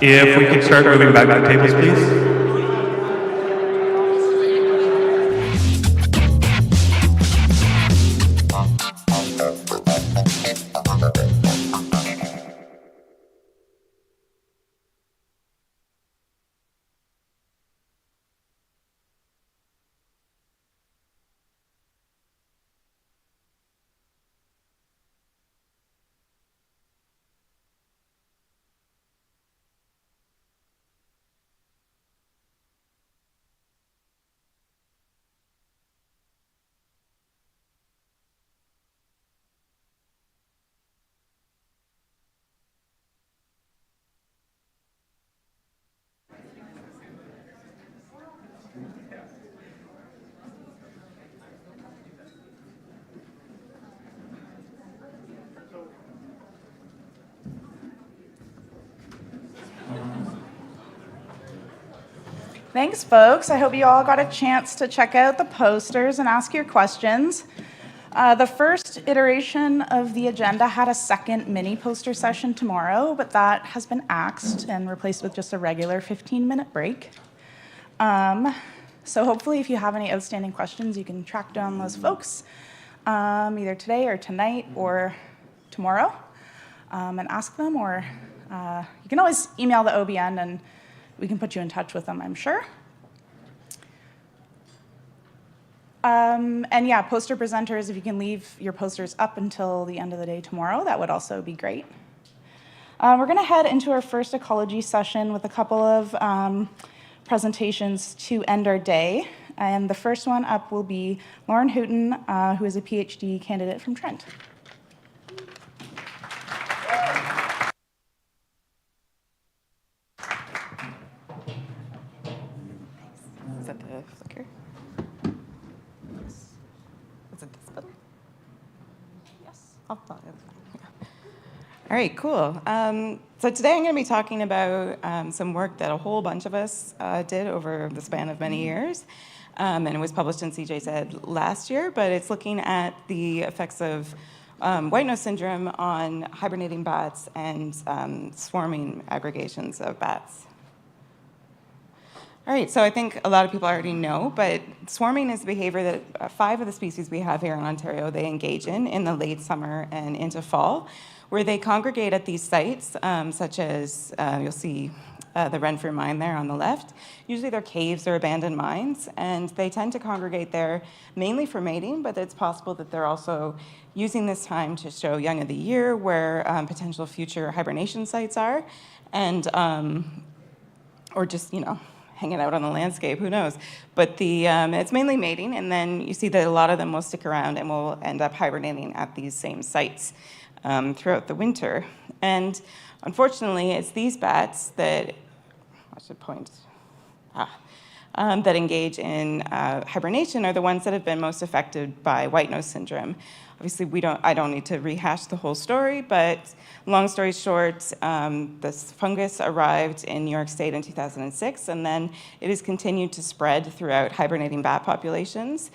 If we could start moving back to the tables, please. Thanks, folks. I hope you all got a chance to check out the posters and ask your questions. The first iteration of the agenda had a second mini poster session tomorrow, but that has been axed and replaced with just a regular 15-minute break. So hopefully if you have any outstanding questions, you can track down those folks either today or tonight or tomorrow and ask them, or you can always email the OBN and we can put you in touch with them, I'm sure. And yeah, poster presenters, if you can leave your posters up until the end of the day tomorrow, that would also be great. We're going to head into our first ecology session with a couple of presentations to end our day. And the first one up will be Lauren Hooton, who is a PhD candidate from Trent. Is that the flicker? Is it this button? Yes. Oh, that's fine. Yeah. All right, cool. So today I'm going to be talking about some work that a whole bunch of us did over the span of many years. And it was published in CJZ last year, but it's looking at the effects of white nose syndrome on hibernating bats and swarming aggregations of bats. All right, so I think a lot of people already know, but swarming is the behavior that 5 of the species we have here in Ontario, they engage in the late summer and into fall, where they congregate at these sites, such as you'll see the Renfrew mine there on the left. Usually they're caves or abandoned mines, and they tend to congregate there mainly for mating, but it's possible that they're also using this time to show young of the year where potential future hibernation sites are, and or just, hanging out on the landscape, who knows? But it's mainly mating, and then you see that a lot of them will stick around and will end up hibernating at these same sites throughout the winter. And unfortunately, it's these bats that, I should point, that engage in hibernation are the ones that have been most affected by white nose syndrome. Obviously, I don't need to rehash the whole story, but long story short, this fungus arrived in New York State in 2006, and then it has continued to spread throughout hibernating bat populations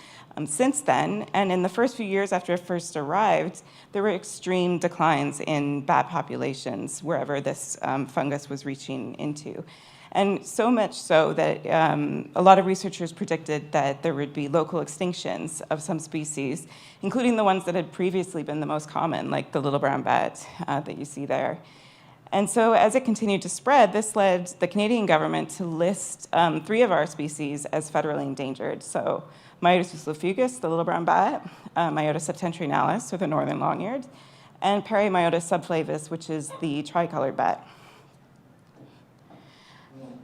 since then. And in the first few years after it first arrived, there were extreme declines in bat populations wherever this fungus was reaching into. And so much so that a lot of researchers predicted that there would be local extinctions of some species, including the ones that had previously been the most common, like the little brown bat that you see there. And so as it continued to spread, this led the Canadian government to list 3 of our species as federally endangered. So Myotis uslofugus, the little brown bat, Myotis septentrionalis, or the northern long-eared, and Perimyotis subflavus, which is the tricolored bat.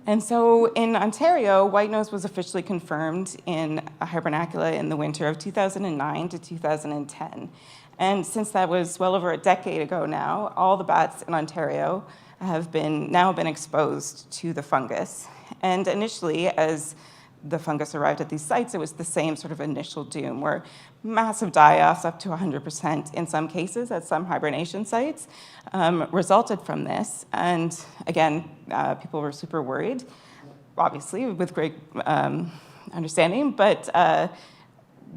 And so in Ontario, white nose was officially confirmed in hibernacula in the winter of 2009 to 2010. And since that was well over a decade ago now, all the bats in Ontario have now been exposed to the fungus. And initially, as the fungus arrived at these sites, it was the same sort of initial doom, where massive die-offs, up to 100% in some cases at some hibernation sites, resulted from this. And again, people were super worried, obviously, with great understanding, but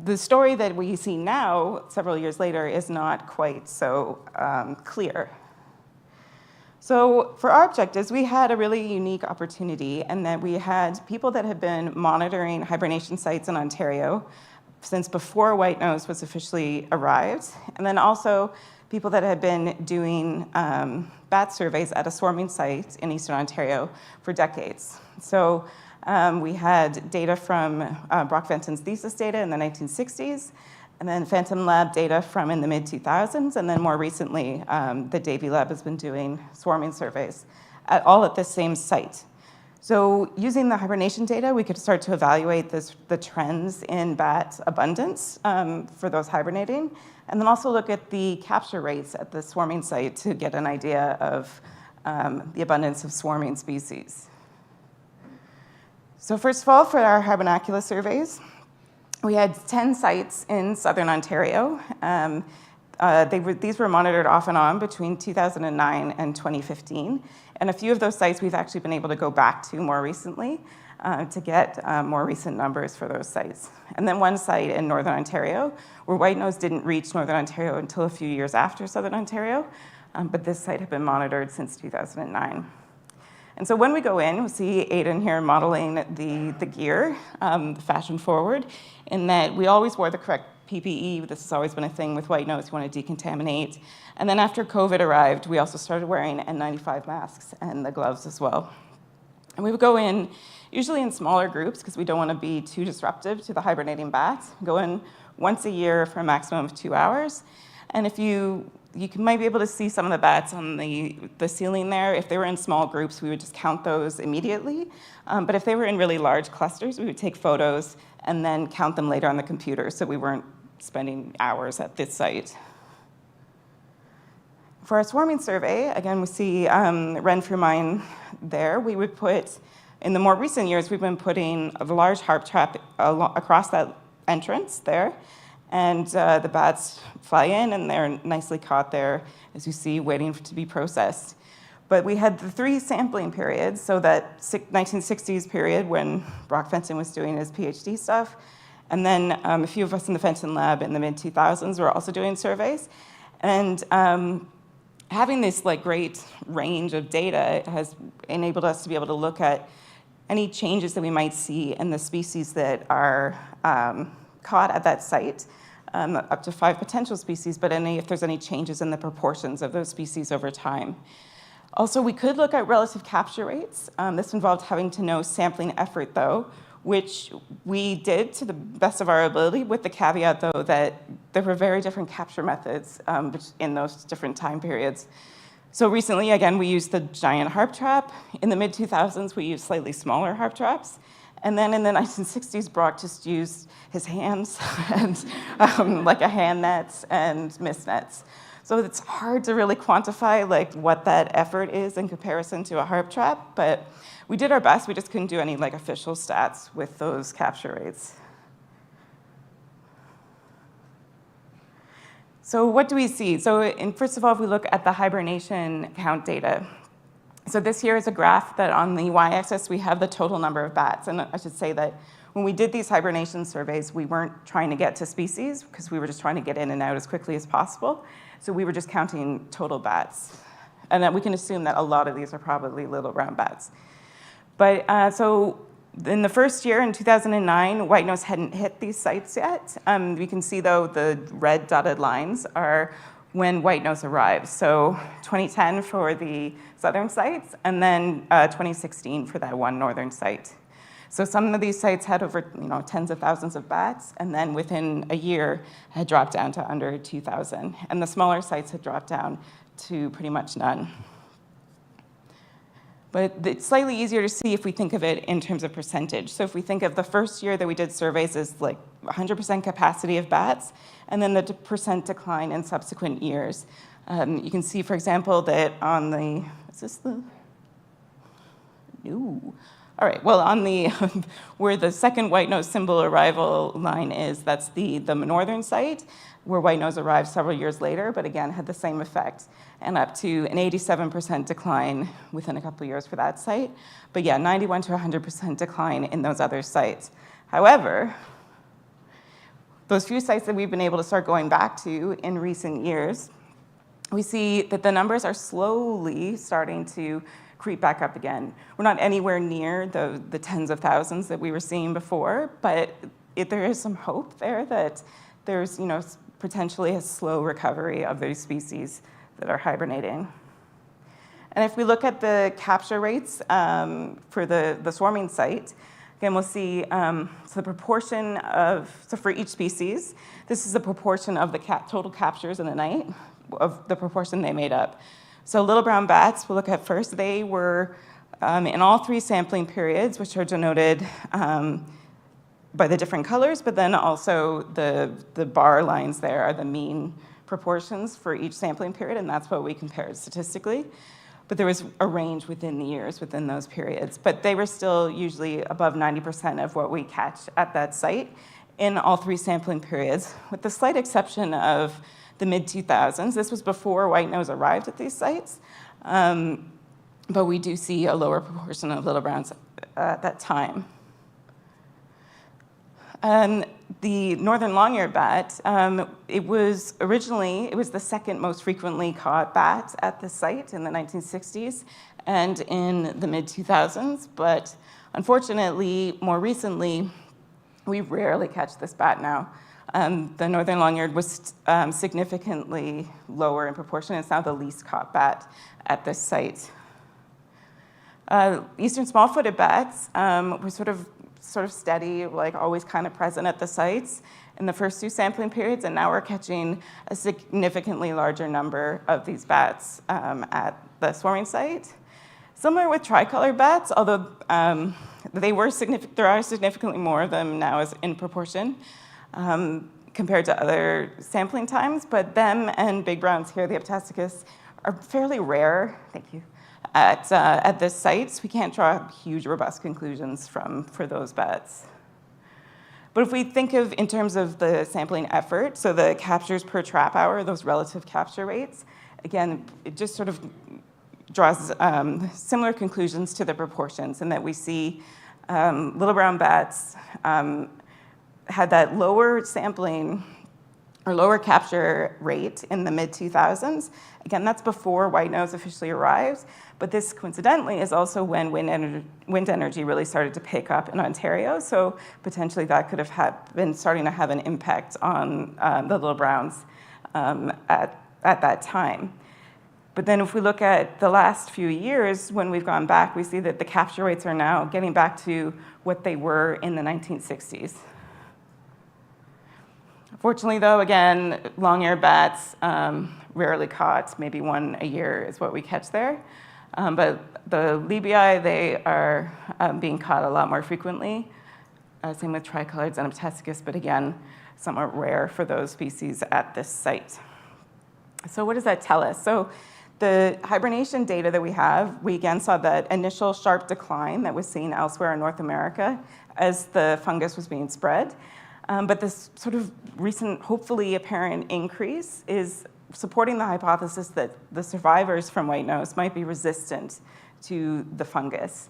the story that we see now, several years later, is not quite so clear. So for our objectives, we had a really unique opportunity in that we had people that had been monitoring hibernation sites in Ontario since before white nose was officially arrived, and then also people that had been doing bat surveys at a swarming site in Eastern Ontario for decades. So we had data from Brock Fenton's thesis data in the 1960s, and then Phantom Lab data from in the mid-2000s, and then more recently, the Davy Lab has been doing swarming surveys all at the same site. So using the hibernation data, we could start to evaluate the trends in bat abundance for those hibernating, and then also look at the capture rates at the swarming site to get an idea of the abundance of swarming species. So first of all, for our hibernaculum surveys, we had 10 sites in southern Ontario. These were monitored off and on between 2009 and 2015. And a few of those sites we've actually been able to go back to more recently to get more recent numbers for those sites. And then one site in northern Ontario, where white nose didn't reach northern Ontario until a few years after southern Ontario, but this site had been monitored since 2009. And so when we go in, we see Aidan here modeling the gear, fashion forward, in that we always wore the correct PPE. This has always been a thing with white nose, you want to decontaminate. And then after COVID arrived, we also started wearing N95 masks and the gloves as well. And we would go in, usually in smaller groups, because we don't want to be too disruptive to the hibernating bats. Go in once a year for a maximum of 2 hours. And if you might be able to see some of the bats on the ceiling there. If they were in small groups, we would just count those immediately. But if they were in really large clusters, we would take photos and then count them later on the computer, so we weren't spending hours at this site. For our swarming survey, again, we see Renfrew Mine there. We would put, in the more recent years, we've been putting a large harp trap across that entrance there. And the bats fly in, and they're nicely caught there, as you see, waiting to be processed. But we had the 3 sampling periods, so that 1960s period when Brock Fenton was doing his PhD stuff, and then a few of us in the Fenton Lab in the mid-2000s were also doing surveys. And having this great range of data has enabled us to be able to look at any changes that we might see in the species that are caught at that site, up to 5 potential species, but if there's any changes in the proportions of those species over time. Also, we could look at relative capture rates. This involved having to know sampling effort, though, which we did to the best of our ability, with the caveat, though, that there were very different capture methods in those different time periods. So recently, again, we used the giant harp trap. In the mid-2000s, we used slightly smaller harp traps. And then in the 1960s, Brock just used his hands and like a hand nets and mist nets. So it's hard to really quantify what that effort is in comparison to a harp trap, but we did our best. We just couldn't do any official stats with those capture rates. So what do we see? So first of all, if we look at the hibernation count data, so this here is a graph that on the y-axis we have the total number of bats. And I should say that when we did these hibernation surveys, we weren't trying to get to species because we were just trying to get in and out as quickly as possible. So we were just counting total bats. And then we can assume that a lot of these are probably little brown bats. But so in the first year, in 2009, white nose hadn't hit these sites yet. We can see, though, the red dotted lines are when white nose arrived. So 2010 for the southern sites, and then 2016 for that one northern site. So some of these sites had over tens of thousands of bats, and then within a year had dropped down to under 2,000. And the smaller sites had dropped down to pretty much none. But it's slightly easier to see if we think of it in terms of percentage. So if we think of the first year that we did surveys as 100% capacity of bats, and then the percent decline in subsequent years. You can see, for example, that on the, is this the, no. All right, well, on the, where the second white nose symbol arrival line is, that's the northern site, where white nose arrived several years later, but again, had the same effect, and up to an 87% decline within a couple of years for that site. But yeah, 91 to 100% decline in those other sites. However, those few sites that we've been able to start going back to in recent years we see that the numbers are slowly starting to creep back up again. We're not anywhere near the tens of thousands that we were seeing before, but there is some hope there that there's potentially a slow recovery of those species that are hibernating. And if we look at the capture rates for the swarming site, again, we'll see so the proportion for each species, this is the proportion of the total captures in the night, of the proportion they made up. So little brown bats, we'll look at first. They were in all 3 sampling periods, which are denoted by the different colors, but then also the bar lines there are the mean proportions for each sampling period, and that's what we compared statistically. But there was a range within the years within those periods. But they were still usually above 90% of what we catch at that site in all 3 sampling periods, with the slight exception of the mid-2000s. This was before white-nose arrived at these sites. But we do see a lower proportion of little browns at that time. The northern long-eared bat, it was the second most frequently caught bat at the site in the 1960s and in the mid-2000s. But unfortunately, more recently, we rarely catch this bat now. The northern long-eared was significantly lower in proportion. It's now the least caught bat at this site. Eastern small-footed bats were sort of steady, like always kind of present at the sites in the first 2 sampling periods, and now we're catching a significantly larger number of these bats at the swarming site. Similar with tricolored bats, although there are significantly more of them now as in proportion compared to other sampling times, but them and big browns here, the Eptasticus, are fairly rare. Thank you. At this site, we can't draw huge, robust conclusions for those bats. But if we think of in terms of the sampling effort, so the captures per trap hour, those relative capture rates, again, it just sort of draws similar conclusions to the proportions, in that we see little brown bats had that lower sampling or lower capture rate in the mid-2000s. Again, that's before white-nose officially arrives, but this coincidentally is also when wind energy really started to pick up in Ontario, so potentially that could have been starting to have an impact on the little browns at that time. But then if we look at the last few years, when we've gone back, we see that the capture rates are now getting back to what they were in the 1960s. Fortunately, though, again, long-eared bats, rarely caught. Maybe 1 a year is what we catch there. But the libii, they are being caught a lot more frequently. Same with tricoloreds and Eptasticus, but again, somewhat rare for those species at this site. So what does that tell us? So the hibernation data that we have, we again saw that initial sharp decline that was seen elsewhere in North America as the fungus was being spread. But this sort of recent, hopefully apparent increase is supporting the hypothesis that the survivors from white-nose might be resistant to the fungus.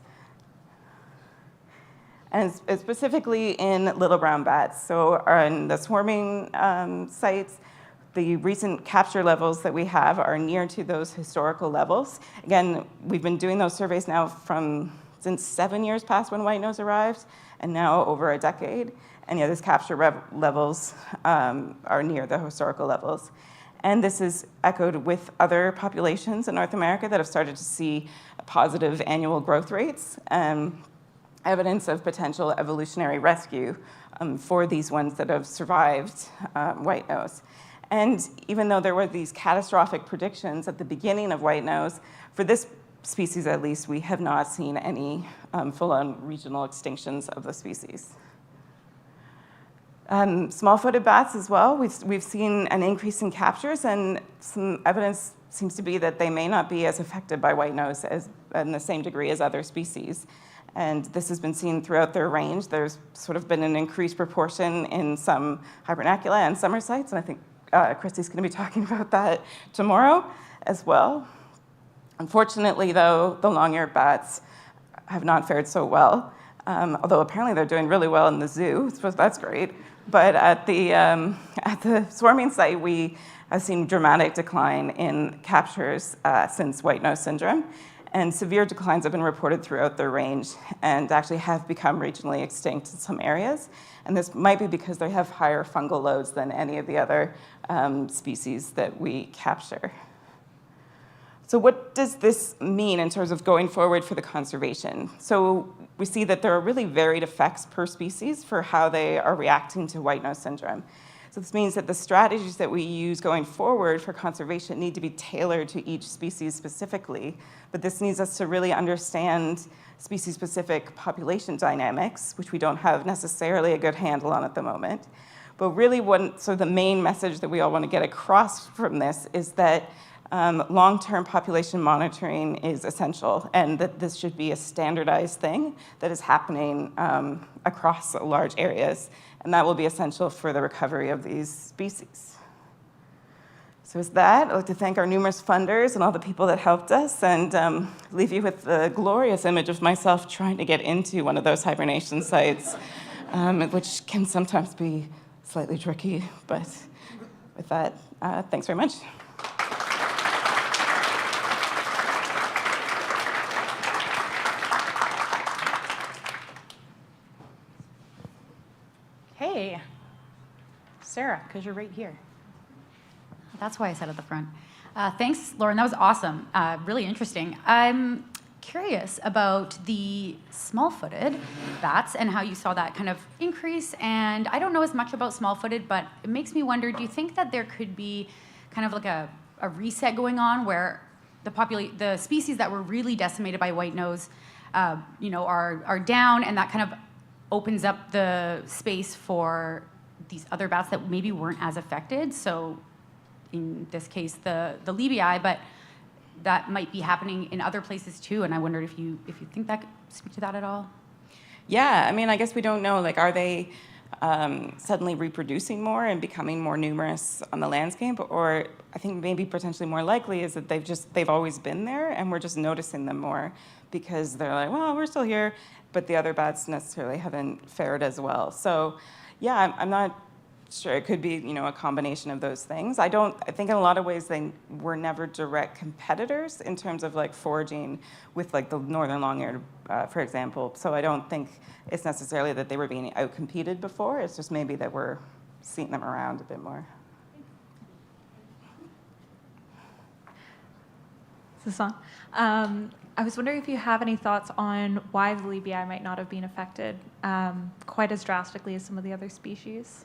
And specifically in little brown bats. So in the swarming sites, the recent capture levels that we have are near to those historical levels. Again, we've been doing those surveys now since 7 years past when white-nose arrived, and now over a decade. And those capture levels are near the historical levels. And this is echoed with other populations in North America that have started to see positive annual growth rates, evidence of potential evolutionary rescue for these ones that have survived white-nose. And even though there were these catastrophic predictions at the beginning of white-nose, for this species at least, we have not seen any full-on regional extinctions of the species. Small-footed bats as well, we've seen an increase in captures, and some evidence seems to be that they may not be as affected by white-nose in the same degree as other species. And this has been seen throughout their range. There's sort of been an increased proportion in some hibernacula and summer sites, and I think Christy's going to be talking about that tomorrow as well. Unfortunately, though, the long-eared bats have not fared so well. although apparently they're doing really well in the zoo, so that's great. But at the swarming site, we have seen dramatic decline in captures since white nose syndrome. And severe declines have been reported throughout their range and actually have become regionally extinct in some areas. And this might be because they have higher fungal loads than any of the other species that we capture. So what does this mean in terms of going forward for the conservation? So we see that there are really varied effects per species for how they are reacting to white nose syndrome. So this means that the strategies that we use going forward for conservation need to be tailored to each species specifically, but this needs us to really understand species-specific population dynamics, which we don't have necessarily a good handle on at the moment. But really, the main message that we all want to get across from this is that long-term population monitoring is essential, and that this should be a standardized thing that is happening across large areas, and that will be essential for the recovery of these species. So with that, I'd like to thank our numerous funders and all the people that helped us, and leave you with the glorious image of myself trying to get into one of those hibernation sites, which can sometimes be slightly tricky, but with that, thanks very much. Hey, Sarah, because you're right here. That's why I sat at the front. Thanks, Lauren. That was awesome. Really interesting. I'm curious about the small-footed bats and how you saw that kind of increase. And I don't know as much about small-footed, but it makes me wonder, do you think that there could be kind of like a reset going on where the species that were really decimated by white nose are down, and that kind of opens up the space for these other bats that maybe weren't as affected? So in this case, the Libii, but that might be happening in other places too. And I wondered if you think that could speak to that at all. Yeah, I mean, I guess we don't know. Like, are they suddenly reproducing more and becoming more numerous on the landscape? Or I think maybe potentially more likely is that they've always been there, and we're just noticing them more because they're like, well, we're still here, but the other bats necessarily haven't fared as well. So yeah, I'm not sure. It could be, a combination of those things. I think in a lot of ways they were never direct competitors in terms of like foraging with like the northern long-eared, for example. So I don't think it's necessarily that they were being outcompeted before. It's just maybe that we're seeing them around a bit more. Is this on? I was wondering if you have any thoughts on why the Libii might not have been affected quite as drastically as some of the other species.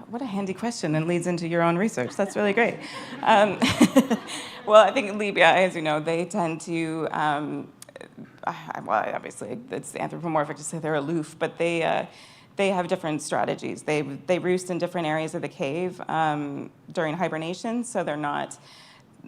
What a handy question, and leads into your own research. That's really great. Well, I think Libii, as you know, they tend to, obviously it's anthropomorphic to say they're aloof, but they have different strategies. They roost in different areas of the cave during hibernation, so they're not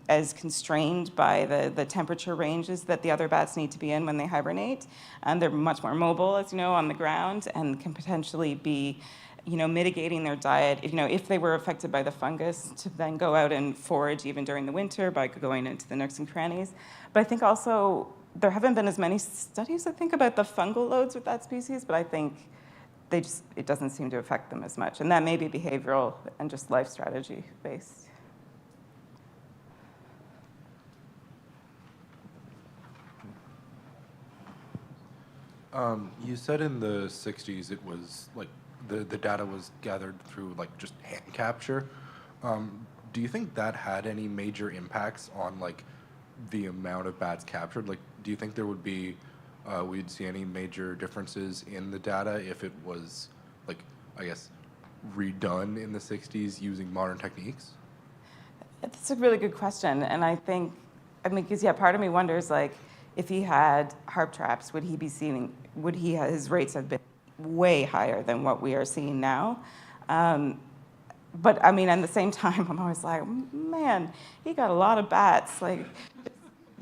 as constrained by the temperature ranges that the other bats need to be in when they hibernate. And they're much more mobile, as you know, on the ground, and can potentially be mitigating their diet, if they were affected by the fungus, to then go out and forage even during the winter by going into the nooks and crannies. But I think also there haven't been as many studies, I think, about the fungal loads with that species, but I think it doesn't seem to affect them as much. And that may be behavioral and just life strategy based. You said in the 60s it was like the data was gathered through like just hand capture. Do you think that had any major impacts on like the amount of bats captured? Like, do you think there would be, we'd see any major differences in the data if it was like, I guess, redone in the 60s using modern techniques? That's a really good question. And because part of me wonders, like, if he had harp traps, would his rates have been way higher than what we are seeing now? But I mean, at the same time, I'm always like, man, he got a lot of bats. Like,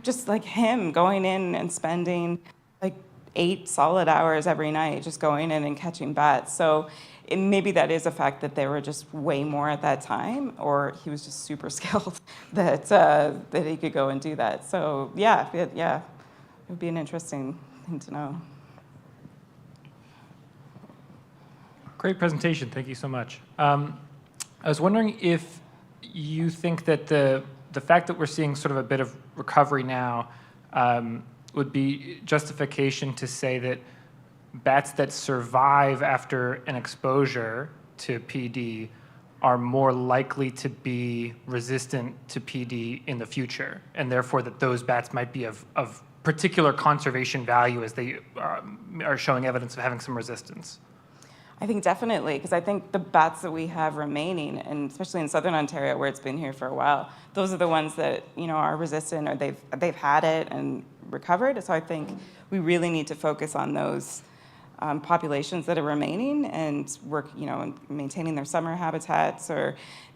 just like him going in and spending like 8 solid hours every night just going in and catching bats. So maybe that is a fact that there were just way more at that time, or he was just super skilled that he could go and do that. So yeah, it would be an interesting thing to know. Great presentation. Thank you so much. I was wondering if you think that the fact that we're seeing sort of a bit of recovery now would be justification to say that bats that survive after an exposure to PD are more likely to be resistant to PD in the future, and therefore that those bats might be of particular conservation value as they are showing evidence of having some resistance. I think definitely, because I think the bats that we have remaining, and especially in southern Ontario where it's been here for a while, those are the ones that are resistant or they've had it and recovered. So I think we really need to focus on those populations that are remaining and work, in maintaining their summer habitats or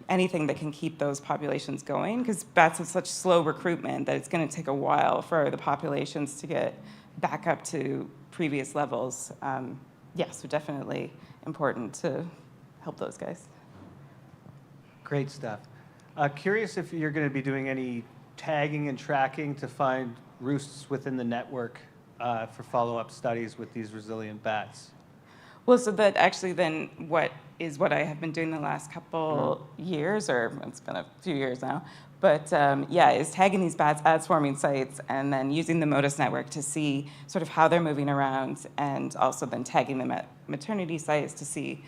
anything that can keep those populations going. Because bats have such slow recruitment that it's going to take a while for the populations to get back up to previous levels. So definitely important to help those guys. Great stuff. Curious if you're going to be doing any tagging and tracking to find roosts within the network for follow-up studies with these resilient bats. Well, so that actually then what I have been doing the last couple years, or it's been a few years now, but is tagging these bats at swarming sites and then using the MODIS network to see sort of how they're moving around, and also then tagging them at maternity sites to see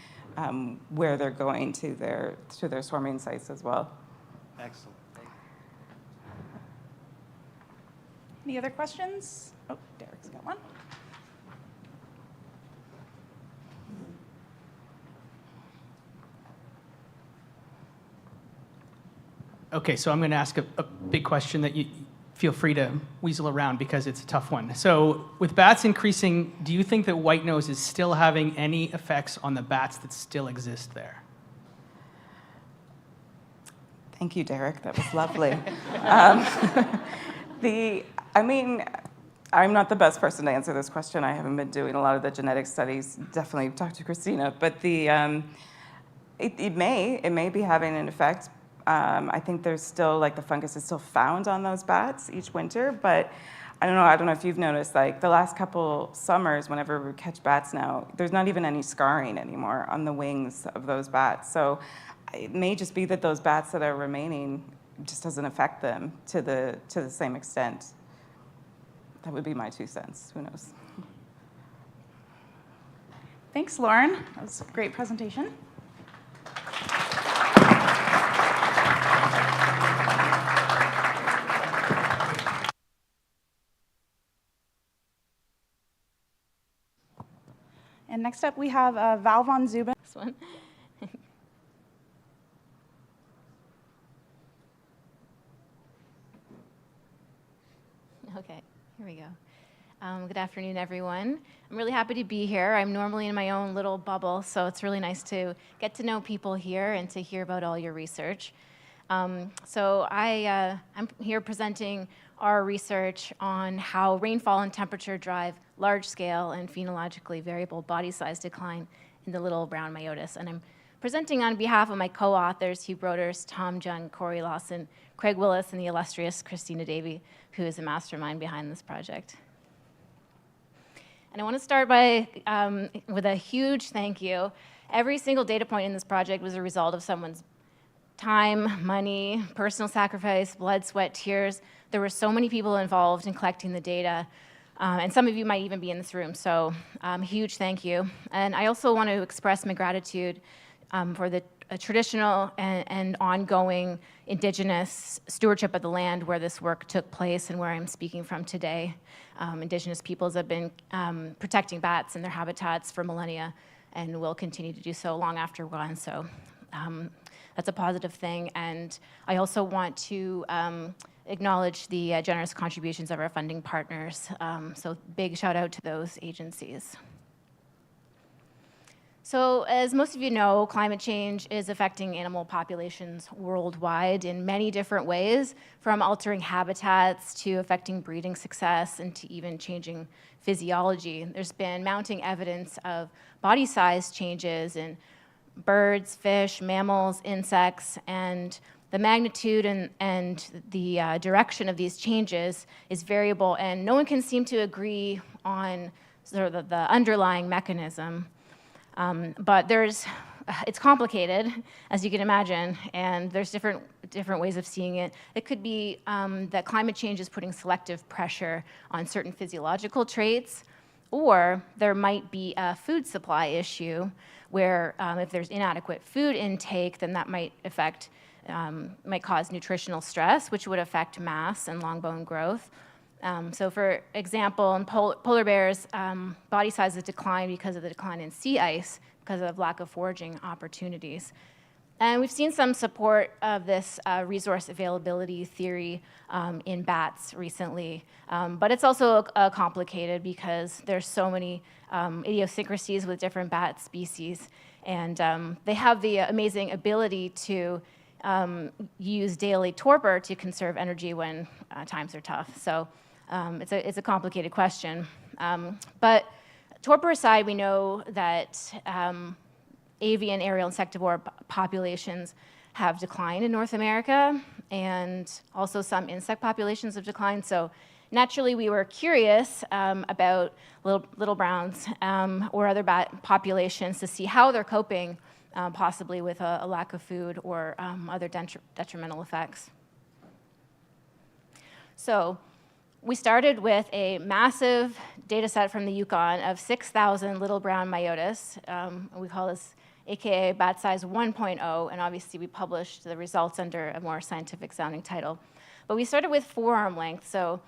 where they're going to their swarming sites as well. Excellent. Thank you. Any other questions? Oh, Derek's got one. Okay, so I'm going to ask a big question that you feel free to weasel around because it's a tough one. So with bats increasing, do you think that white nose is still having any effects on the bats that still exist there? Thank you, Derek. That was lovely. I'm not the best person to answer this question. I haven't been doing a lot of the genetic studies. Definitely talk to Christina. But it may be having an effect. I think there's still, the fungus is still found on those bats each winter, but I don't know if you've noticed, the last couple summers, whenever we catch bats now, there's not even any scarring anymore on the wings of those bats. So it may just be that those bats that are remaining just doesn't affect them to the same extent. That would be my 2 cents. Who knows? Thanks, Lauren. That was a great presentation. And next up, we have Val von Zuben. This one. Okay, here we go. Good afternoon, everyone. I'm really happy to be here. I'm normally in my own little bubble, so it's really nice to get to know people here and to hear about all your research. I'm here presenting our research on how rainfall and temperature drive large-scale and phenologically variable body size decline in the little brown myotis. And I'm presenting on behalf of my co-authors, Hugh Broders, Tom Jung, Corey Lawson, Craig Willis, and the illustrious Christina Davy, who is a mastermind behind this project. And I want to start with a huge thank you. Every single data point in this project was a result of someone's time, money, personal sacrifice, blood, sweat, tears. There were so many people involved in collecting the data, and some of you might even be in this room, so huge thank you. And I also want to express my gratitude for the traditional and ongoing Indigenous stewardship of the land where this work took place and where I'm speaking from today. Indigenous peoples have been protecting bats and their habitats for millennia and will continue to do so long after we're gone, so that's a positive thing. And I also want to acknowledge the generous contributions of our funding partners. So big shout out to those agencies. So as most of you know, climate change is affecting animal populations worldwide in many different ways, from altering habitats to affecting breeding success and to even changing physiology. There's been mounting evidence of body size changes in birds, fish, mammals, insects, and the magnitude and the direction of these changes is variable, and no one can seem to agree on sort of the underlying mechanism. But it's complicated, as you can imagine, and there's different ways of seeing it. It could be that climate change is putting selective pressure on certain physiological traits, or there might be a food supply issue where if there's inadequate food intake, then that might cause nutritional stress, which would affect mass and long bone growth. So for example, in polar bears, body size has declined because of the decline in sea ice, because of lack of foraging opportunities. And we've seen some support of this resource availability theory in bats recently. But it's also complicated because there's so many idiosyncrasies with different bat species. And they have the amazing ability to use daily torpor to conserve energy when times are tough. So it's a complicated question. But torpor aside, we know that avian aerial insectivore populations have declined in North America, and also some insect populations have declined. So naturally, we were curious about little browns or other bat populations to see how they're coping, possibly with a lack of food or other detrimental effects. So we started with a massive data set from the Yukon of 6,000 little brown myotis. We call this AKA bat size 1.0, and obviously we published the results under a more scientific sounding title. But we started with forearm length, so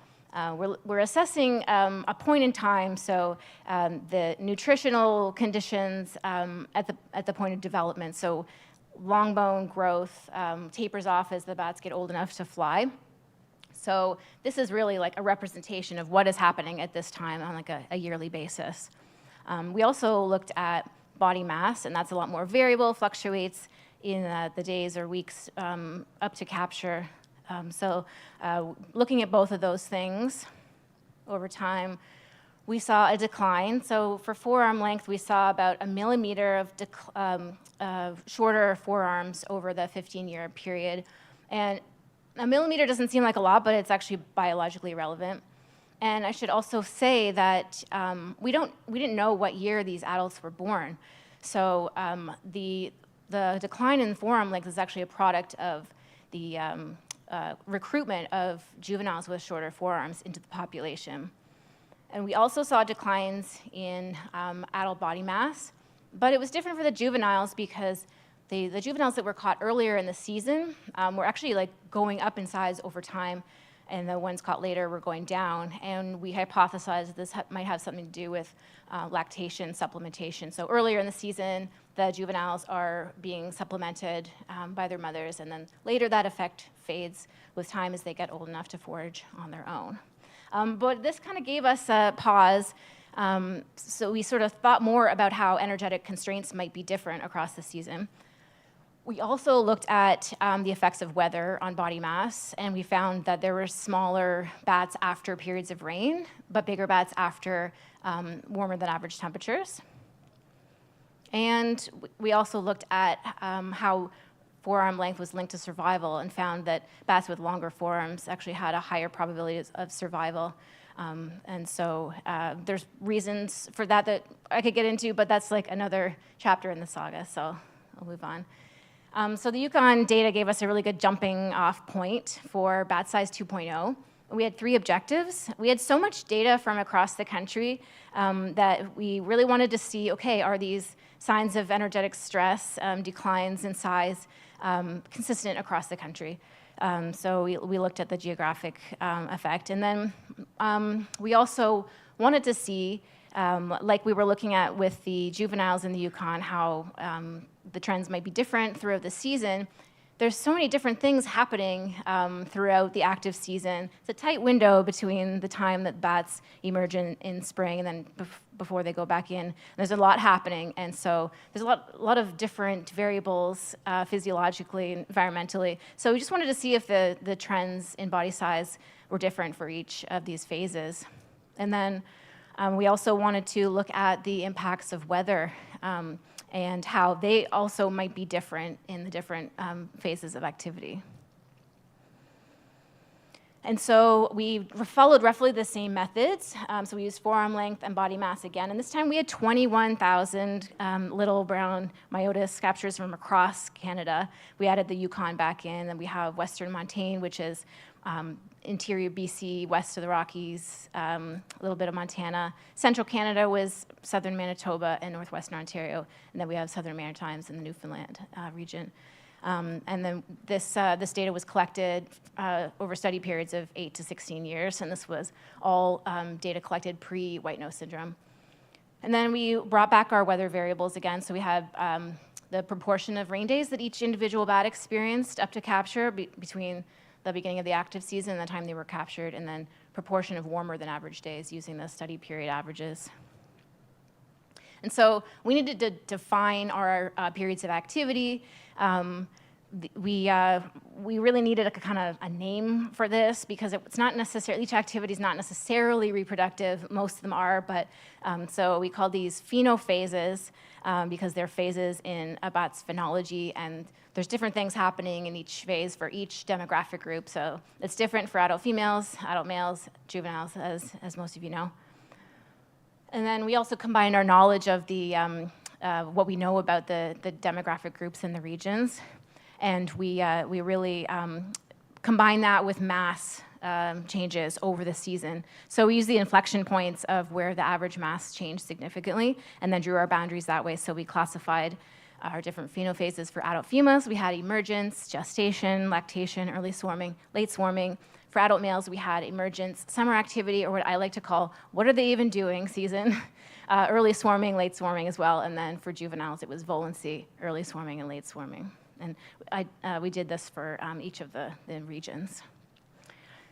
we're assessing a point in time, so the nutritional conditions at the point of development. So long bone growth tapers off as the bats get old enough to fly. So this is really like a representation of what is happening at this time on like a yearly basis. We also looked at body mass, and that's a lot more variable, fluctuates in the days or weeks up to capture. So looking at both of those things over time, we saw a decline. So for forearm length, we saw about 1 millimeter of shorter forearms over the 15-year period. And 1 millimeter doesn't seem like a lot, but it's actually biologically relevant. And I should also say that we didn't know what year these adults were born. So the decline in forearm length is actually a product of the recruitment of juveniles with shorter forearms into the population. And we also saw declines in adult body mass, but it was different for the juveniles because the juveniles that were caught earlier in the season were actually like going up in size over time, and the ones caught later were going down. And we hypothesized this might have something to do with lactation supplementation. So earlier in the season, the juveniles are being supplemented by their mothers, and then later that effect fades with time as they get old enough to forage on their own. But this kind of gave us a pause. So we sort of thought more about how energetic constraints might be different across the season. We also looked at the effects of weather on body mass, and we found that there were smaller bats after periods of rain, but bigger bats after warmer than average temperatures. And we also looked at how forearm length was linked to survival, and found that bats with longer forearms actually had a higher probability of survival. And so there's reasons for that I could get into, but that's like another chapter in the saga, so I'll move on. So the Yukon data gave us a really good jumping off point for bat size 2.0. We had 3 objectives. We had so much data from across the country that we really wanted to see, okay, are these signs of energetic stress, declines in size, consistent across the country? So we looked at the geographic effect. And then we also wanted to see, like we were looking at with the juveniles in the Yukon, how the trends might be different throughout the season. There's so many different things happening throughout the active season. It's a tight window between the time that bats emerge in spring and then before they go back in. There's a lot happening, and so there's a lot of different variables physiologically and environmentally. So we just wanted to see if the trends in body size were different for each of these phases. And then we also wanted to look at the impacts of weather and how they also might be different in the different phases of activity. And so we followed roughly the same methods. So we used forearm length and body mass again. And this time we had 21,000 little brown myotis captures from across Canada. We added the Yukon back in, and we have Western Montane, which is interior BC, west of the Rockies, a little bit of Montana. Central Canada was southern Manitoba and northwestern Ontario. And then we have southern Maritimes and the Newfoundland region. And then this data was collected over study periods of 8 to 16 years, and this was all data collected pre-white nose syndrome. And then we brought back our weather variables again, so we had the proportion of rain days that each individual bat experienced up to capture between the beginning of the active season and the time they were captured, and then proportion of warmer than average days using the study period averages. And so we needed to define our periods of activity. We really needed a name for this because it's not necessarily, each activity is not necessarily reproductive. Most of them are, but so we call these phenophases because they're phases in a bat's phenology, and there's different things happening in each phase for each demographic group. So it's different for adult females, adult males, juveniles, as most of you know. And then we also combined our knowledge of the what we know about the demographic groups in the regions, and we really combine that with mass changes over the season. So we use the inflection points of where the average mass changed significantly, and then drew our boundaries that way. So we classified our different phenophases for adult females. We had emergence, gestation, lactation, early swarming, late swarming. For adult males, we had emergence, summer activity, or what I like to call, what are they even doing season, early swarming, late swarming as well. And then for juveniles, it was volancy, early swarming, and late swarming. And we did this for each of the regions.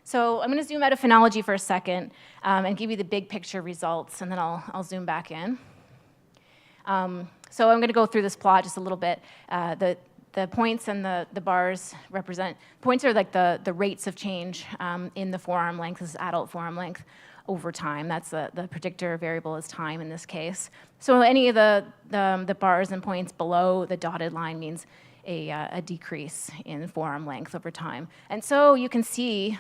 So I'm going to zoom out of phenology for a second and give you the big picture results, and then I'll zoom back in. So I'm going to go through this plot just a little bit. The points and the bars represent, points are like the rates of change in the forearm length. This is adult forearm length over time. That's the predictor variable is time in this case. So any of the bars and points below the dotted line means a decrease in forearm length over time. And so you can see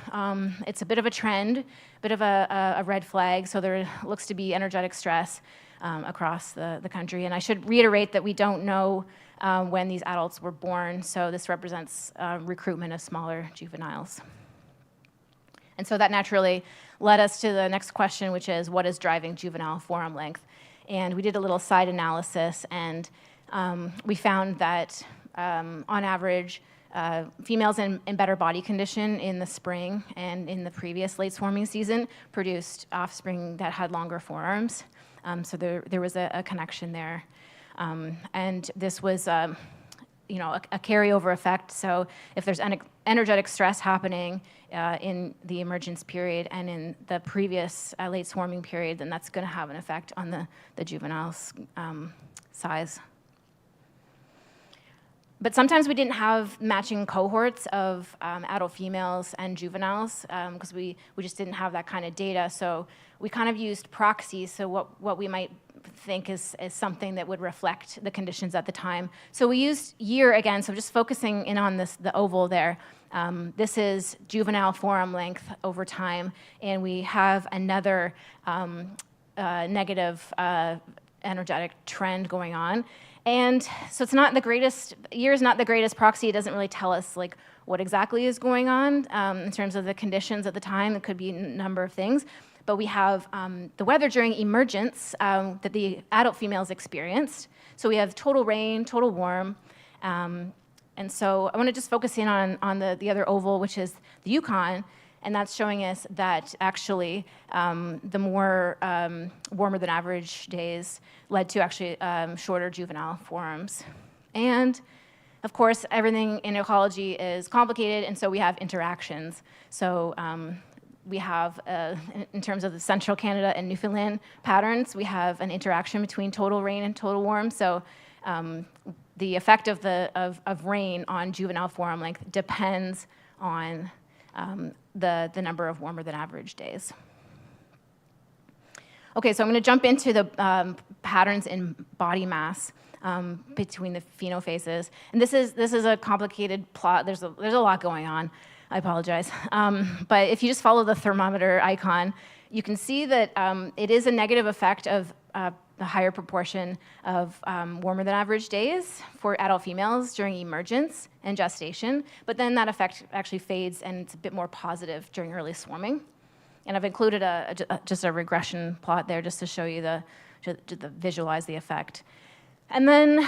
it's a bit of a trend, a bit of a red flag. So there looks to be energetic stress across the country. And I should reiterate that we don't know when these adults were born, so this represents recruitment of smaller juveniles. And so that naturally led us to the next question, which is what is driving juvenile forearm length? And we did a little side analysis, and we found that on average, females in better body condition in the spring and in the previous late swarming season produced offspring that had longer forearms. So there was a connection there. And this was, a carryover effect. So if there's energetic stress happening in the emergence period and in the previous late swarming period, then that's going to have an effect on the juvenile's size. But sometimes we didn't have matching cohorts of adult females and juveniles because we just didn't have that kind of data. So we kind of used proxies, so what we might think is something that would reflect the conditions at the time. So we used year again, so just focusing in on the oval there. This is juvenile forearm length over time, and we have another negative energetic trend going on. And so it's not the greatest, year is not the greatest proxy. It doesn't really tell us like what exactly is going on in terms of the conditions at the time. It could be a number of things. But we have the weather during emergence that the adult females experienced. So we have total rain, total warm. And so I want to just focus in on the other oval, which is the Yukon. And that's showing us that actually the more warmer than average days led to actually shorter juvenile forearms. And of course, everything in ecology is complicated, and so we have interactions. So we have, in terms of the central Canada and Newfoundland patterns, we have an interaction between total rain and total warm. So the effect of rain on juvenile forearm length depends on the number of warmer than average days. Okay, so I'm going to jump into the patterns in body mass between the phenophases. And this is a complicated plot. There's a lot going on. I apologize. But if you just follow the thermometer icon, you can see that it is a negative effect of the higher proportion of warmer than average days for adult females during emergence and gestation, but then that effect actually fades and it's a bit more positive during early swarming. And I've included just a regression plot there just to show you to visualize the effect. And then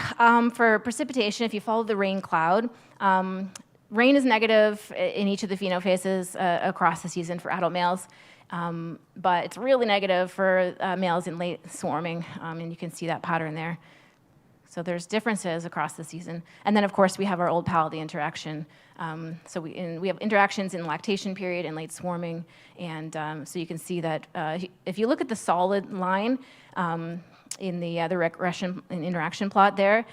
for precipitation, if you follow the rain cloud, rain is negative in each of the phenophases across the season for adult males. But it's really negative for males in late swarming, and you can see that pattern there. So there's differences across the season. And then, of course, we have our old pal, the interaction. So we have interactions in lactation period and late swarming. And so you can see that if you look at the solid line in the regression and interaction plot there,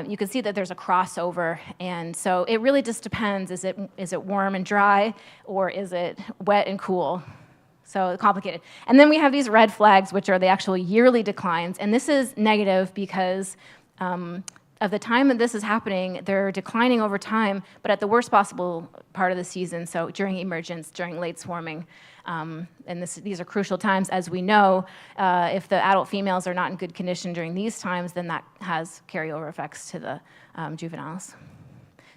you can see that there's a crossover. And so it really just depends. Is it warm and dry, or is it wet and cool? So complicated. And then we have these red flags, which are the actual yearly declines. And this is negative because of the time that this is happening, they're declining over time, but at the worst possible part of the season, so during emergence, during late swarming. And these are crucial times. As we know, if the adult females are not in good condition during these times, then that has carryover effects to the juveniles.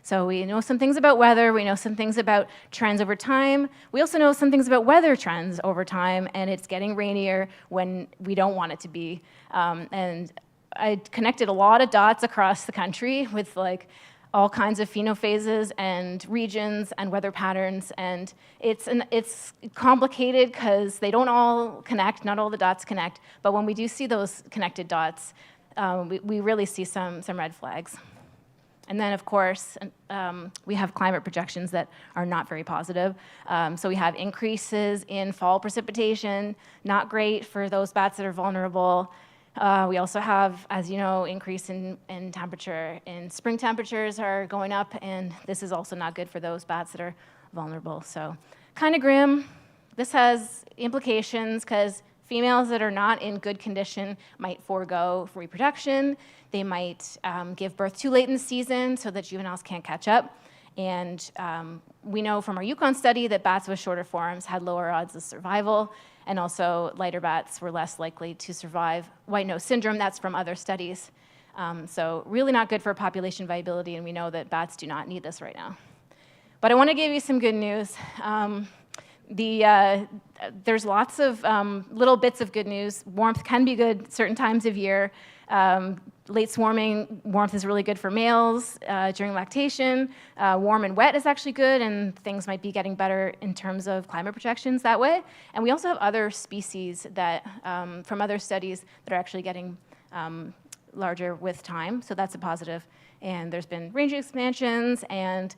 So we know some things about weather, we know some things about trends over time. We also know some things about weather trends over time, and it's getting rainier when we don't want it to be. And I connected a lot of dots across the country with like all kinds of phenophases and regions and weather patterns, and it's complicated because they don't all connect, not all the dots connect, but when we do see those connected dots, we really see some red flags. And then, of course, we have climate projections that are not very positive. So we have increases in fall precipitation, not great for those bats that are vulnerable. We also have, as you know, increase in temperature. And spring temperatures are going up, and this is also not good for those bats that are vulnerable. So kind of grim. This has implications because females that are not in good condition might forego reproduction. They might give birth too late in the season so that juveniles can't catch up. And we know from our Yukon study that bats with shorter forms had lower odds of survival, and also lighter bats were less likely to survive white nose syndrome. That's from other studies. So really not good for population viability, and we know that bats do not need this right now. But I want to give you some good news. There's lots of little bits of good news. Warmth can be good certain times of year. Late swarming, warmth is really good for males during lactation. Warm and wet is actually good, and things might be getting better in terms of climate projections that way. And we also have other species that, from other studies, that are actually getting larger with time, so that's a positive. And there's been range expansions, and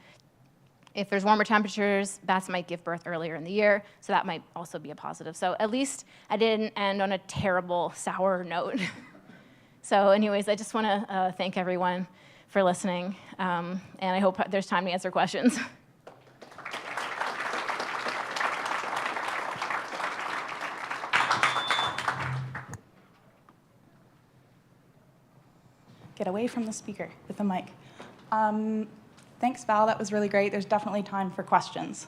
if there's warmer temperatures, bats might give birth earlier in the year, so that might also be a positive. So at least I didn't end on a terrible, sour note. So anyways, I just want to thank everyone for listening, and I hope there's time to answer questions. Get away from the speaker with the mic. Thanks, Val. That was really great. There's definitely time for questions.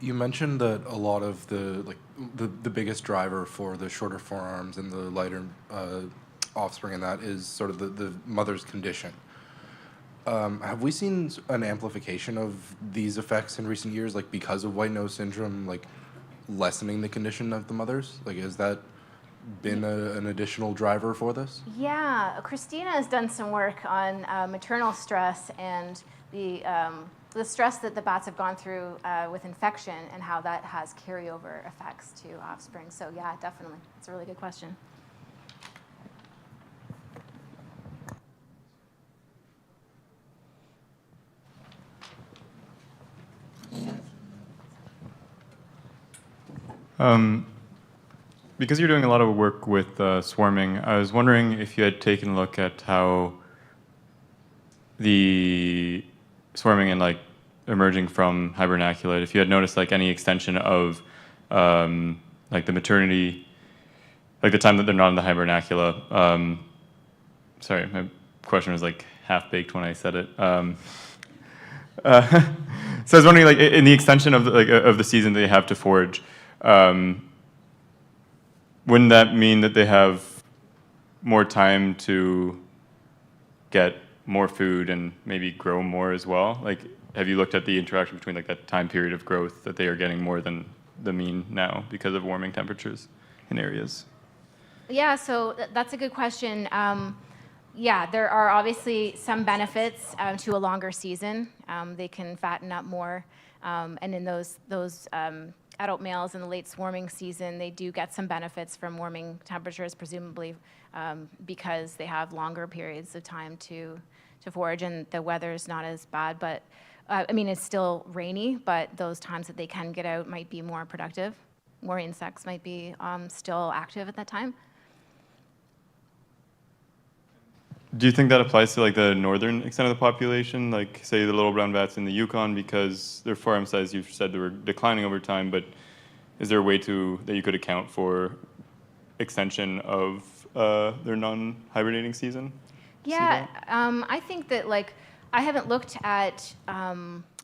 You mentioned that a lot of the biggest driver for the shorter forearms and the lighter offspring and that is sort of the mother's condition. Have we seen an amplification of these effects in recent years, like because of white nose syndrome, like lessening the condition of the mothers? Like, has that been an additional driver for this? Yeah, Christina has done some work on maternal stress and the stress that the bats have gone through with infection and how that has carryover effects to offspring. So yeah, definitely. It's a really good question. Because you're doing a lot of work with swarming, I was wondering if you had taken a look at how the swarming and like emerging from hibernaculate, if you had noticed like any extension of like the maternity like the time that they're not in the hibernacula. Sorry, my question was like half-baked when I said it. So I was wondering, like, in the extension of the season they have to forage, wouldn't that mean that they have more time to get more food and maybe grow more as well? Like, have you looked at the interaction between like that time period of growth that they are getting more than the mean now because of warming temperatures in areas? Yeah, so that's a good question. Yeah, there are obviously some benefits to a longer season. They can fatten up more, and in those adult males in the late swarming season, they do get some benefits from warming temperatures, presumably because they have longer periods of time to forage, and the weather is not as bad. But I mean, it's still rainy, but those times that they can get out might be more productive. More insects might be still active at that time. Do you think that applies to like the northern extent of the population, like say the little brown bats in the Yukon, because their farm size, you've said they were declining over time, but is there a way that you could account for extension of their non-hibernating season? Yeah, I think that like I haven't looked at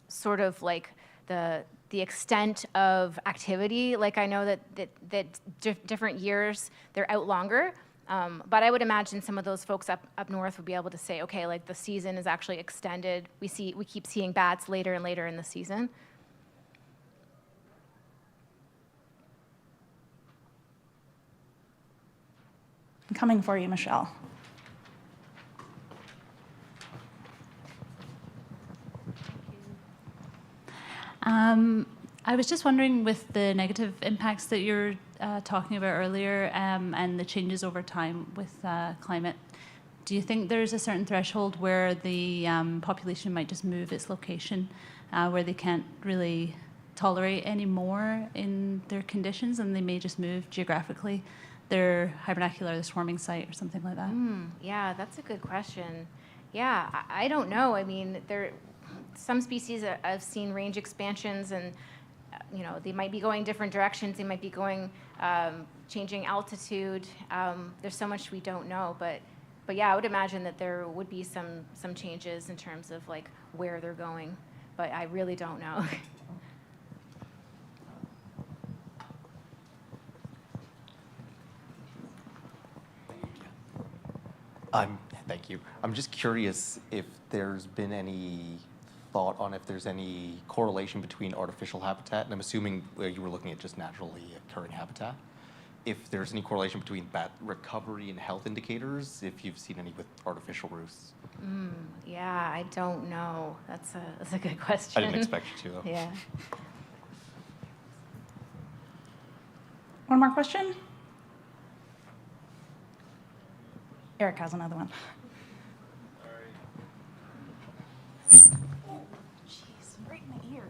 sort of like the extent of activity. Like I know that different years they're out longer. But I would imagine some of those folks up north would be able to say, okay, like the season is actually extended. We keep seeing bats later and later in the season. I'm coming for you, Michelle. I was just wondering, with the negative impacts that you were talking about earlier and the changes over time with climate, do you think there's a certain threshold where the population might just move its location, where they can't really tolerate any more in their conditions, and they may just move geographically their hibernacular, their swarming site, or something like that? Yeah, that's a good question. Yeah, I don't know. I mean, some species I've seen range expansions, and they might be going different directions. They might be going changing altitude. There's so much we don't know, but yeah, I would imagine that there would be some changes in terms of like where they're going, but I really don't know. Thank you. I'm just curious if there's been any thought on if there's any correlation between artificial habitat, and I'm assuming you were looking at just naturally occurring habitat, if there's any correlation between bat recovery and health indicators, if you've seen any with artificial roosts. Yeah, I don't know. That's a good question. I didn't expect you to, though. Yeah. One more question? Eric has another one. Jeez, right in my ear.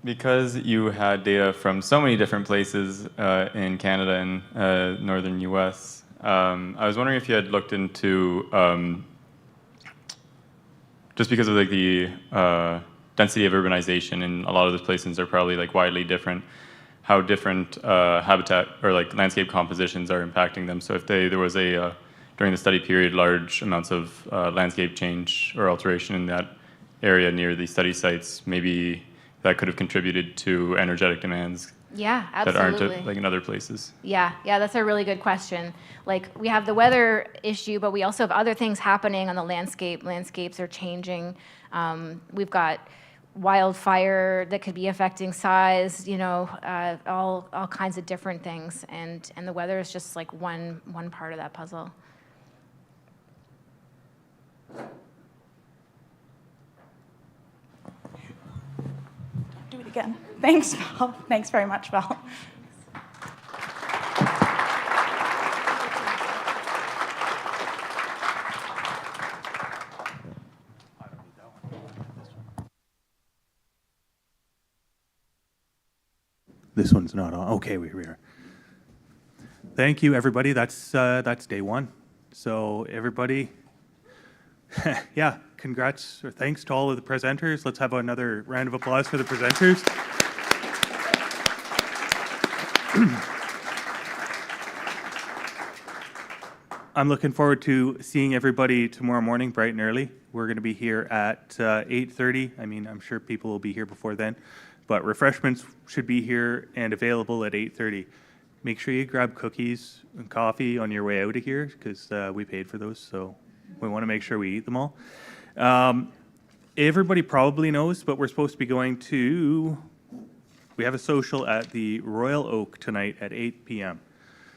Because you had data from so many different places in Canada and northern US, I was wondering if you had looked into, just because of like the density of urbanization in a lot of those places are probably like widely different, how different habitat or like landscape compositions are impacting them. So if there was during the study period, large amounts of landscape change or alteration in that area near the study sites, maybe that could have contributed to energetic demands. Yeah, that absolutely. aren't like in other places. Yeah, that's a really good question. Like we have the weather issue, but we also have other things happening on the landscape. Landscapes are changing. We've got wildfire that could be affecting size, all kinds of different things, and the weather is just like one part of that puzzle. Do it again. Thanks, Val. Thanks very much, Val. This one's not on. Okay, we are. Thank you, everybody. That's day one. So everybody, yeah, congrats or thanks to all of the presenters. Let's have another round of applause for the presenters. I'm looking forward to seeing everybody tomorrow morning, bright and early. We're going to be here at 8:30. I mean, I'm sure people will be here before then, but refreshments should be here and available at 8:30. Make sure you grab cookies and coffee on your way out of here, because we paid for those, so we want to make sure we eat them all. Everybody probably knows, but we're supposed to be going to, we have a social at the Royal Oak tonight at 8 p.m.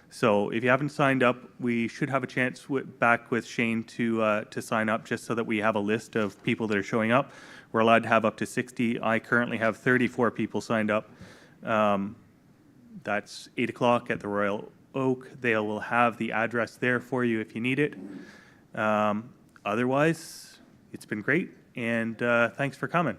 So if you haven't signed up, we should have a chance back with Shane to sign up, just so that we have a list of people that are showing up. We're allowed to have up to 60. I currently have 34 people signed up. That's 8 o'clock at the Royal Oak. They will have the address there for you if you need it. Otherwise, it's been great, and thanks for coming.